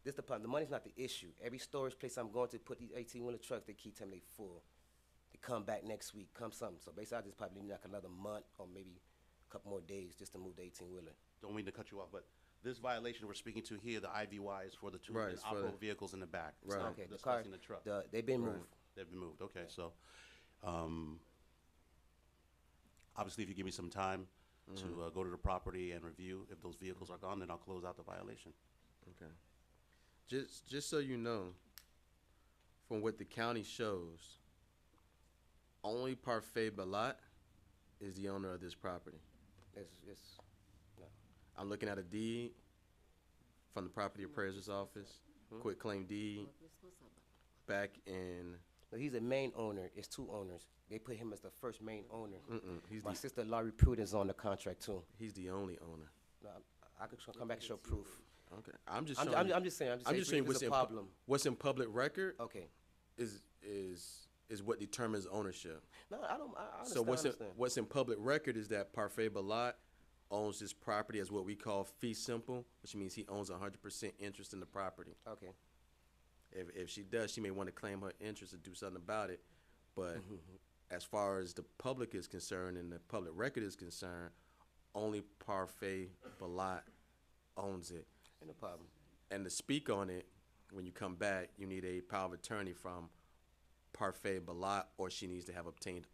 this the problem. The money's not the issue. Every storage place I'm going to put these 18-wheeler trucks, they keep telling me they full. They come back next week, come something. So basically, I just probably need like another month or maybe a couple more days just to move the 18-wheeler. Don't mean to cut you off, but this violation we're speaking to here, the IVY is for the 2 Right, it's for inoperable the- vehicles in the back. It's Right. not Okay, the car, discussing the truck. they've been Right. moved. They've been moved. Okay, so obviously, if you give me some time to go to the property and review if those vehicles are gone, then I'll close out the violation. Okay. Just so you know, from what the county shows, only Parfait Balat is the owner of this property. It's no. I'm looking at a deed from the property appraiser's office, quick claim deed, back in, No, he's a main owner. It's 2 owners. They put him as the first main owner. he's My the, sister Laurie Prudence on the contract too. he's the only owner. No, I could come back and show proof. Okay. I'm just I'm showing you- just saying. I'm just I'm saying. just saying if what's it's a in problem. what's in public record Okay. is what determines ownership. No, I don't. I understand. So understand. what's in public record is that Parfait Balat owns this property as what we call fee simple, which means he owns 100% interest in the property. Okay. If she does, she may want to claim her interest and do something about it. But as far as the public is concerned and the public record is concerned, only Parfait Balat owns it. Ain't no problem. And to speak on it, when you come back, you need a power of attorney from Parfait Balat, or she needs to have obtained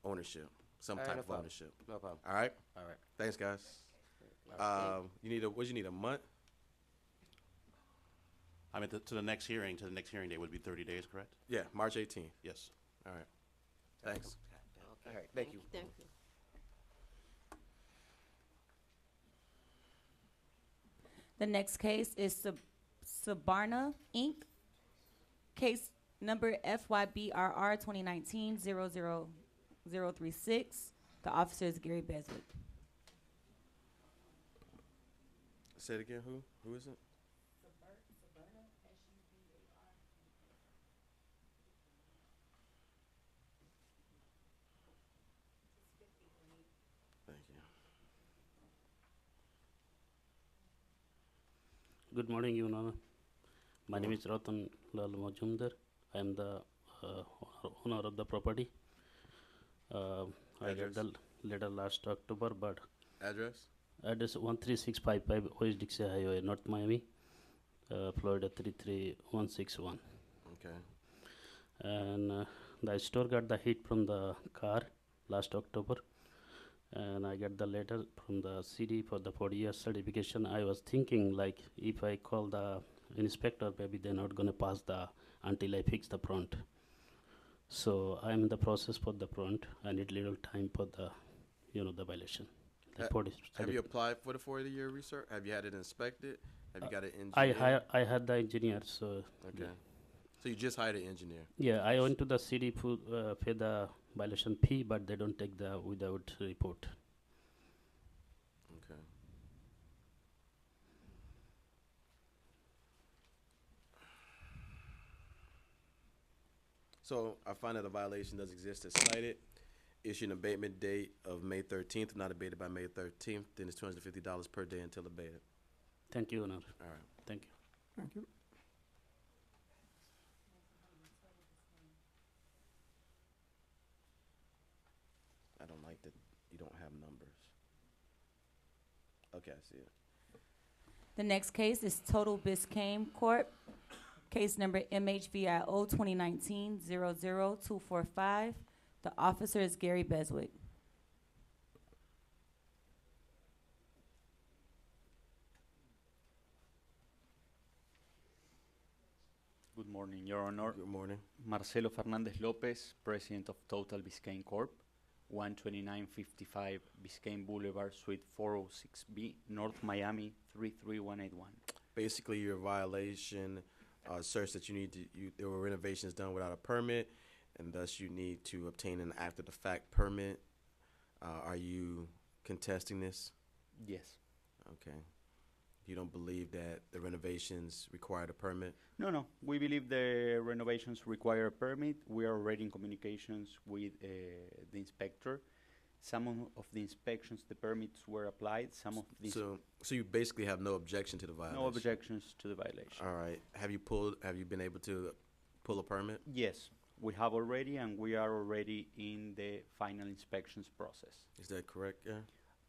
ownership, some All right, type no of problem. ownership. No problem. All right. All right. Thanks, guys. You need a month? I mean, to the next hearing date would be 30 days, correct? Yeah, March 18th. Yes. All right. Thanks. All right. Thank you. Thank you. The next case is Sabarna Inc. Case number FYBRR 2019-00036. The officer is Gary Beswick. Say it again, who? Who is it? Thank you. Good morning, Your Honor. My name is Ratan Lal Majumdar. I am the owner of the property. I got the letter last October, but Address? address 13655 West Dixie Highway, North Miami, Florida 33161. Okay. And the store got the hit from the car last October, and I got the letter from the city for the 40-year certification. I was thinking, like, if I call the inspector, maybe they're not gonna pass the until I fix the front. So I'm in the process for the front. I need little time for the, the violation. The 40 Have you applied for the 40-year research? Have you had it inspected? Have you got an I engineer? I had the engineer, so. Okay. So you just hired an engineer? Yeah, I went to the city to pay the violation fee, but they don't take the without report. Okay. So I find that a violation does exist as cited. Issue an abatement date of May 13th, not abated by May 13th, then it's $250 per day until abated. Thank you, Honor. All right. Thank you. Thank you. I don't like that you don't have numbers. Okay, I see it. The next case is Total Biscayne Corp. Case number MHVIO 2019-00245. The officer is Gary Beswick. Good morning, Your Honor. Good morning. Marcelo Fernandez Lopez, President of Total Biscayne Corp., 12955 Biscayne Boulevard, Suite 406B, North Miami, 33181. Basically, your violation asserts that there were renovations done without a permit, and thus you need to obtain an after-the-fact permit. Are you contesting this? Yes. Okay. You don't believe that the renovations required a permit? No. We believe the renovations require a permit. We are already in communications with the inspector. Some of the inspections, the permits were applied. Some of these. So you basically have no objection to the violation? No objections to the violation. All right. Have you been able to pull a permit? Yes, we have already, and we are already in the final inspections process. Is that correct? Yeah.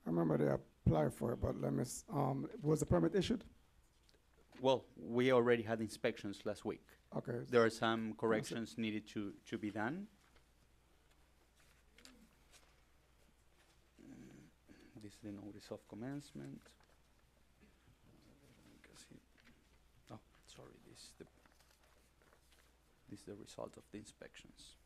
I remember they applied for it, but was the permit issued? Well, we already had inspections last week. Okay. There are some corrections needed to be done. This is the notice of commencement. Oh, sorry, this is the result of the inspections.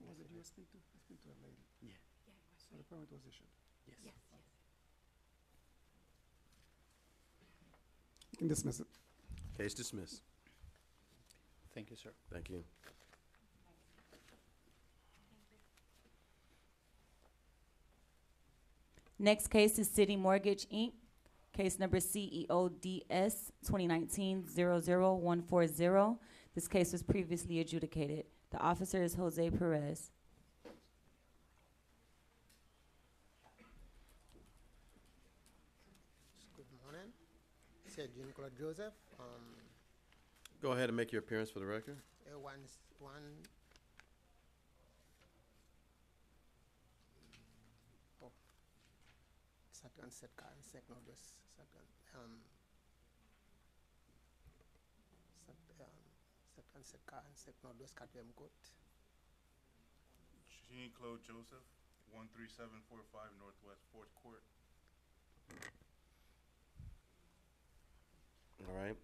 Was it you speak to? I speak to a lady. Yeah. So the permit was issued? Yes. You can dismiss it. Case dismissed. Thank you, sir. Thank you. Next case is City Mortgage, Inc. Case number CEODS 2019-00140. This case was previously adjudicated. The officer is Jose Perez. Good morning. It's Jean-Claude Joseph. Go ahead and make your appearance for the record. Shotgun set car and sec northwest shotgun. Shotgun set car and sec northwest Catwem Court. Jean-Claude Joseph, 13745 Northwest 4th Court. All right.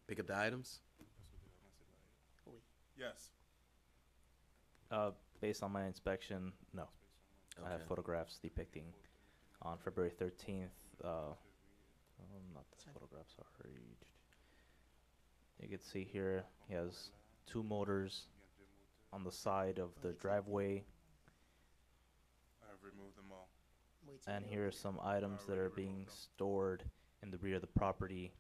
Pick up the items. Yes. Based on my inspection, no. I have Okay. photographs depicting on February 13th. Not this photograph, sorry. You can see here he has 2 motors on the side of the driveway. I have removed them all. And here are some items that are being stored in the rear of the property.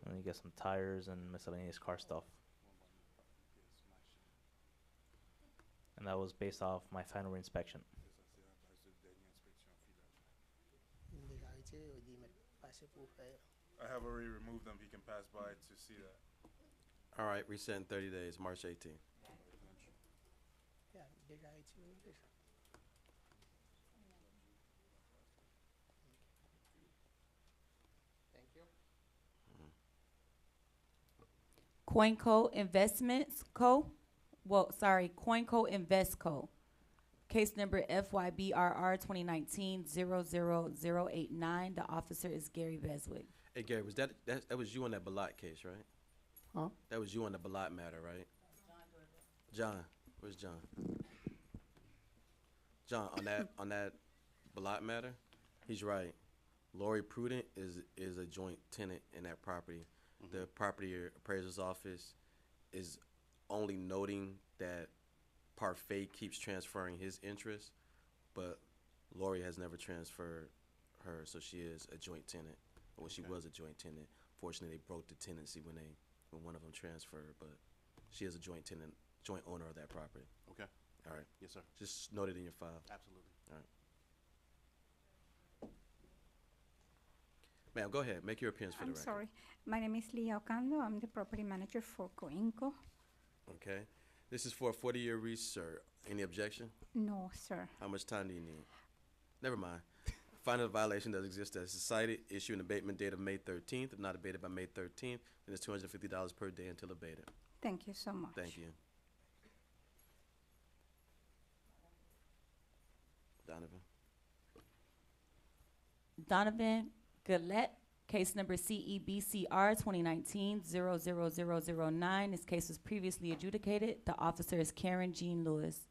And you get some tires and miscellaneous car stuff. And that was based off my final inspection. I have already removed them. He can pass by to see that. All right, reset in 30 days, March 18th. Yeah, déjà été. Thank you. Coinco Investments Co. Coinco Invest Co. Case number FYBRR 2019-00089. The officer is Gary Beswick. Hey, Gary, was that was you on that Balat case, right? Huh? That was you on the Balat matter, right? John, where's John? John, on that Balat matter, he's right. Lori Prudent is a joint tenant in that property. The property appraiser's office is only noting that Parfait keeps transferring his interest, but Lori has never transferred her, so she is a joint tenant. Well, she was a joint tenant. Fortunately, they broke the tenancy when one of them transferred, but she is a joint tenant, joint owner of that property. Okay. All right. Yes, sir. Just note it in your file. Absolutely. All right. Ma'am, go ahead. Make your appearance for the I'm record. sorry. My name is Leah Ocando. I'm the property manager for Coinco. Okay. This is for a 40-year research. Any objection? No, sir. How much time do you need? Never mind. Finding a violation that exists as cited, issue an abatement date of May 13th. If not abated by May 13th, then it's $250 per day until abated. Thank you so much. Thank you. Donovan Gillette, case number CEBCR 2019-00009. This case was previously adjudicated. The officer is Karen Jean Lewis.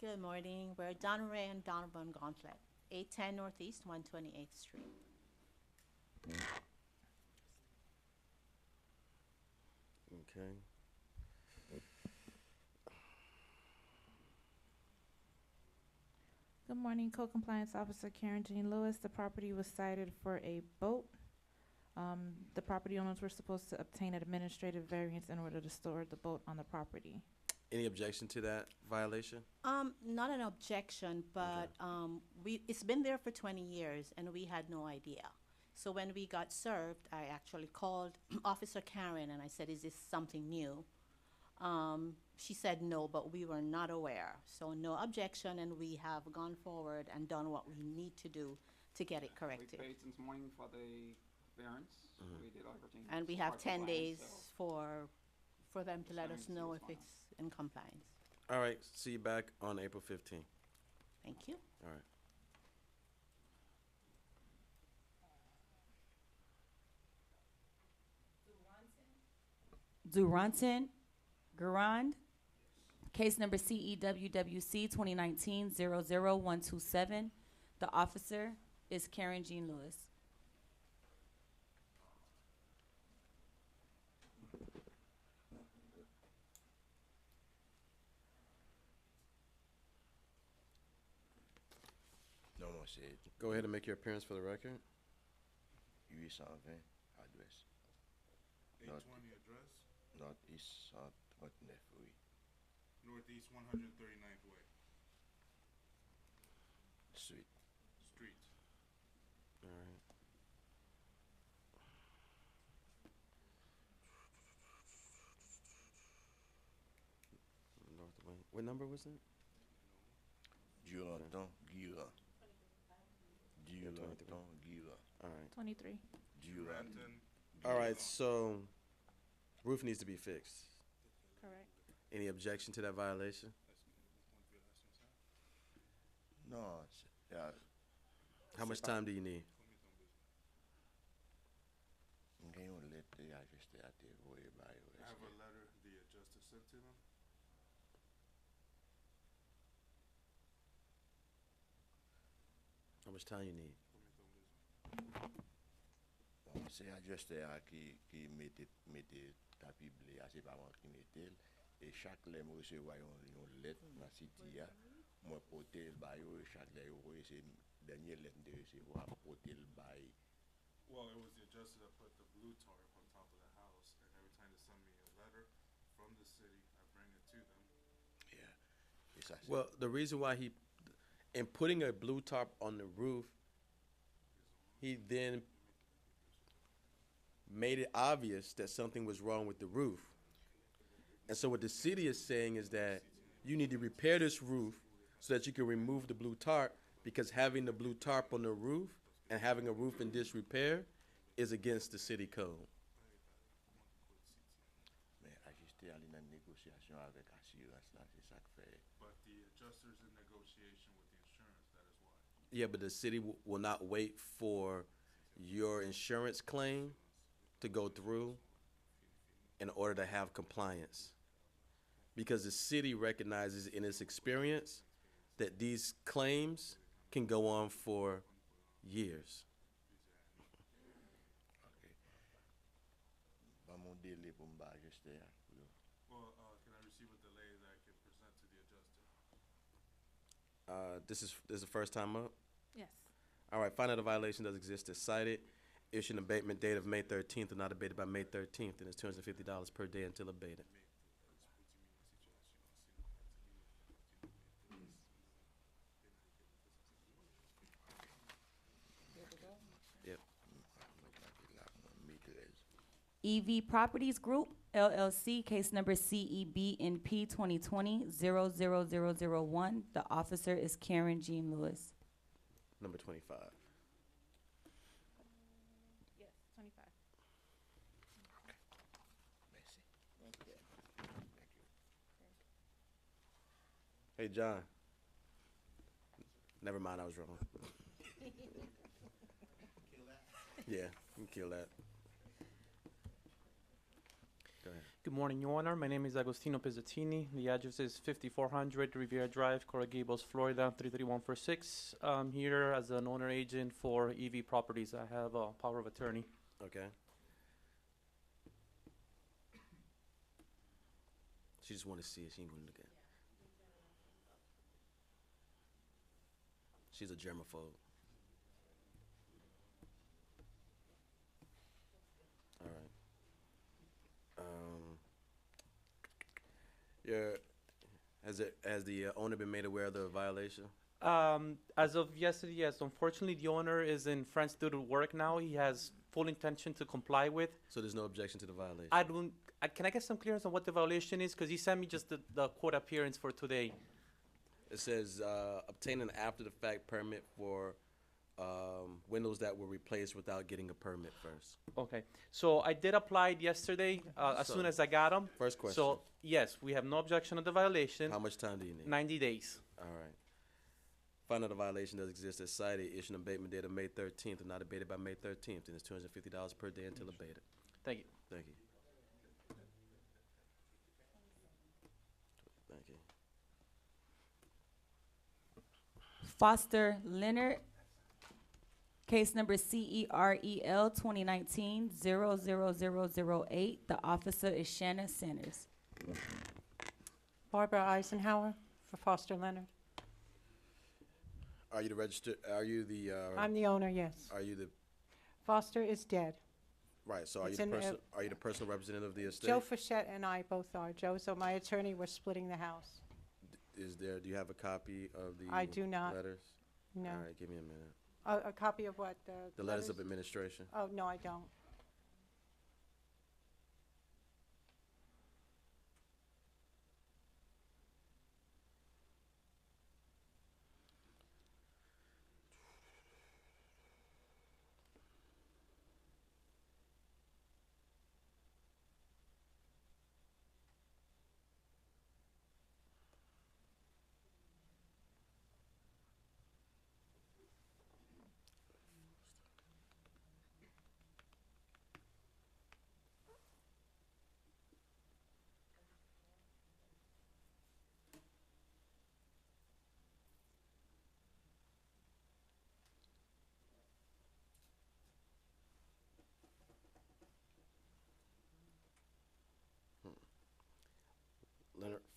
Good morning. We're Don Ray and Donovan Gauntlet, 810 Northeast 128th Street. Okay. Good morning, Co-Compliance Officer Karen Jean Lewis. The property was cited for a boat. The property owners were supposed to obtain an administrative variance in order to store the boat on the property. Any objection to that violation? Not an objection, but it's been there for 20 years and we had no idea. So when we got served, I actually called Officer Karen and I said, is this something new? She said no, but we were not aware. So no objection, and we have gone forward and done what we need to do to get it corrected. We paid since morning for the variance. We did everything. And we as have far as 10 compliance, days so for them to let us Seven know is if it's in compliance. All right. See you back on April 15th. Thank you. All right. Duranton Garand, case number CEWWC 2019-00127. The officer is Karen Jean Lewis. No more said. Go ahead and make your appearance for the record. 820 adresse. 820 address, Northeast 139, oui. Northeast 139th Way, Street. Street. All right. Northway. What number was it? Duranton, Gira. Duranton, Gira. All right. 23. Duranton. All right. So, roof needs to be fixed. Correct. Any objection to that violation? No, yeah. How much time do you need? sent to them? How much time you need? Bon, se adjuster a ki mette tapi ble a se pa man ki mette el. E chak le mwen recevoir yon let nan siti ya, mwen pote el bay yo, chak le yo se denye let de recevoir, pote el bay. Well, it was the adjuster that put the blue tarp on top of the house, and every time they send me a letter from the city, I bring it to them. Yeah. Et ça, c'est- Well, the reason why in putting a blue tarp on the roof, he then made it obvious that something was wrong with the roof. And so what the city is saying is that you need to repair this roof so that you can remove the blue tarp, because having the blue tarp on the roof and having a roof in disrepair is against the city code. Men ajuster ali nan negosyasyon avèk assurans la, se sa k fè. But the adjuster's in negotiation with the insurance, that is why. Yeah, but the city will not wait for your insurance claim to go through in order to have compliance. Because the city recognizes in its experience that these claims can go on for years. Ba moun dele pou mba ajuster ya. Well, can I receive a delay that I can present to the adjuster? This is the first time up? Yes. All right, find out a violation does exist as cited. Issue an abatement date of May 13th and not abated by May 13th, and it's $250 per day until abated. Yep. EV Properties Group, LLC, case number CEBNP 2020-00001. The officer is Karen Jean Lewis. Number 25. Yes, 25. Hey, John. Never mind, I was wrong. Yeah, you can kill that. Go ahead. Good morning, Your Honor. My name is Agostino Pizzottini. The address is 5400 Riviera Drive, Coral Gables, Florida, 33146. I'm here as an owner agent for EV Properties. I have a power of attorney. Okay. She just want to see it. She ain't going to look at it. She's a germaphobe. All right. Has the owner been made aware of the violation? As of yesterday, yes. Unfortunately, the owner is in France due to work now. He has full intention to comply with. So there's no objection to the violation? Can I get some clearance on what the violation is? Because he sent me just the court appearance for today. It says obtain an after-the-fact permit for windows that were replaced without getting a permit first. Okay. So I did apply it yesterday as So, soon as I got them. First question. So, yes, we have no objection to the violation. How much time do you need? 90 days. All right. Find out the violation does exist as cited. Issue an abatement date of May 13th and not abated by May 13th, and it's $250 per day until abated. Thank you. Thank you. Thank you. Foster Leonard, case number CEREL 2019-00008. The officer is Shanna Centers. Barbara Eisenhower for Foster Leonard. Are you the registered? Are you the? I'm the owner, yes. Are you the? Foster is dead. Right. So are you It's the in, person? Are you the personal representative of the estate? Joe Fischette and I both are. Joe, so my attorney, we're splitting the house. Is there? Do you have a copy of the? I do not. Letters. No. All right. Give me a minute. A copy of what? The letters of administration. Oh, no, I don't.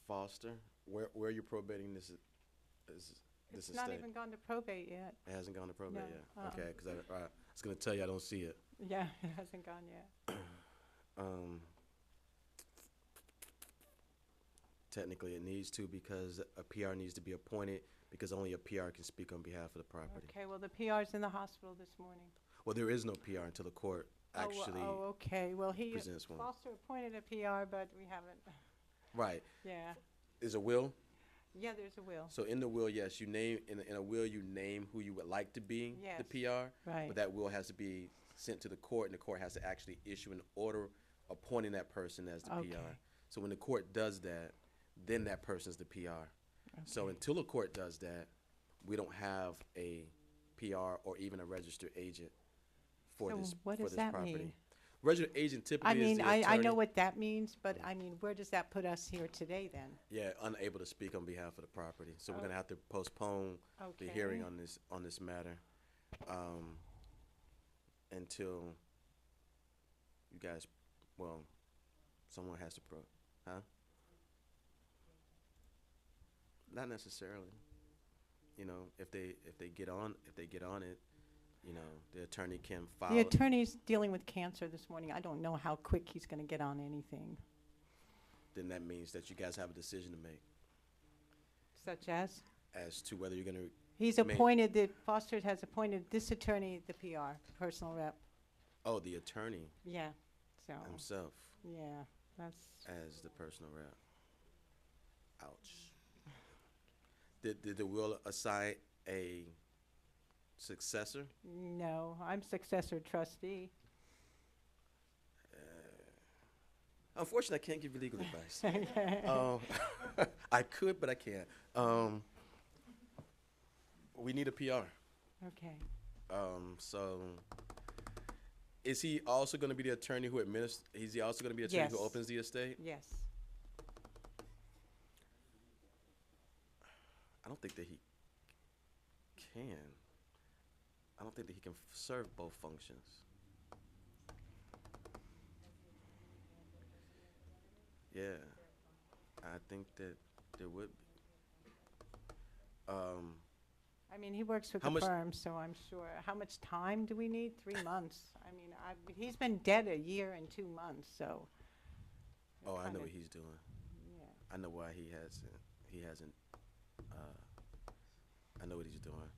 Foster. Where are you probating this It's estate? not even gone to probate yet. It hasn't gone to probate No, yet. uh-uh. Okay, because I was gonna tell you I don't see it. Yeah, it hasn't gone yet. Technically, it needs to because a PR needs to be appointed because only a PR can speak on behalf of the property. Okay, well, the PR's in the hospital this morning. Well, there is no PR until the court actually. Oh, okay, well, presents one. Foster appointed a PR, but we haven't, Right. yeah. Is a will? Yeah, there's a will. So in the will, yes, you name in a will you name who you would like to be the Yes, PR. right. But that will has to be sent to the court, and the court has to actually issue an order appointing that person as the Okay. PR. So when the court does that, then that person's the PR. So until the court does that, we don't have a PR or even a registered agent for So this what for does this that property. mean? Registered agent typically I is mean, the I attorney. know what that means, but I mean, where does that put us here today then? Yeah, unable to speak on behalf of the property. So we're Oh. gonna have to postpone the hearing Okay. on this matter until you guys, well, someone has to huh? Not necessarily. You know, if they get on it, you know, the attorney can file. The attorney's dealing with cancer this morning. I don't know how quick he's gonna get on anything, Then that means that you guys have a decision to make such as? as to whether you're gonna. He's make- appointed, Foster has appointed this attorney the PR, personal rep. Oh, the attorney Yeah, so, himself yeah, that's, as the personal rep. Ouch. Did the will assign a successor? no, I'm successor trustee. Unfortunately, I can't give you legal advice. I could, but I can't. We need a PR. Okay. So, is he also going to be the attorney who administers? Is he also going to be the attorney who Yes. opens the estate? Yes. I don't think that he can. I don't think that he can serve both functions. Yeah, I think that there would be. I mean, he works with How the much- firm, so I'm sure. How much time do we need? 3 months. I mean, he's been dead a year and 2 months, so. Oh, I know kinda- what he's doing. Yeah. I know why he hasn't. I know what he's doing.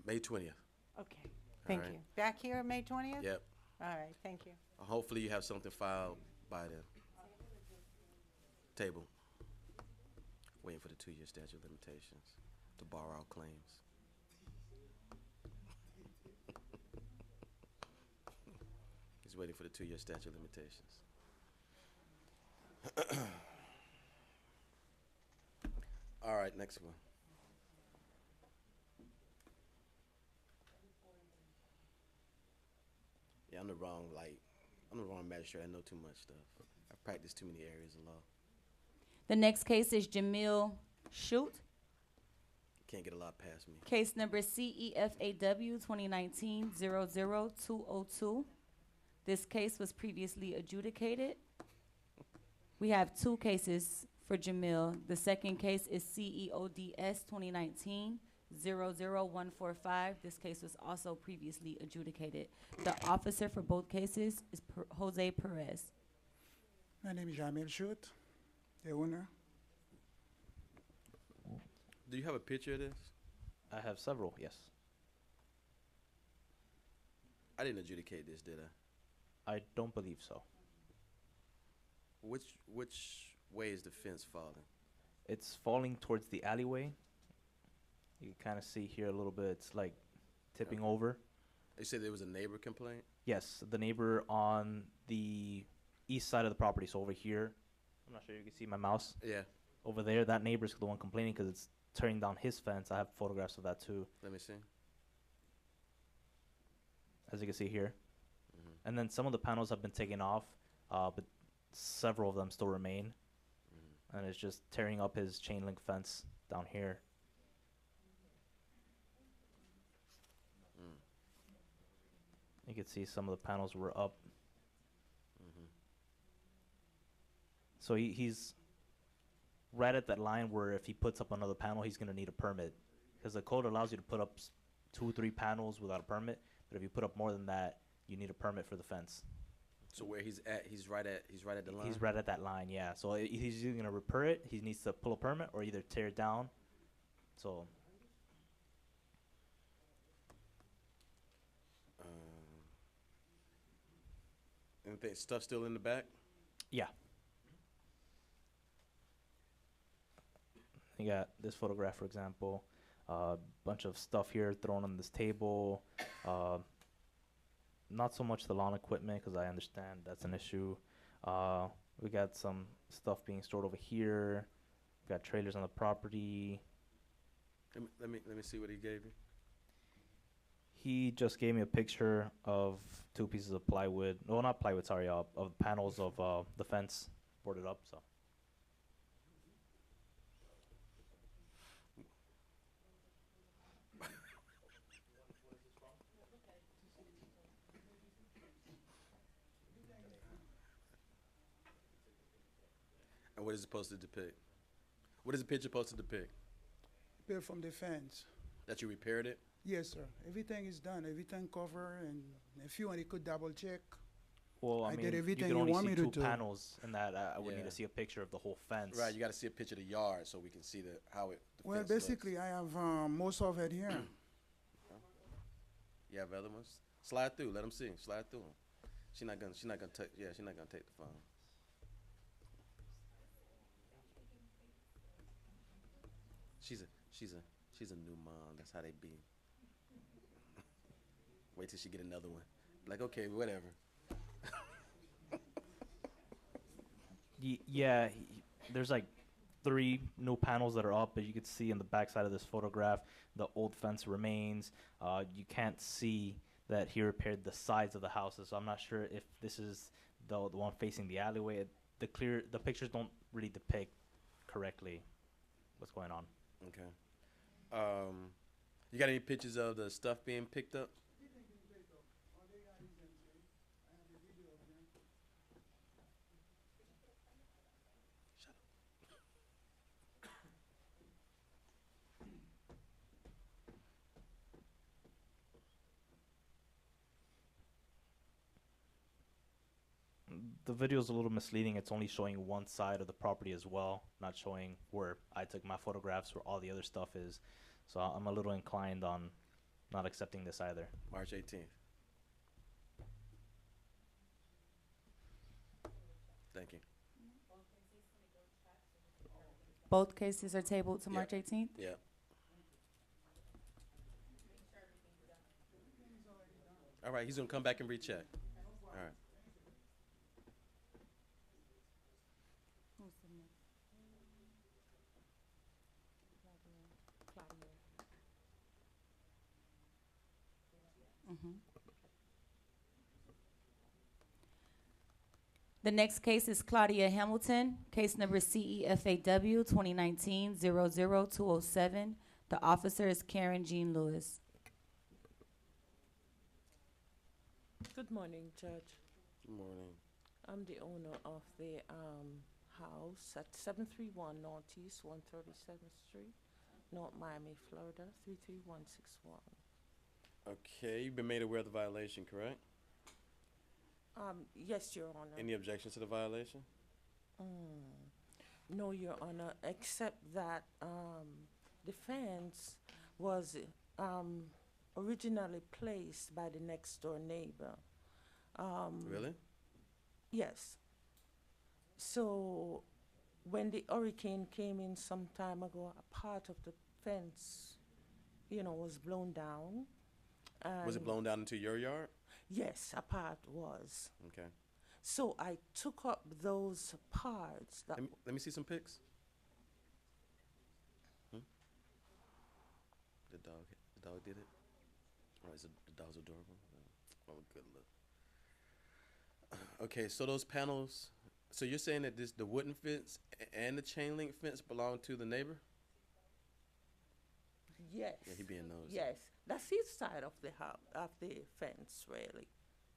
May 20th. Okay, thank right. you. Back here, May 20th? Yep. All right, thank you. Hopefully you have something filed by then. Table. Waiting for the 2-year statute of limitations to bar all claims. He's waiting for the 2-year statute of limitations. All right, next one. Yeah, I'm the wrong magistrate. I know too much stuff. I practice too many areas of law. The next case is Jamil Shoot, Can't get a lot past me. case number CEFAW 2019-00202. This case was previously adjudicated. We have 2 cases for Jamil. The second case is CEODS 2019-00145. This case was also previously adjudicated. The officer for both cases is Jose Perez. My name is Jamil Shoot, the owner. Do you have a picture of this? I have several, yes. I didn't adjudicate this, did I? I don't believe so. Which way is the fence falling? It's falling towards the alleyway. You can kind of see here a little bit. It's like tipping over. They said there was a neighbor complaint? Yes, the neighbor on the east side of the property. So over here, I'm not sure you can see my mouse. Yeah. Over there, that neighbor's the one complaining because it's tearing down his fence. I have photographs of that too, Let me see. as you can see here. And then some of the panels have been taken off, but several of them still remain. And it's just tearing up his chain link fence down here. You can see some of the panels were up. So he's right at that line where if he puts up another panel, he's gonna need a permit. Because the code allows you to put up 2, 3 panels without a permit, but if you put up more than that, you need a permit for the fence. So where he's at, he's right at the line. He's right at that line, yeah. So he's either gonna repair it, he needs to pull a permit, or either tear it down. So Anything stuff still in the back? yeah. You got this photograph, for example, bunch of stuff here thrown on this table. Not so much the lawn equipment, because I understand that's an issue. We got some stuff being stored over here. We got trailers on the property. Let me see what he gave you. He just gave me a picture of 2 pieces of plywood. No, not plywood, sorry, of panels of the fence boarded up, so. And what is it supposed to depict? What is the picture supposed to depict? Built from the fence. That you repaired it? Yes, sir. Everything is done. Everything covered, and if you want, you could double check. Well, I I mean, did you everything can you only want see me to 2 do. panels, and that I would need Yeah. to see a picture of the whole fence. Right, you got to see a picture of the yard so we can see how it. The Well, fence looks. basically, I have most of it here. You have other ones? Slide through. Let them see. Slide through 'em. She's not gonna take. Yeah, she's not gonna take the phone. She's a new mom. That's how they be. Wait till she get another one. Like, okay, whatever. Yeah, there's like 3 new panels that are up, but you can see in the backside of this photograph, the old fence remains. You can't see that he repaired the sides of the houses, so I'm not sure if this is the one facing the alleyway. The pictures don't really depict correctly what's going on. Okay. You got any pictures of the stuff being picked up? The video is a little misleading. It's only showing one side of the property as well, not showing where I took my photographs, where all the other stuff is. So I'm a little inclined on not accepting this either. March 18th. Thank you. Both cases are tabled to Yeah. March 18th? Yeah. All right, he's gonna come back and recheck. All right. Mhm. The next case is Claudia Hamilton, case number CEFAW 2019-00207. The officer is Karen Jean Lewis. Good morning, Judge. Good morning. I'm the owner of the house at 731 Northeast 137th Street, North Miami, Florida, 33161. Okay, you've been made aware of the violation, correct? Yes, Your Honor. Any objections to the violation? No, Your Honor, except that the fence was originally placed by the next door neighbor. Really? Yes. So when the hurricane came in some time ago, a part of the fence, was blown down. Was it and- blown down into your yard? Yes, a part was. Okay. So I took up those parts that Let me see some pics. The dog did it? Oh, the dog's adorable? Oh, good look. Okay, so those panels, so you're saying that the wooden fence and the chain link fence belong to the neighbor? Yes. Yeah, he being nosy. Yes, that's his side of the house, of the fence, really.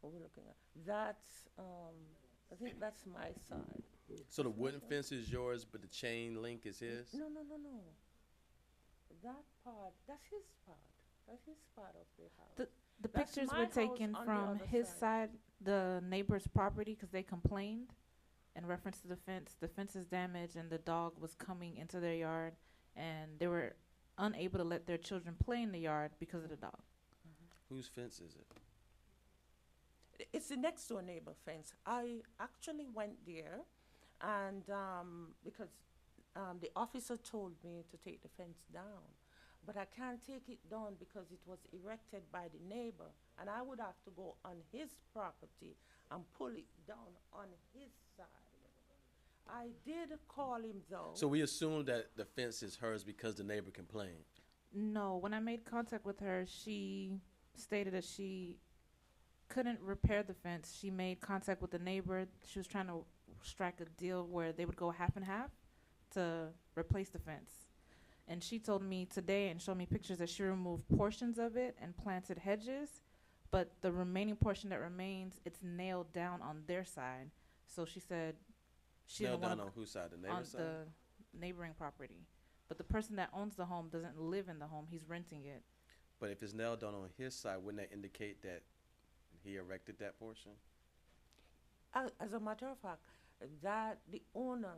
What we're looking at. That's, I think that's my side. So the wooden fence is yours, but the chain link is his? No. That part, that's his part. That's his part of the house. The That's pictures my were house taken on the from other his side. side, the neighbor's property, because they complained in reference to the fence. The fence is damaged, and the dog was coming into their yard, and they were unable to let their children play in the yard because of the dog. Whose fence is it? It's the next door neighbor fence. I actually went there, and because the officer told me to take the fence down, but I can't take it down because it was erected by the neighbor, and I would have to go on his property and pull it down on his side. I did call him though. So we assume that the fence is hers because the neighbor complained. No, when I made contact with her, she stated that she couldn't repair the fence. She made contact with the neighbor. She was trying to strike a deal where they would go half and half to replace the fence. And she told me today and showed me pictures that she removed portions of it and planted hedges, but the remaining portion that remains, it's nailed down on their side. So she said she Nailed didn't down wanna on whose side? The on neighbor's side? the neighboring property. But the person that owns the home doesn't live in the home. He's renting it. But if it's nailed down on his side, wouldn't that indicate that he erected that portion? As a matter of fact, that the owner,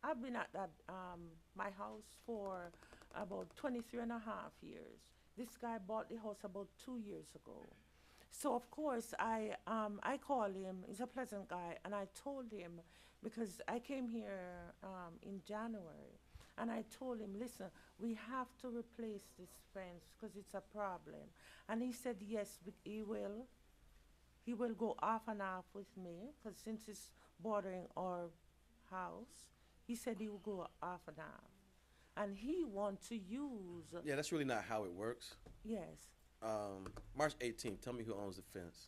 I've been at that my house for about 23 and a half years. This guy bought the house about 2 years ago. So of course I called him. He's a pleasant guy, and I told him, because I came here in January, and I told him, listen, we have to replace this fence because it's a problem. And he said yes, he will. He will go off and off with me, because since it's bordering our house, he said he will go off and off. And he want to use, Yeah, that's really not how it works. yes. March 18th, tell me who owns the fence.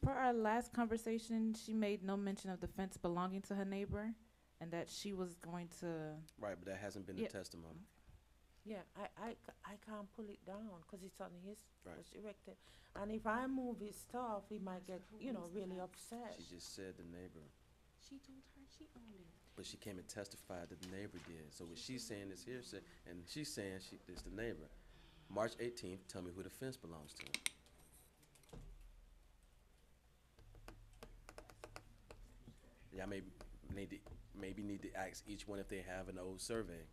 Per our last conversation, she made no mention of the fence belonging to her neighbor, and that she was going to. Right, but that hasn't been Yeah. the testimony. Yeah, I can't pull it down because it's on his, Right. it's erected. And if I move his stuff, he might get, really upset. She just said the neighbor, She told her she owned it. but she came and testified that the neighbor did. So what she's saying is hearsay, and she's saying it's the neighbor. March 18th, tell me who the fence belongs to. Yeah, maybe need to ask each one if they have an old survey.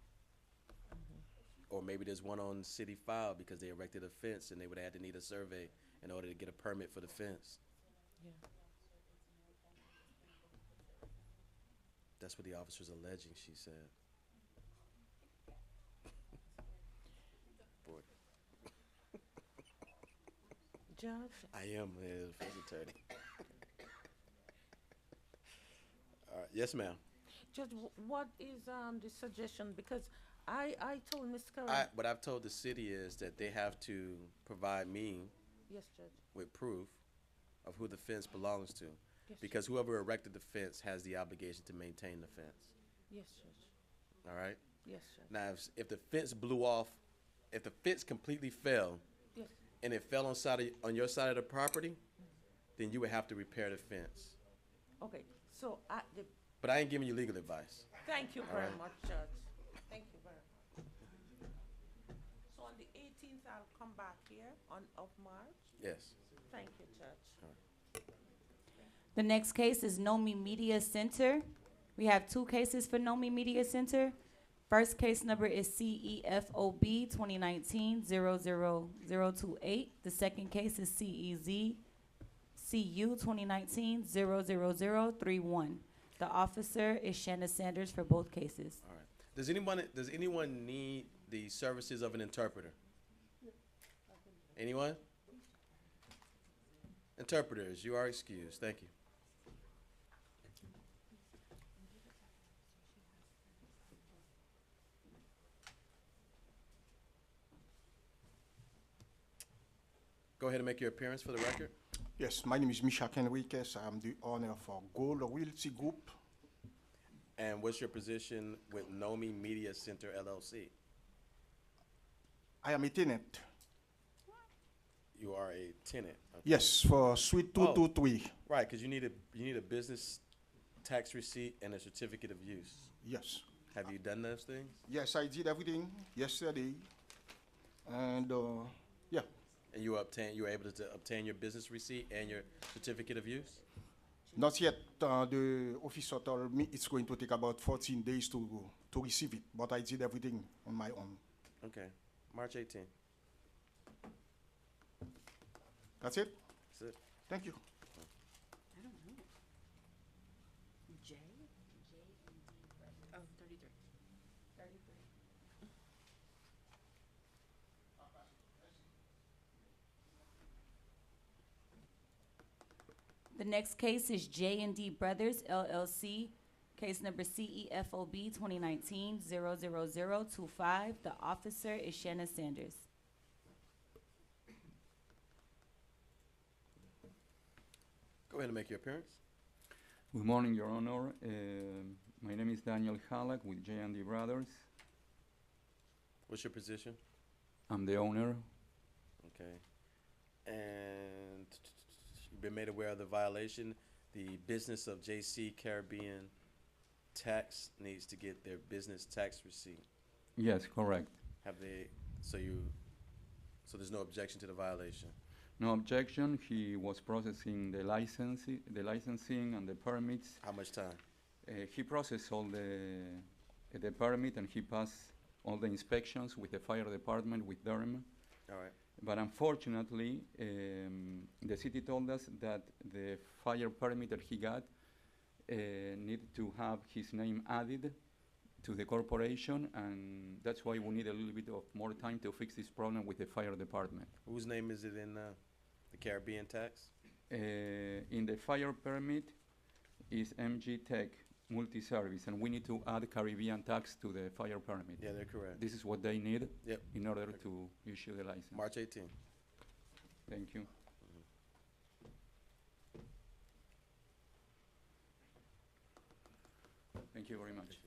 Or maybe there's one on city file because they erected a fence and they would have had to need a survey in order to get a permit for the fence. Yeah. That's what the officer's alleging, she said. Boy, Judge, I am a defense attorney. All right, yes, ma'am. Judge, what is the suggestion? Because I told Ms. Curran. What I've told the city is that they have to provide me Yes, Judge. with proof of who the fence belongs to. Yes, Because whoever erected the fence has the obligation to maintain the fence. Yes, Judge. All right? Yes, Judge. Now, if the fence blew off, if the fence completely fell, Yes. and it fell on your side of the property, then you would have to repair the fence. Okay, so at the, But I ain't giving you legal advice. thank you All very right. much, Judge. Thank you very much. So on the 18th, I'll come back here of March? Yes. Thank you, Judge. The next case is Nomi Media Center. We have two cases for Nomi Media Center. First case number is CEFOB 2019-00028. The second case is CEZCU 2019-00031. The officer is Shanna Sanders for both cases. All right. Does anyone need the services of an interpreter? Anyone? Interpreters, you are excused. Thank you. Go ahead and make your appearance for the record. Yes, my name is Misha Enriquez. I'm the owner for Gold Realty Group. And what's your position with Nomi Media Center LLC? I am a tenant. you are a tenant. Okay. Yes, for Suite 223. Right, because you need a business tax receipt and a certificate of use. Yes. Have you done those things? Yes, I did everything yesterday. And yeah. And you were able to obtain your business receipt and your certificate of use? Not yet. The officer told me it's going to take about 14 days to receive it, but I did everything on my own. Okay, March 18th. That's it? That's it. Thank you. I don't know. J? Oh, 33. 33. The next case is J&D Brothers LLC, case number CEFOB 2019-00025. The officer is Shannon Sanders. Go ahead and make your appearance. Good morning, Your Honor. My name is Daniel Halak with J&D Brothers. What's your position? I'm the owner. Okay. And you've been made aware of the violation. The business of JC Caribbean Tax needs to get their business tax receipt. Yes, correct. Have they, so there's no objection to the violation? No objection. He was processing the licensing and the permits. How much time? He processed all the permit and he passed all the inspections with the fire department, with Durham. All right. But unfortunately, the city told us that the fire permit that he got needed to have his name added to the corporation, and that's why we need a little bit of more time to fix this problem with the fire department. Whose name is it in the Caribbean tax? In the fire permit is MG Tech Multi-Service, and we need to add Caribbean tax to the fire permit. Yeah, they're correct. This is what they need Yep. in order to issue the license. March 18th. Thank you. Thank you very much.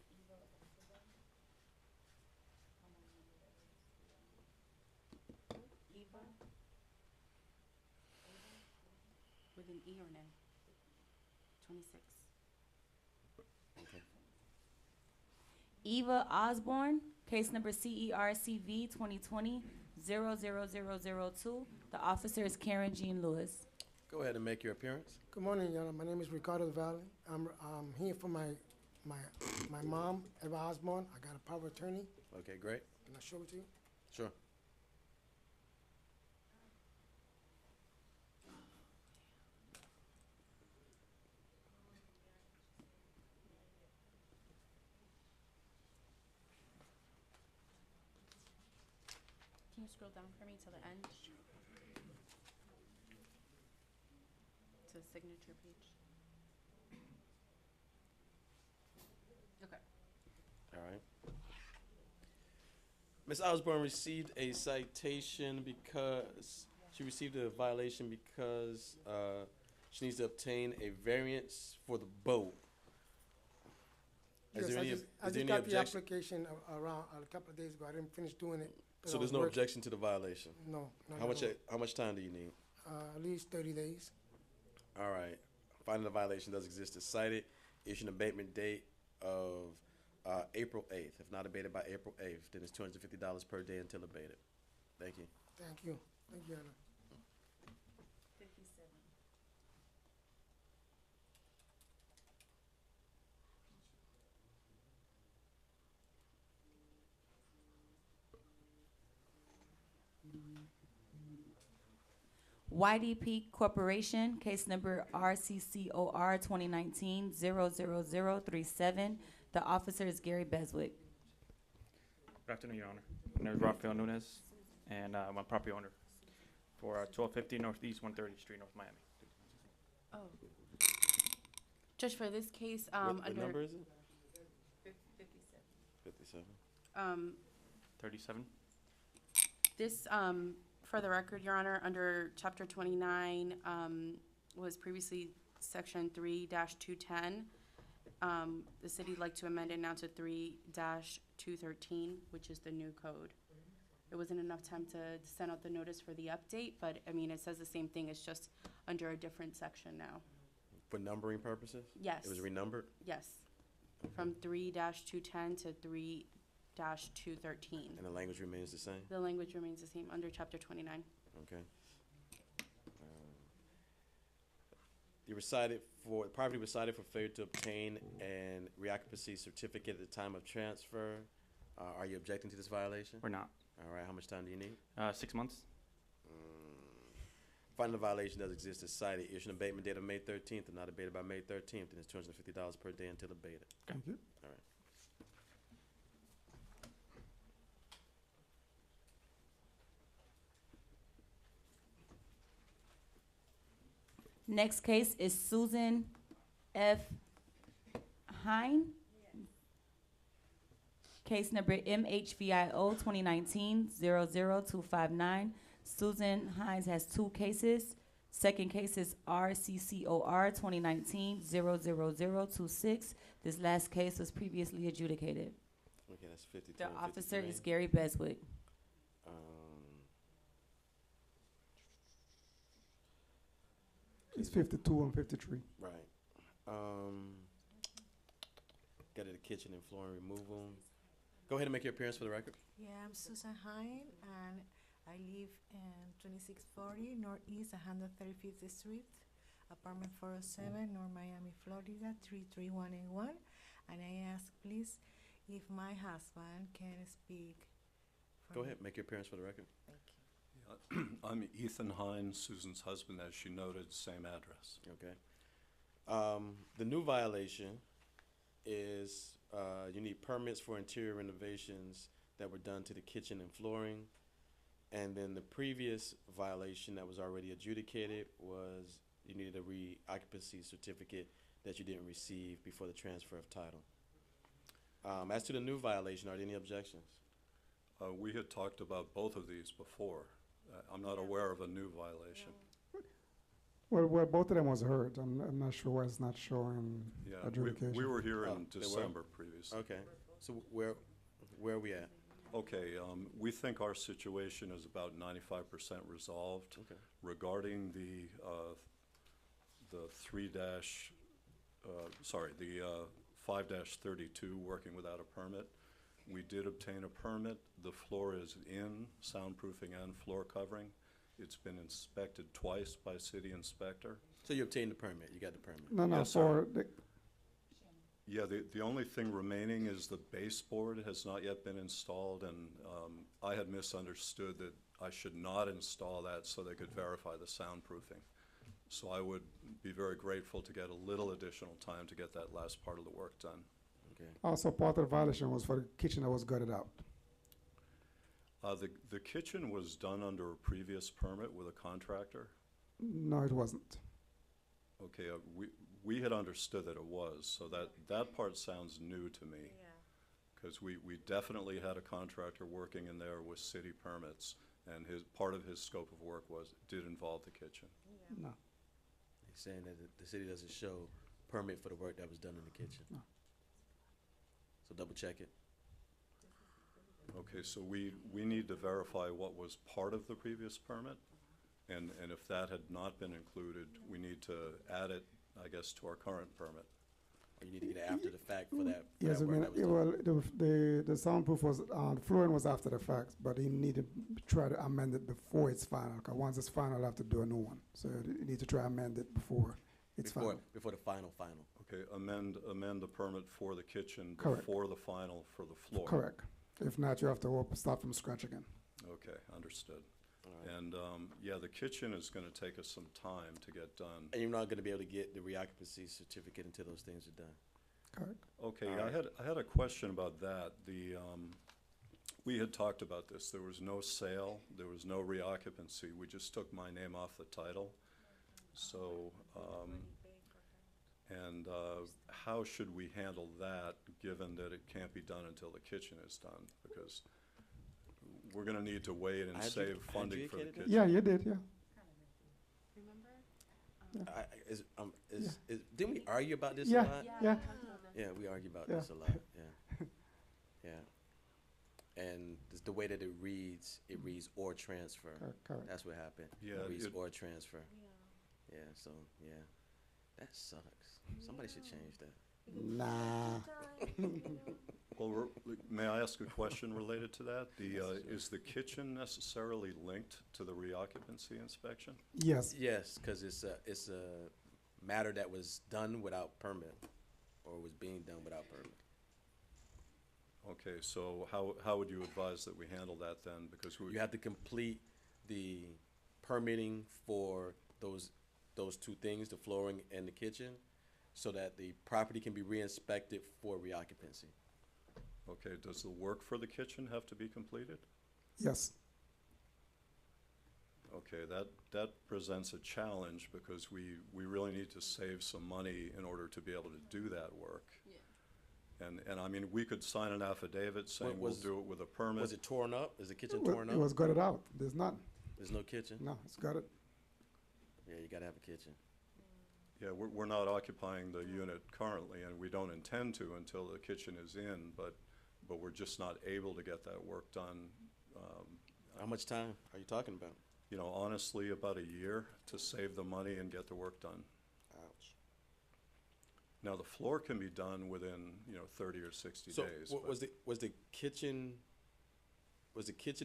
With an E or an A? 26. Okay. Eva Osborne, case number CERCV 2020-00002. The officer is Karen Jean Lewis. Go ahead and make your appearance. Good morning, Your Honor. My name is Ricardo Valle. I'm here for my mom, Eva Osborne. I got a power of attorney. Okay, great. Can I show it to you? Sure. Can you scroll down for me to the end? To the signature page. Okay. All right. Ms. Osborne received a citation because she received a violation because she needs to obtain a variance for the boat. Yes, I just got the application around a couple of days ago. I didn't finish doing it. So there's no objection to the violation? No. How much time do you need? At least 30 days. All right. Finding the violation does exist is cited. Issue an abatement date of April 8th. If not abated by April 8th, then it's $250 per day until abated. Thank you. Thank you. Thank you, Anna. 57. YDP Corporation, case number RCCOR 2019-00037. The officer is Gary Beswick. Good afternoon, Your Honor. My name is Rafael Nunez, and I'm a property owner for 1250 Northeast 130th Street, North Miami. Oh. Judge, for this case, What under number is it? 57. 57. 37. This, for the record, Your Honor, under Chapter 29, was previously Section 3-210. The city'd like to amend it now to 3-213, which is the new code. there wasn't enough time to send out the notice for the update, but I mean, it says the same thing, it's just under a different section now. For numbering purposes? Yes. It was renumbered? Yes, from 3-210 to 3-213. And the language remains the same? The language remains the same under chapter 29. Okay. You recited for, property was cited for failure to obtain an reoccupancy certificate at the time of transfer. Are you objecting to this violation? We're not. All right, how much time do you need? 6 months. Finding the violation does exist as cited. Issue an abatement date of May 13th and not abated by May 13th, and it's $250 per day until abated. Thank you. All right. Next case is Susan F. Hine. Case number MHVIO 2019-00259. Susan Hines has two cases. Second case is RCCOR 2019-00026. This last case was previously adjudicated. Okay, that's 52 The and officer 53. is Gary Beswick. It's 52 and 53. Right. Got it, the kitchen and flooring removal. Go ahead and make your appearance for the record. Yeah, I'm Susan Hine, and I live in 2640 Northeast 135th Street, apartment 407, North Miami, Florida 33181. And I ask, please, if my husband can speak. Go ahead, make your appearance for the record. Thank you. I'm Ethan Hines, Susan's husband, as she noted, same address. Okay. The new violation is you need permits for interior renovations that were done to the kitchen and flooring. And then the previous violation that was already adjudicated was you needed a reoccupancy certificate that you didn't receive before the transfer of title. As to the new violation, are there any objections? We had talked about both of these before. I'm not aware of a new violation. Well, both of them was heard. I'm not sure why it's not showing Yeah, adjudication. we were here in they were? December previously. Okay. So where are we at? Okay, we think our situation is about 95% resolved. Okay. Regarding the 5-32 working without a permit, we did obtain a permit. The floor is in soundproofing and floor covering. It's been inspected twice by city inspector. So you obtained the permit, you got the permit? No, Yes, for sir. Yeah, the only thing remaining is the baseboard has not yet been installed, and I had misunderstood that I should not install that so they could verify the soundproofing. So I would be very grateful to get a little additional time to get that last part of the work done. Okay. Also, part of the violation was for the kitchen that was gutted out. The kitchen was done under a previous permit with a contractor. No, it wasn't. Okay, we had understood that it was, so that part sounds new to me. Because we definitely had a contractor working in there with city permits, and part of his scope of work did involve the kitchen. No. He's saying that the city doesn't show permit for the work that was done in the kitchen. No. So double check it. Okay, so we need to verify what was part of the previous permit, and if that had not been included, we need to add it, I guess, to our current permit. Or you need to get it after the fact for that. For Yes, that I work mean, that was done. the soundproof was, the flooring was after the fact, but he needed to try to amend it before it's final, because once it's final, I'll have to do a new one. So you need to try to amend it before it's final. Before the final. Okay, amend the permit for the kitchen Correct. before the final for the floor. Correct. If not, you have to start from scratch again. Okay, understood. All right. And, yeah, the kitchen is gonna take us some time to get done. And you're not gonna be able to get the reoccupancy certificate until those things are done. Correct. Okay, All right. I had a question about that. We had talked about this. There was no sale, there was no reoccupancy. We just took my name off the title. So, how should we handle that, given that it can't be done until the kitchen is done? Because we're gonna need to wait and save funding for the adjudicated it? kitchen. Yeah, you did, yeah. Didn't we argue about this Yeah, a lot? yeah. Yeah, we argue about Yeah. this a lot, yeah. Yeah. And the way that it reads or transfer. Correct. That's what happened. Yeah, It reads it- or transfer. Yeah, so, yeah. That sucks. Somebody should change that. Nah. Well, may I ask a question related to that? Is the kitchen necessarily linked to the reoccupancy inspection? Yes. Yes, because it's a matter that was done without permit, or was being done without permit. Okay, so how would you advise that we handle that then? Because we. You have to complete the permitting for those two things, the flooring and the kitchen, so that the property can be re-inspected for reoccupancy. Okay, does the work for the kitchen have to be completed? Yes. Okay, that presents a challenge because we really need to save some money in order to be able to do that work. And I mean, we could sign an affidavit saying we'll do it with a permit. Was it torn up? Is the kitchen Well, torn it up? was gutted out. There's none. There's no kitchen? No, it's gutted. Yeah, you gotta have a kitchen. Yeah, we're not occupying the unit currently, and we don't intend to until the kitchen is in, but we're just not able to get that work done. How much time are you talking about? You know, honestly, about a year to save the money and get the work done. Ouch. Now, the floor can be done within, 30 or 60 So days. was the kitchen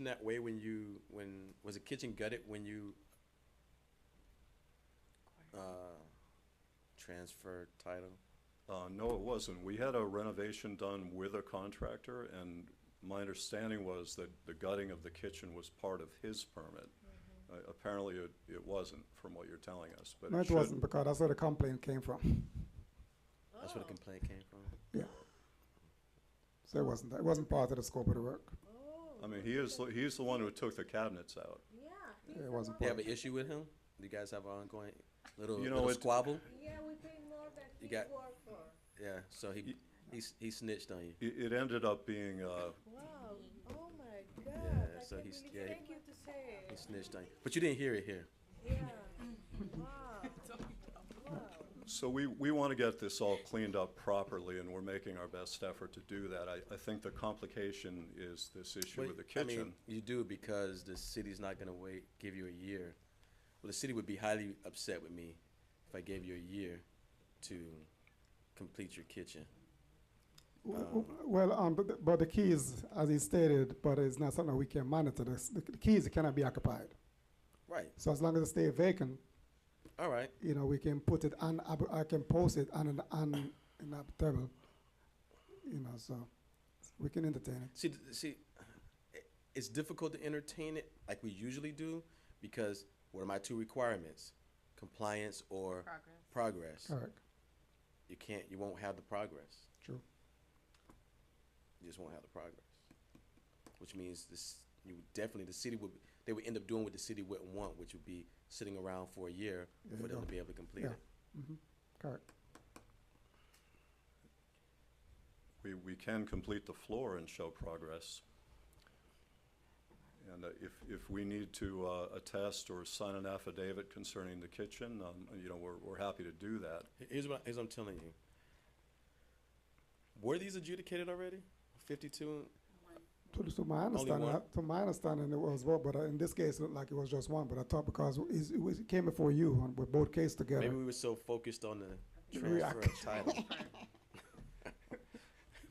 that way was the kitchen gutted when you transferred title? No, it wasn't. We had a renovation done with a contractor, and my understanding was that the gutting of the kitchen was part of his permit. Apparently, it wasn't, from what you're telling us, but No, it should. wasn't, because that's where the complaint came from. That's where the complaint came from? Yeah. So it wasn't part of the scope of the work. I mean, he's the one who took the cabinets out. It wasn't You part. have an issue with him? Do you guys have an ongoing little You know, it- squabble? Yeah, we pay more than You he got- work for. Yeah, so he snitched on you. It ended up being, Wow, oh my God. Yeah, I so can't he's- believe- yeah, he- Thank you to say. He snitched on you. But you didn't hear it here. Yeah, wow, wow. so we want to get this all cleaned up properly, and we're making our best effort to do that. I think the complication is this issue Well, with the kitchen. I mean, you do because the city's not gonna give you a year. Well, the city would be highly upset with me if I gave you a year to complete your kitchen. Well, but the keys, as he stated, but it's not something we can monitor. The keys cannot be occupied. Right. So as long as it stay vacant, All right. we can put it on. I can post it on an inhabitable. So we can entertain it. See, it's difficult to entertain it like we usually do because what are my two requirements? Compliance or progress. Correct. You won't have the progress. True. You just won't have the progress. Which means the city they would end up doing what the city wouldn't want, which would be sitting around for a year There for you them go. to be able to complete Yeah. it. Mm-hmm. Correct. We can complete the floor and show progress. And if we need to attest or sign an affidavit concerning the kitchen, we're happy to do that. Here's what I'm telling you. Were these adjudicated already? 52? To my understanding, it was one, but in this case, it looked like it was just one. But I thought because it came before you with both cases together. Maybe we were so focused on the React. transfer of title.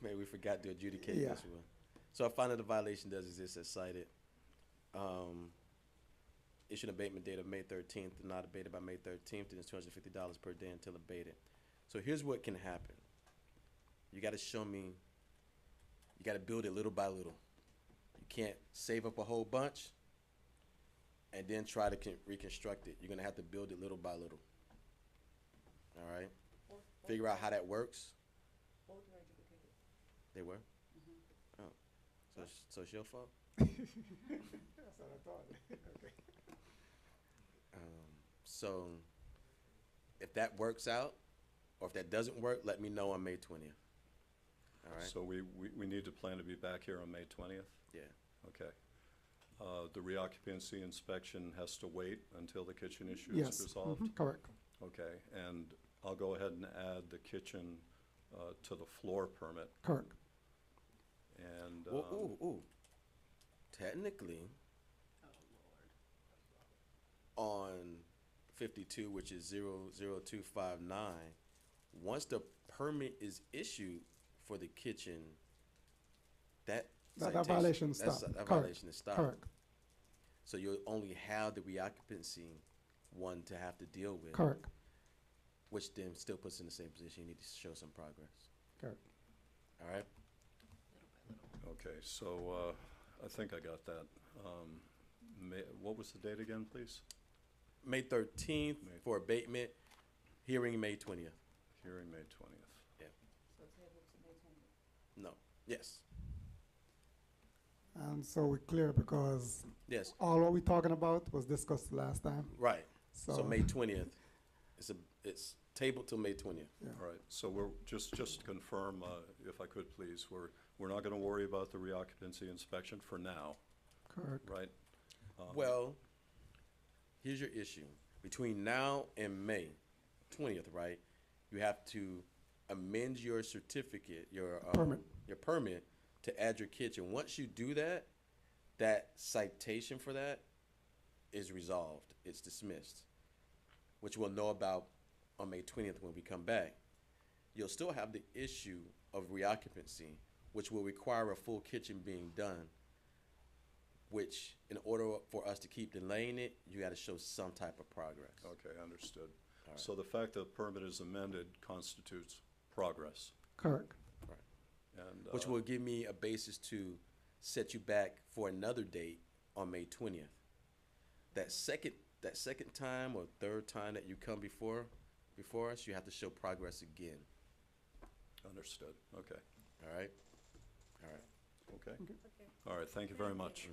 Maybe we forgot to adjudicate Yeah. this one. So I find that the violation does exist as cited. Issued abatement date of May 13th, not abated by May 13th, and it's $250 per day until abated. So here's what can happen. You got to show me, you got to build it little by little. You can't save up a whole bunch and then try to reconstruct it. You're going to have to build it little by little. All right? Figure out how that works. Both were adjudicated. They were? Oh. So it's your fault? That's what I thought. Okay. So if that works out, or if that doesn't work, let me know on May 20th. All right? So we need to plan to be back here on May 20th? Yeah. Okay. The reoccupancy inspection has to wait until the kitchen issue Yes. is resolved? Mhm. Correct. Okay, and I'll go ahead and add the kitchen to the floor permit. Correct. And, Ooh. technically, on 52, which is 00259, once the permit is issued for the kitchen, that That citation- violation that's- stop. That Correct. violation is stopped. Correct. So you'll only have the reoccupancy one to have to deal with. Correct. Which then still puts in the same position. You need to show some progress. Correct. All right? Okay, so I think I got that. What was the date again, please? May 13th for abatement, hearing May 20th. Hearing May 20th. Yeah. No. Yes. And so we're clear because Yes. all what we're talking about was discussed last time. Right. So So- May 20th. It's tabled till May 20th. All right, so we're, just to confirm, if I could please, we're not gonna worry about the reoccupancy inspection for now, Correct. right? Well, here's your issue. Between now and May 20th, right, you have to amend your certificate, your permit to add your kitchen. Once you do that, that citation for that is resolved. It's dismissed, which we'll know about on May 20th when we come back. You'll still have the issue of reoccupancy, which will require a full kitchen being done, which in order for us to keep delaying it, you got to show some type of progress. Okay, understood. All right. So the fact that the permit is amended constitutes progress. Correct. And, Which will give me a basis to set you back for another date on May 20th. That second time or third time that you come before us, you have to show progress again. Understood, okay. All right? All right. Okay. All right, thank you very much.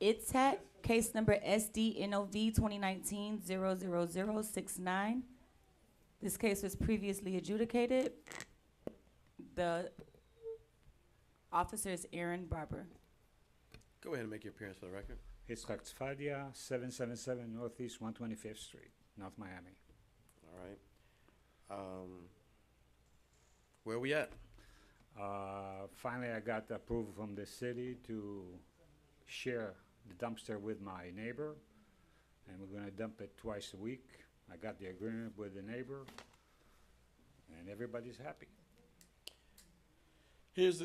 ITSAC, case number SDNOV 2019-00069. This case was previously adjudicated. The officer is Aaron Barber. Go ahead and make your appearance for the record. Itzhak Tzfadia, 777 Northeast 125th Street, North Miami. All right. Where are we at? Finally, I got approval from the city to share the dumpster with my neighbor, and we're gonna dump it twice a week. I got the agreement with the neighbor, and everybody's happy. Here's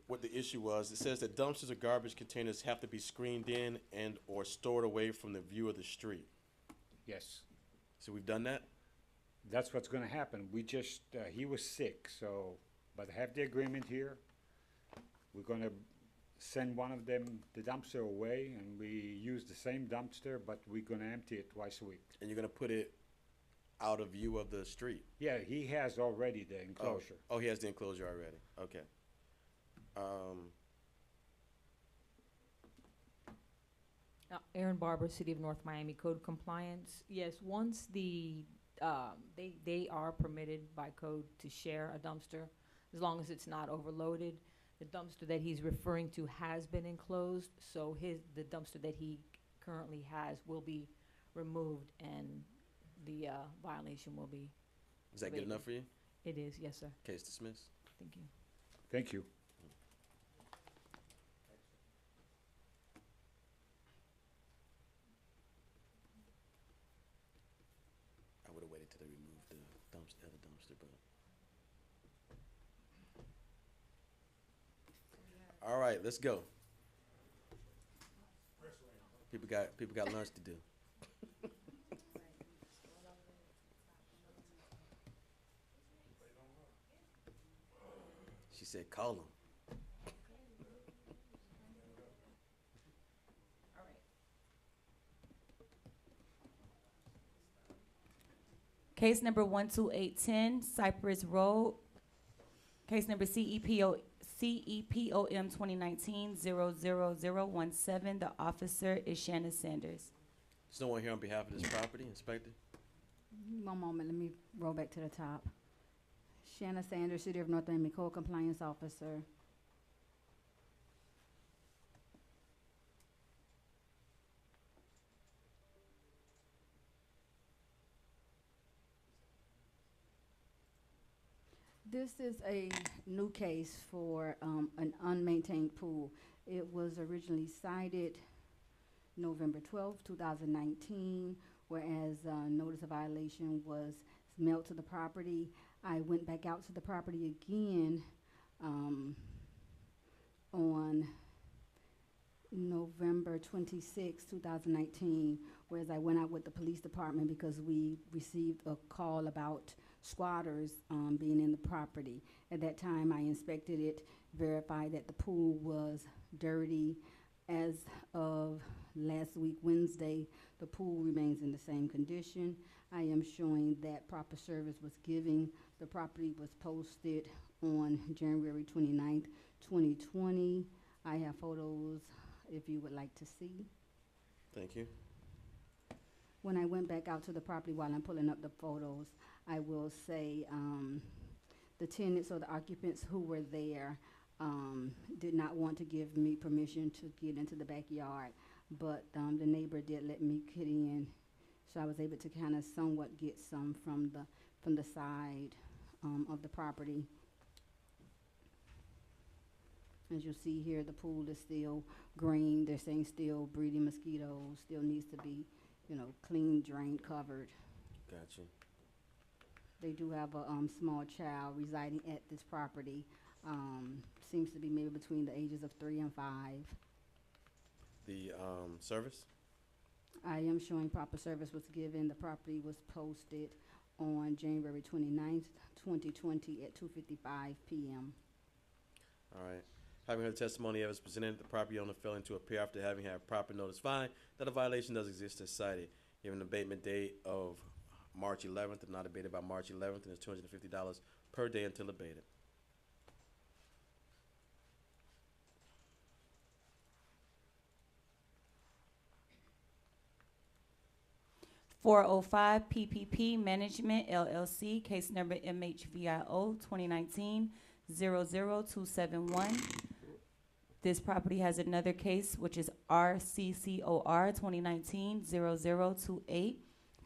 what the issue was. It says that dumpsters or garbage containers have to be screened in and or stored away from the view of the street. Yes. So we've done that? That's what's gonna happen. We just, he was sick, so, but I have the agreement here. We're gonna send one of them, the dumpster away, and we use the same dumpster, but we're gonna empty it twice a week. And you're gonna put it out of view of the street? Yeah, he has already the enclosure. Oh, he has the enclosure already. Okay. Aaron Barber, City of North Miami Code Compliance. Yes, once they are permitted by code to share a dumpster, as long as it's not overloaded. The dumpster that he's referring to has been enclosed, so the dumpster that he currently has will be removed, and the violation will be. Is that good enough for you? It is, yes, sir. Case dismissed. Thank you. Thank you. I would have waited till they removed the other dumpster, but. All right, let's go. People got lunch to do. She said, call them. Case number 12810, Cypress Road. Case number CEPOM 2019-00017. The officer is Shanna Sanders. There's no one here on behalf of this property, Inspector? One moment, let me roll back to the top. Shanna Sanders, City of North Miami Code Compliance Officer. This is a new case for an unmaintained pool. It was originally cited November 12, 2019, whereas notice of violation was mailed to the property. I went back out to the property again on November 26, 2019, whereas I went out with the police department because we received a call about squatters being in the property. At that time, I inspected it, verified that the pool was dirty. As of last week, Wednesday, the pool remains in the same condition. I am showing that proper service was given. The property was posted on January 29th, 2020. I have photos if you would like to see. Thank you. When I went back out to the property while I'm pulling up the photos, I will say the tenants or the occupants who were there did not want to give me permission to get into the backyard, but the neighbor did let me get in, so I was able to kind of somewhat get some from the side of the property. As you see here, the pool is still green. They're saying still breeding mosquitoes, still needs to be, you know, clean, drained, covered. Gotcha. They do have a small child residing at this property. Seems to be maybe between the ages of 3 and 5. The service? I am showing proper service was given. The property was posted on January 29th, 2020 at 2:55 p.m. All right. Having heard the testimony evidence presented, the property owner failing to appear after having had proper notice find that a violation does exist as cited. Given an abatement date of March 11th, if not abated by March 11th, and it's $250 per day until abated. .405 PPP Management LLC, case number MHVIO 2019-00271. This property has another case, which is RCCOR 2019-0028.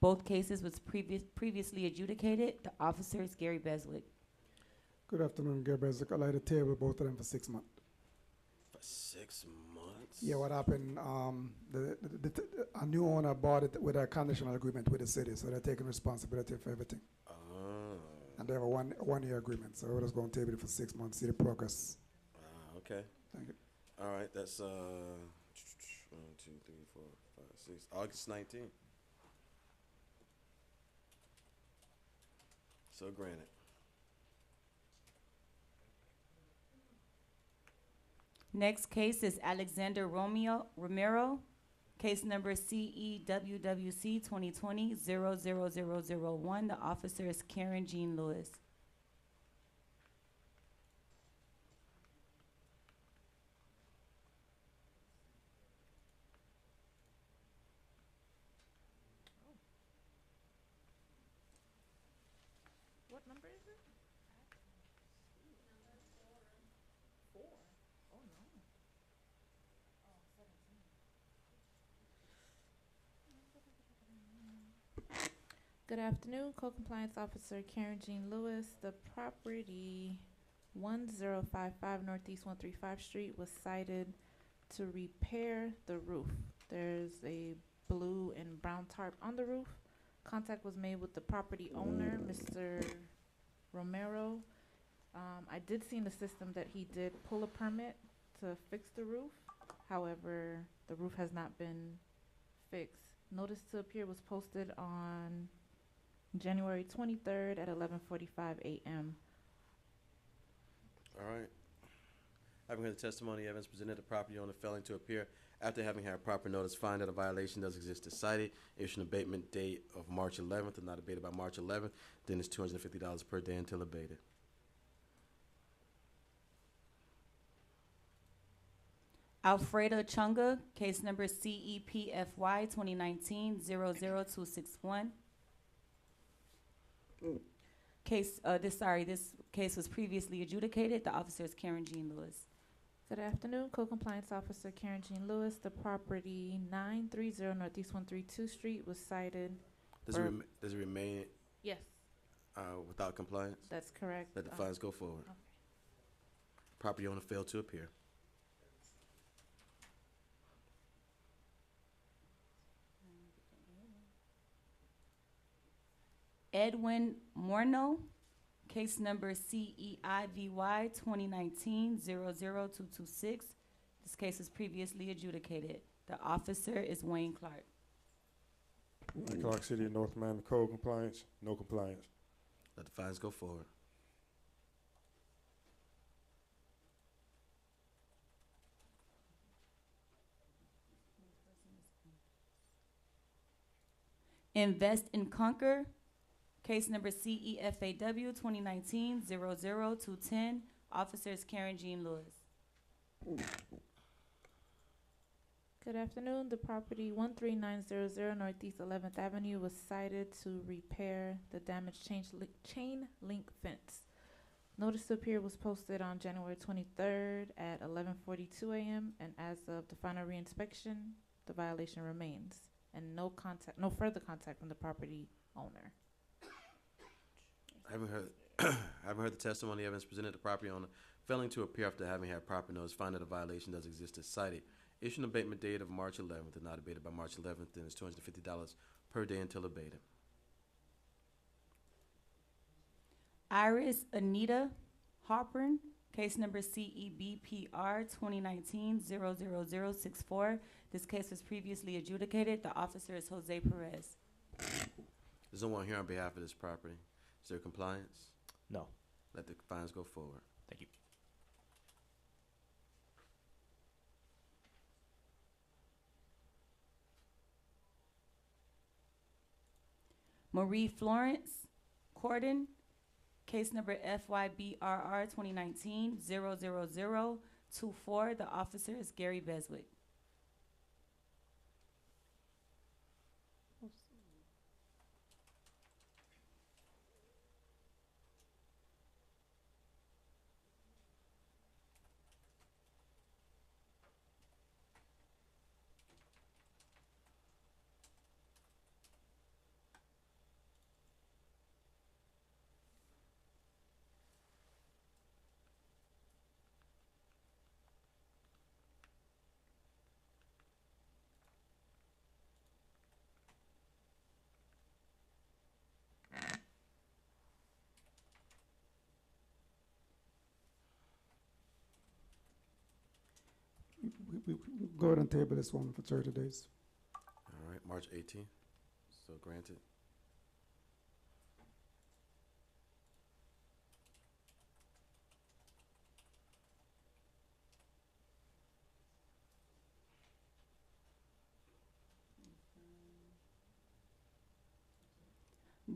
Both cases was previously adjudicated. The officer is Gary Beswick. Good afternoon, Gary Beswick. I'd like to table both of them for 6 months. For 6 months? Yeah, what happened, a new owner bought it with a conditional agreement with the city, so they're taking responsibility for everything. And they have a one-year agreement, so we're just going to table it for 6 months, see the progress. Okay. Thank you. All right, that's 1, 2, 3, 4, 5, 6, August 19th. So granted. Next case is Alexander Romero, case number CEWWC 2020-00001. The officer is Karen Jean Lewis. What number is it? 4. Oh, no. Good afternoon, Co-Compliance Officer Karen Jean Lewis. The property 1055 Northeast 135 Street was cited to repair the roof. There's a blue and brown tarp on the roof. Contact was made with the property owner, Mr. Romero. I did see in the system that he did pull a permit to fix the roof. However, the roof has not been fixed. Notice to appear was posted on January 23rd at 11:45 a.m. All right. Having heard the testimony evidence presented, the property owner failing to appear after having had proper notice find that a violation does exist as cited, issue an abatement date of March 11th and not abated by March 11th, then it's $250 per day until abated. Alfredo Chunga, case number CEPFY 2019-00261. This case was previously adjudicated. The officer is Karen Jean Lewis. Good afternoon, Co-Compliance Officer Karen Jean Lewis. The property 930 Northeast 132 Street was cited. Does it remain? Yes. Without compliance? That's correct. Let the fines go forward. Okay. Property owner failed to appear. Edwin Morno, case number CEIVY 2019-00226. This case is previously adjudicated. The officer is Wayne Clark. Wayne Clark, City of North Miami, code compliance, no compliance. Let the fines go forward. Invest and Conquer, case number CEFAW 2019-00210. Officer is Karen Jean Lewis. Good afternoon. The property 13900 Northeast 11th Avenue was cited to repair the damaged chain link fence. Notice to appear was posted on January 23rd at 11:42 a.m. and as of the final reinspection, the violation remains and no further contact from the property owner. I haven't heard the testimony evidence presented to the property owner. Failing to appear after having had property notice, find that a violation does exist as cited. Issued an abatement date of March 11th and not abated by March 11th, then it's $250 per day until abated. Iris Anita Hopper, case number CEBPR 2019-00064. This case was previously adjudicated. The officer is Jose Perez. There's no one here on behalf of this property. Is there compliance? No. Let the fines go forward. Thank you. Marie Florence Corden, case number FYBRR 2019-00024. The officer is Gary Beswick. We go ahead and table this one for 30 days. All right, March 18th. So granted.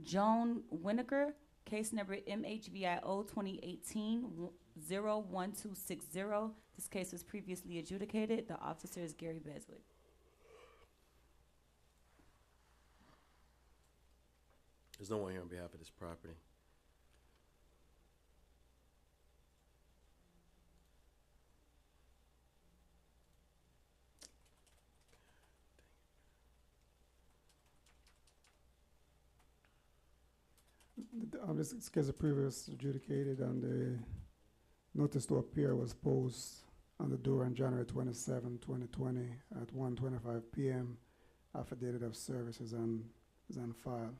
Joan Winokur, case number MHVIO 2018-01260. This case was previously adjudicated. The officer is Gary Beswick. There's no one here on behalf of this property. This case is previously adjudicated, and the notice to appear was posted on the door on January 27, 2020 at 1:25 p.m. Affidavit of service is on file.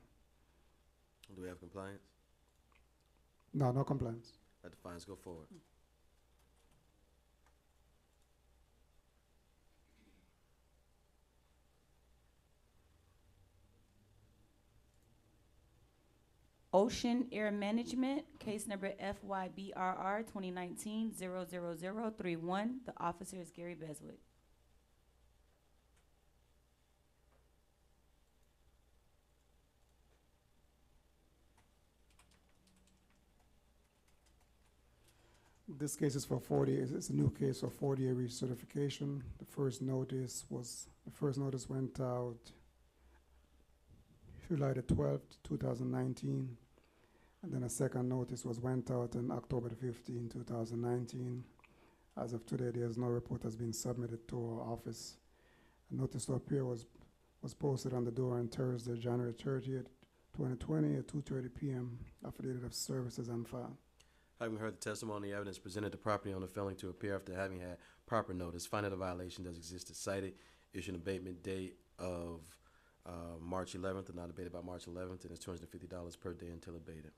Do we have compliance? No, no complaints. Let the fines go forward. Ocean Air Management, case number FYBRR 2019-00031. The officer is Gary Beswick. This case is for 40. It's a new case for 40-year recertification. The first notice went out July the 12th, 2019, and then a second notice went out on October the 15th, 2019. As of today, there's no report has been submitted to our office. A notice to appear was posted on the door on Thursday, January 30th, 2020 at 2:30 p.m. Affidavit of services on file. Having heard the testimony and evidence presented, the property owner failing to appear after having had proper notice, finding the violation does exist is cited, issue an abatement date of March 11th and not abated by March 11th, and it's $250 per day until abated.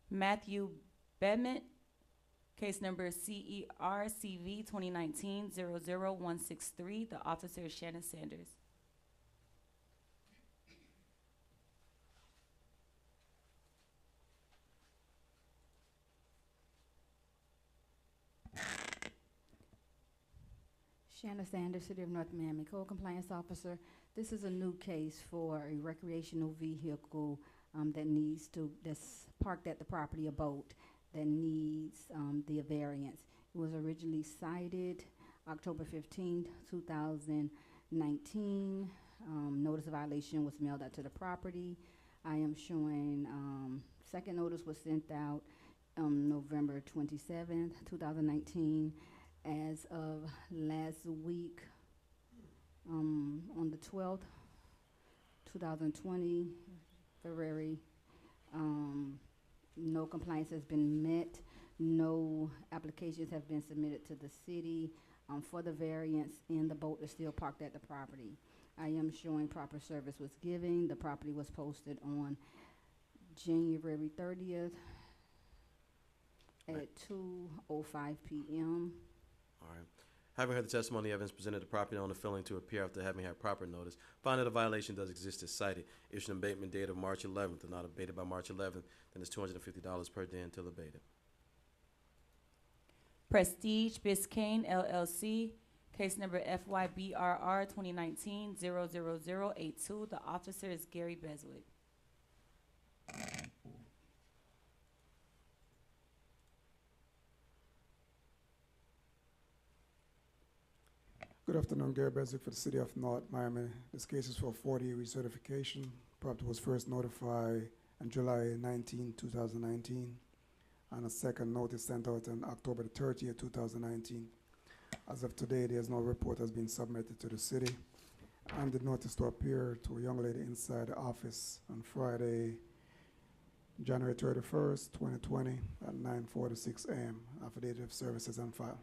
Matthew Bedment, case number CERCV 2019-00163. The officer is Shannon Sanders. Shanna Sanders, City of North Miami, Code Compliance Officer. This is a new case for a recreational vehicle that's parked at the property, a boat, that needs the variance. It was originally cited October 15th, 2019. Notice of violation was mailed out to the property. I am showing second notice was sent out November 27th, 2019. As of last week, on the 12th, 2020, February, no compliance has been met. No applications have been submitted to the city for the variance, and the boat is still parked at the property. I am showing proper service was given. The property was posted on January 30th at 2:05 p.m. All right. Having heard the testimony, evidence presented, the property owner failing to appear after having had proper notice, finding that a violation does exist is cited, issue an abatement date of March 11th and not abated by March 11th, then it's $250 per day until abated. Prestige Biscayne LLC, case number FYBRR 2019-00082. The officer is Gary Beswick. Good afternoon, Gary Beswick for the City of North Miami. This case is for 40 recertification. Property was first notified on July 19, 2019, and a second notice sent out on October 30th, 2019. As of today, there's no report has been submitted to the city, and the notice to appear to a young lady inside the office on Friday, January 31st, 2020 at 9:46 a.m. Affidavit of services on file.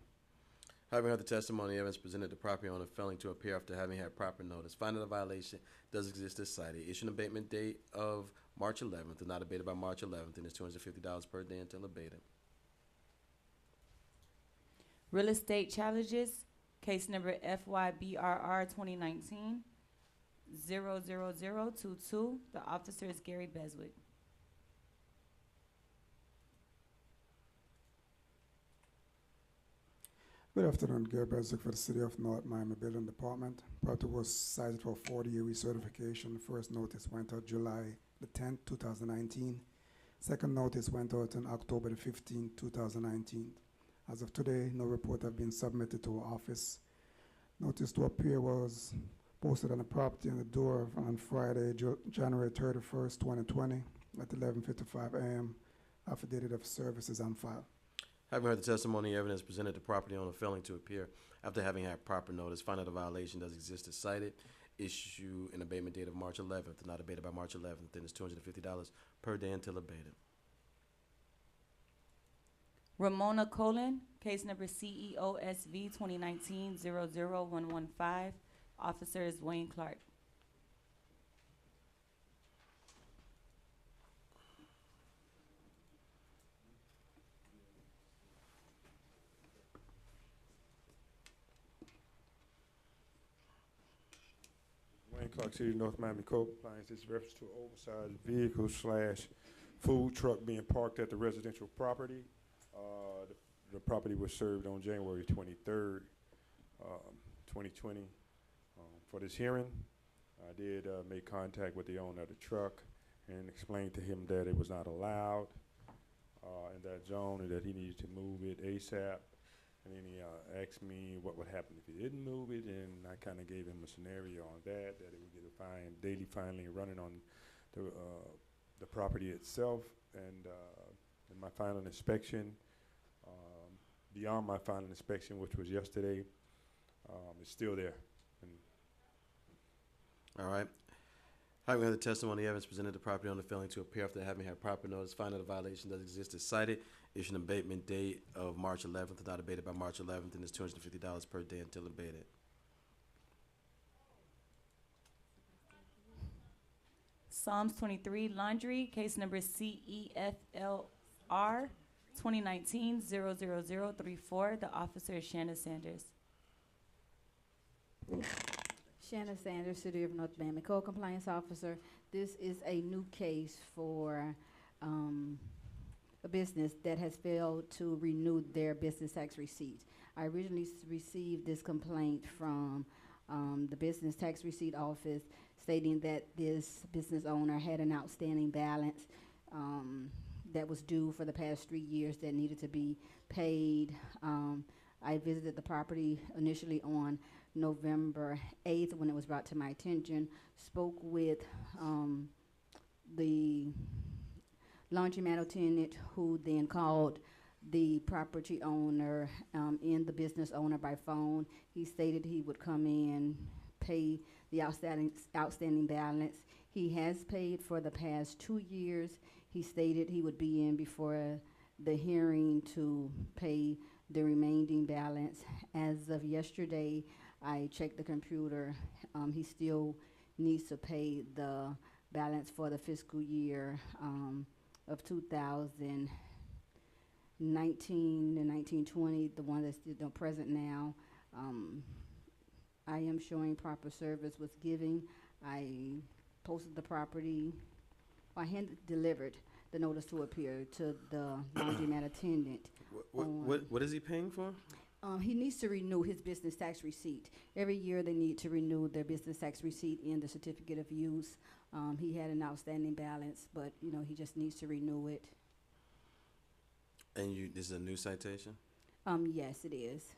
Having heard the testimony, evidence presented, the property owner failing to appear after having had proper notice, finding the violation does exist as cited, issue an abatement date of March 11th and not abated by March 11th, and it's $250 per day until abated. Real estate challenges, case number FYBRR 2019-00022. The officer is Gary Beswick. Good afternoon, Gary Beswick for the City of North Miami Building Department. Property was cited for 40-year recertification. First notice went out July the 10th, 2019. Second notice went out on October the 15th, 2019. As of today, no report have been submitted to our office. Notice to appear was posted on the property on the door on Friday, January 31st, 2020 at 11:55 a.m. Affidavit of services on file. Having heard the testimony, evidence presented, the property owner failing to appear after having had proper notice, finding the violation does exist as cited, issue an abatement date of March 11th and not abated by March 11th, then it's $250 per day until abated. Ramona Colon, case number CEOSV 2019-00115. Officer is Wayne Clark. Wayne Clark, City of North Miami Code Compliance. This reference to oversized vehicle / food truck being parked at the residential property. The property was served on January 23rd, 2020. For this hearing, I did make contact with the owner of the truck and explained to him that it was not allowed in that zone and that he needed to move it ASAP. And then he asked me what would happen if he didn't move it, and I kind of gave him a scenario on that it would get a fine, daily filing running on the property itself. And in my final inspection, beyond my final inspection, which was yesterday, it's still there. And all right. Having heard the testimony, evidence presented, the property owner failing to appear after having had proper notice, finding the violation does exist is cited, issued an abatement date of March 11th, not abated by March 11th, and is $250 per day until abated. Psalms 23 Laundry, case number CEFLR 2019-00034. The officer is Shanna Sanders. Shanna Sanders, City of North Miami Code Compliance Officer. This is a new case for a business that has failed to renew their business tax receipt. I originally received this complaint from the Business Tax Receipt Office stating that this business owner had an outstanding balance that was due for the past 3 years that needed to be paid. I visited the property initially on November 8th when it was brought to my attention, spoke with the laundromat attendant who then called the property owner and the business owner by phone. He stated he would come in, pay the outstanding balance. He has paid for the past 2 years. He stated he would be in before the hearing to pay the remaining balance. As of yesterday, I checked the computer. He still needs to pay the balance for the fiscal year of 2019 and 1920, the one that's present now. I am showing proper service was given. I posted the property. I delivered the notice to appear to the laundromat attendant. What is he paying for? He needs to renew his business tax receipt. Every year they need to renew their business tax receipt and the certificate of use. He had an outstanding balance, but he just needs to renew it. And this is a new citation? Yes, it is.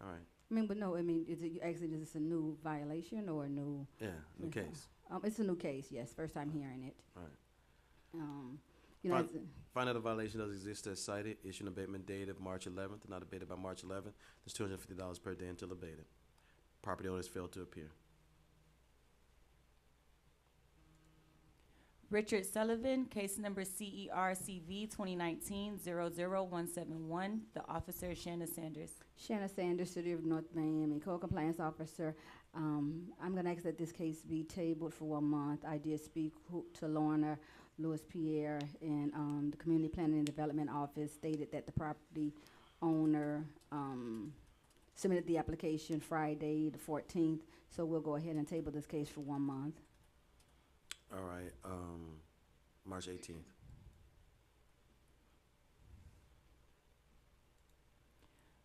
All right. Is it actually, is this a new violation or a new? Yeah, new case. It's a new case, yes, first time hearing it. All right. Find out a violation does exist as cited, issue an abatement date of March 11th, not abated by March 11th. There's $250 per day until abated. Property owners failed to appear. Richard Sullivan, case number CERCV 2019-00171. The officer is Shanna Sanders. Shanna Sanders, City of North Miami, Code Compliance Officer. I'm going to ask that this case be tabled for 1 month. I did speak to Lorna Lewis Pierre, and the Community Planning and Development Office stated that the property owner submitted the application Friday the 14th, so we'll go ahead and table this case for 1 month. All right, March 18th.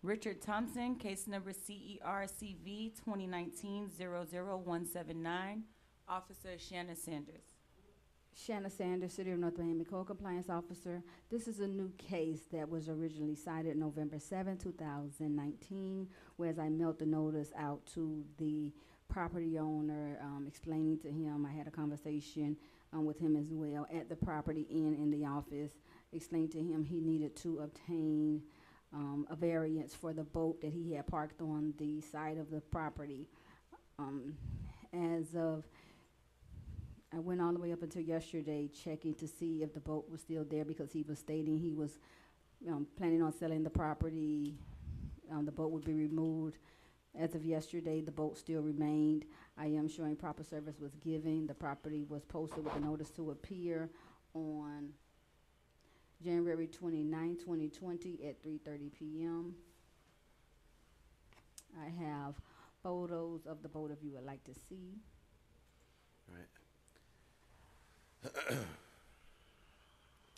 Richard Thompson, case number CERCV 2019-00179. Officer Shanna Sanders. Shanna Sanders, City of North Miami Code Compliance Officer. This is a new case that was originally cited November 7, 2019, whereas I mailed the notice out to the property owner, explaining to him, I had a conversation with him as well at the property and in the office, explained to him he needed to obtain a variance for the boat that he had parked on the side of the property. I went all the way up until yesterday checking to see if the boat was still there, because he was stating he was planning on selling the property. The boat would be removed. As of yesterday, the boat still remained. I am showing proper service was given. The property was posted with a notice to appear on January 29, 2020 at 3:30 p.m. I have photos of the boat if you would like to see. All right.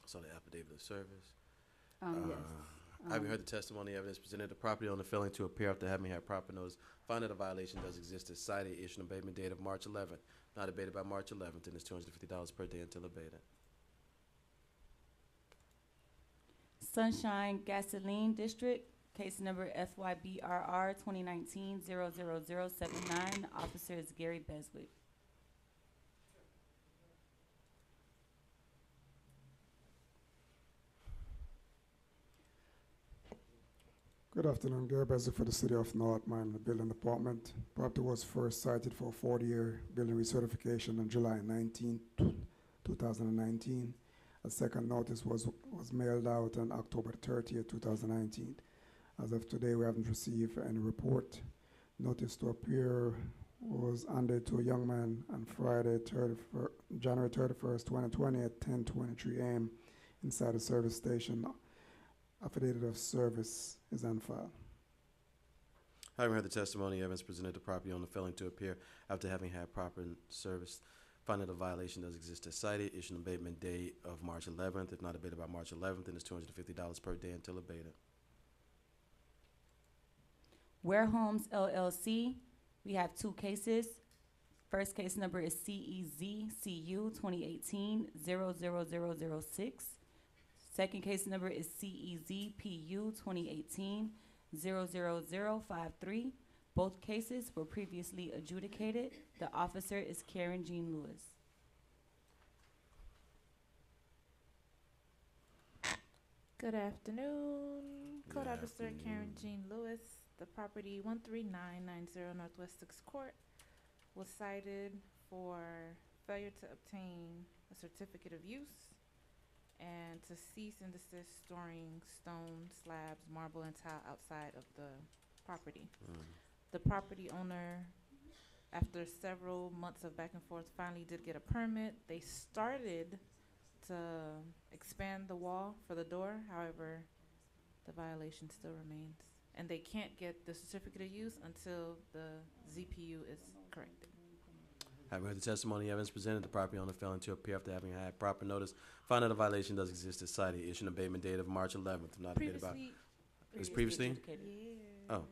Saw the affidavit of service. Yes. Having heard the testimony, evidence presented, the property owner failing to appear after having had proper notice, find that a violation does exist as cited, issue an abatement date of March 11th, not abated by March 11th, and is $250 per day until abated. Sunshine Gasoline District, case number FYBRR 2019-00079. Officer is Gary Beswick. Good afternoon, Gary Bezek for the City of North Miami Building Department. Property was first cited for 40-year building recertification on July 19, 2019. A second notice was mailed out on October 30th, 2019. As of today, we haven't received any report. Notice to appear was handed to a young man on Friday, January 31st, 2020 at 10:23 a.m. inside a service station. Affidavit of service is on file. Having heard the testimony, evidence presented, the property owner failing to appear after having had proper service, finding a violation does exist as cited, issue an abatement date of March 11th. If not abated by March 11th, then it's $250 per day until abated. Ware Homes LLC, we have two cases. First case number is CEZ-CU 2018-00006. Second case number is CEZ-PU 2018-00053. Both cases were previously adjudicated. The officer is Karen Jean Lewis. Good afternoon. Code Officer Karen Jean Lewis. The property 13990 Northwest 6th Court was cited for failure to obtain a certificate of use and to cease and desist storing stone, slabs, marble, and tile outside of the property. The property owner, after several months of back and forth, finally did get a permit. They started to expand the wall for the door. However, the violation still remains. And they can't get the certificate of use until the ZPU is corrected. Having heard the testimony, evidence presented, the property owner failing to appear after having had proper notice, finding a violation does exist as cited, issue an abatement date of March 11th. Not abated by. It's previously? Oh.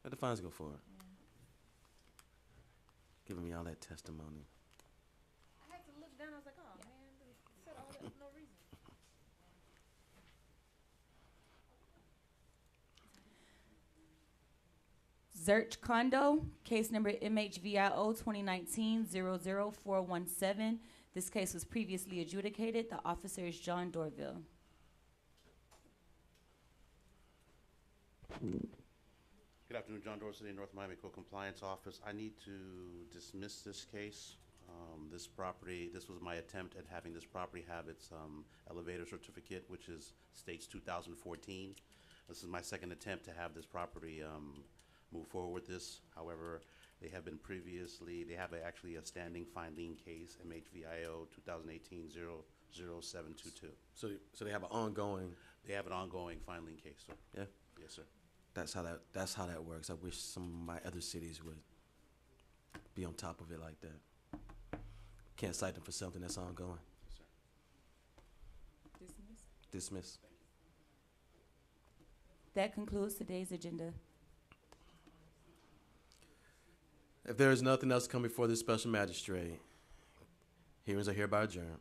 Let the fines go forward. Giving me all that testimony. I had to look down. I was like, oh, man, they said all that for no reason. Zerch Condo, case number MHVIO 2019-00417. This case was previously adjudicated. The officer is John Dorville. Good afternoon, John Dorsey, North Miami Code Compliance Office. I need to dismiss this case. This property, this was my attempt at having this property have its elevator certificate, which is states 2014. This is my second attempt to have this property move forward with this. However, they have been previously, they have actually a standing fine lien case, MHVIO 2018-00722. So they have an ongoing. They have an ongoing fine lien case, sir. Yeah. Yes, sir. That's how that works. I wish some of my other cities would be on top of it like that. Can't cite them for something that's ongoing. Yes, sir. Dismiss. That concludes today's agenda. If there is nothing else to come before this special magistrate, hearings are hereby adjourned.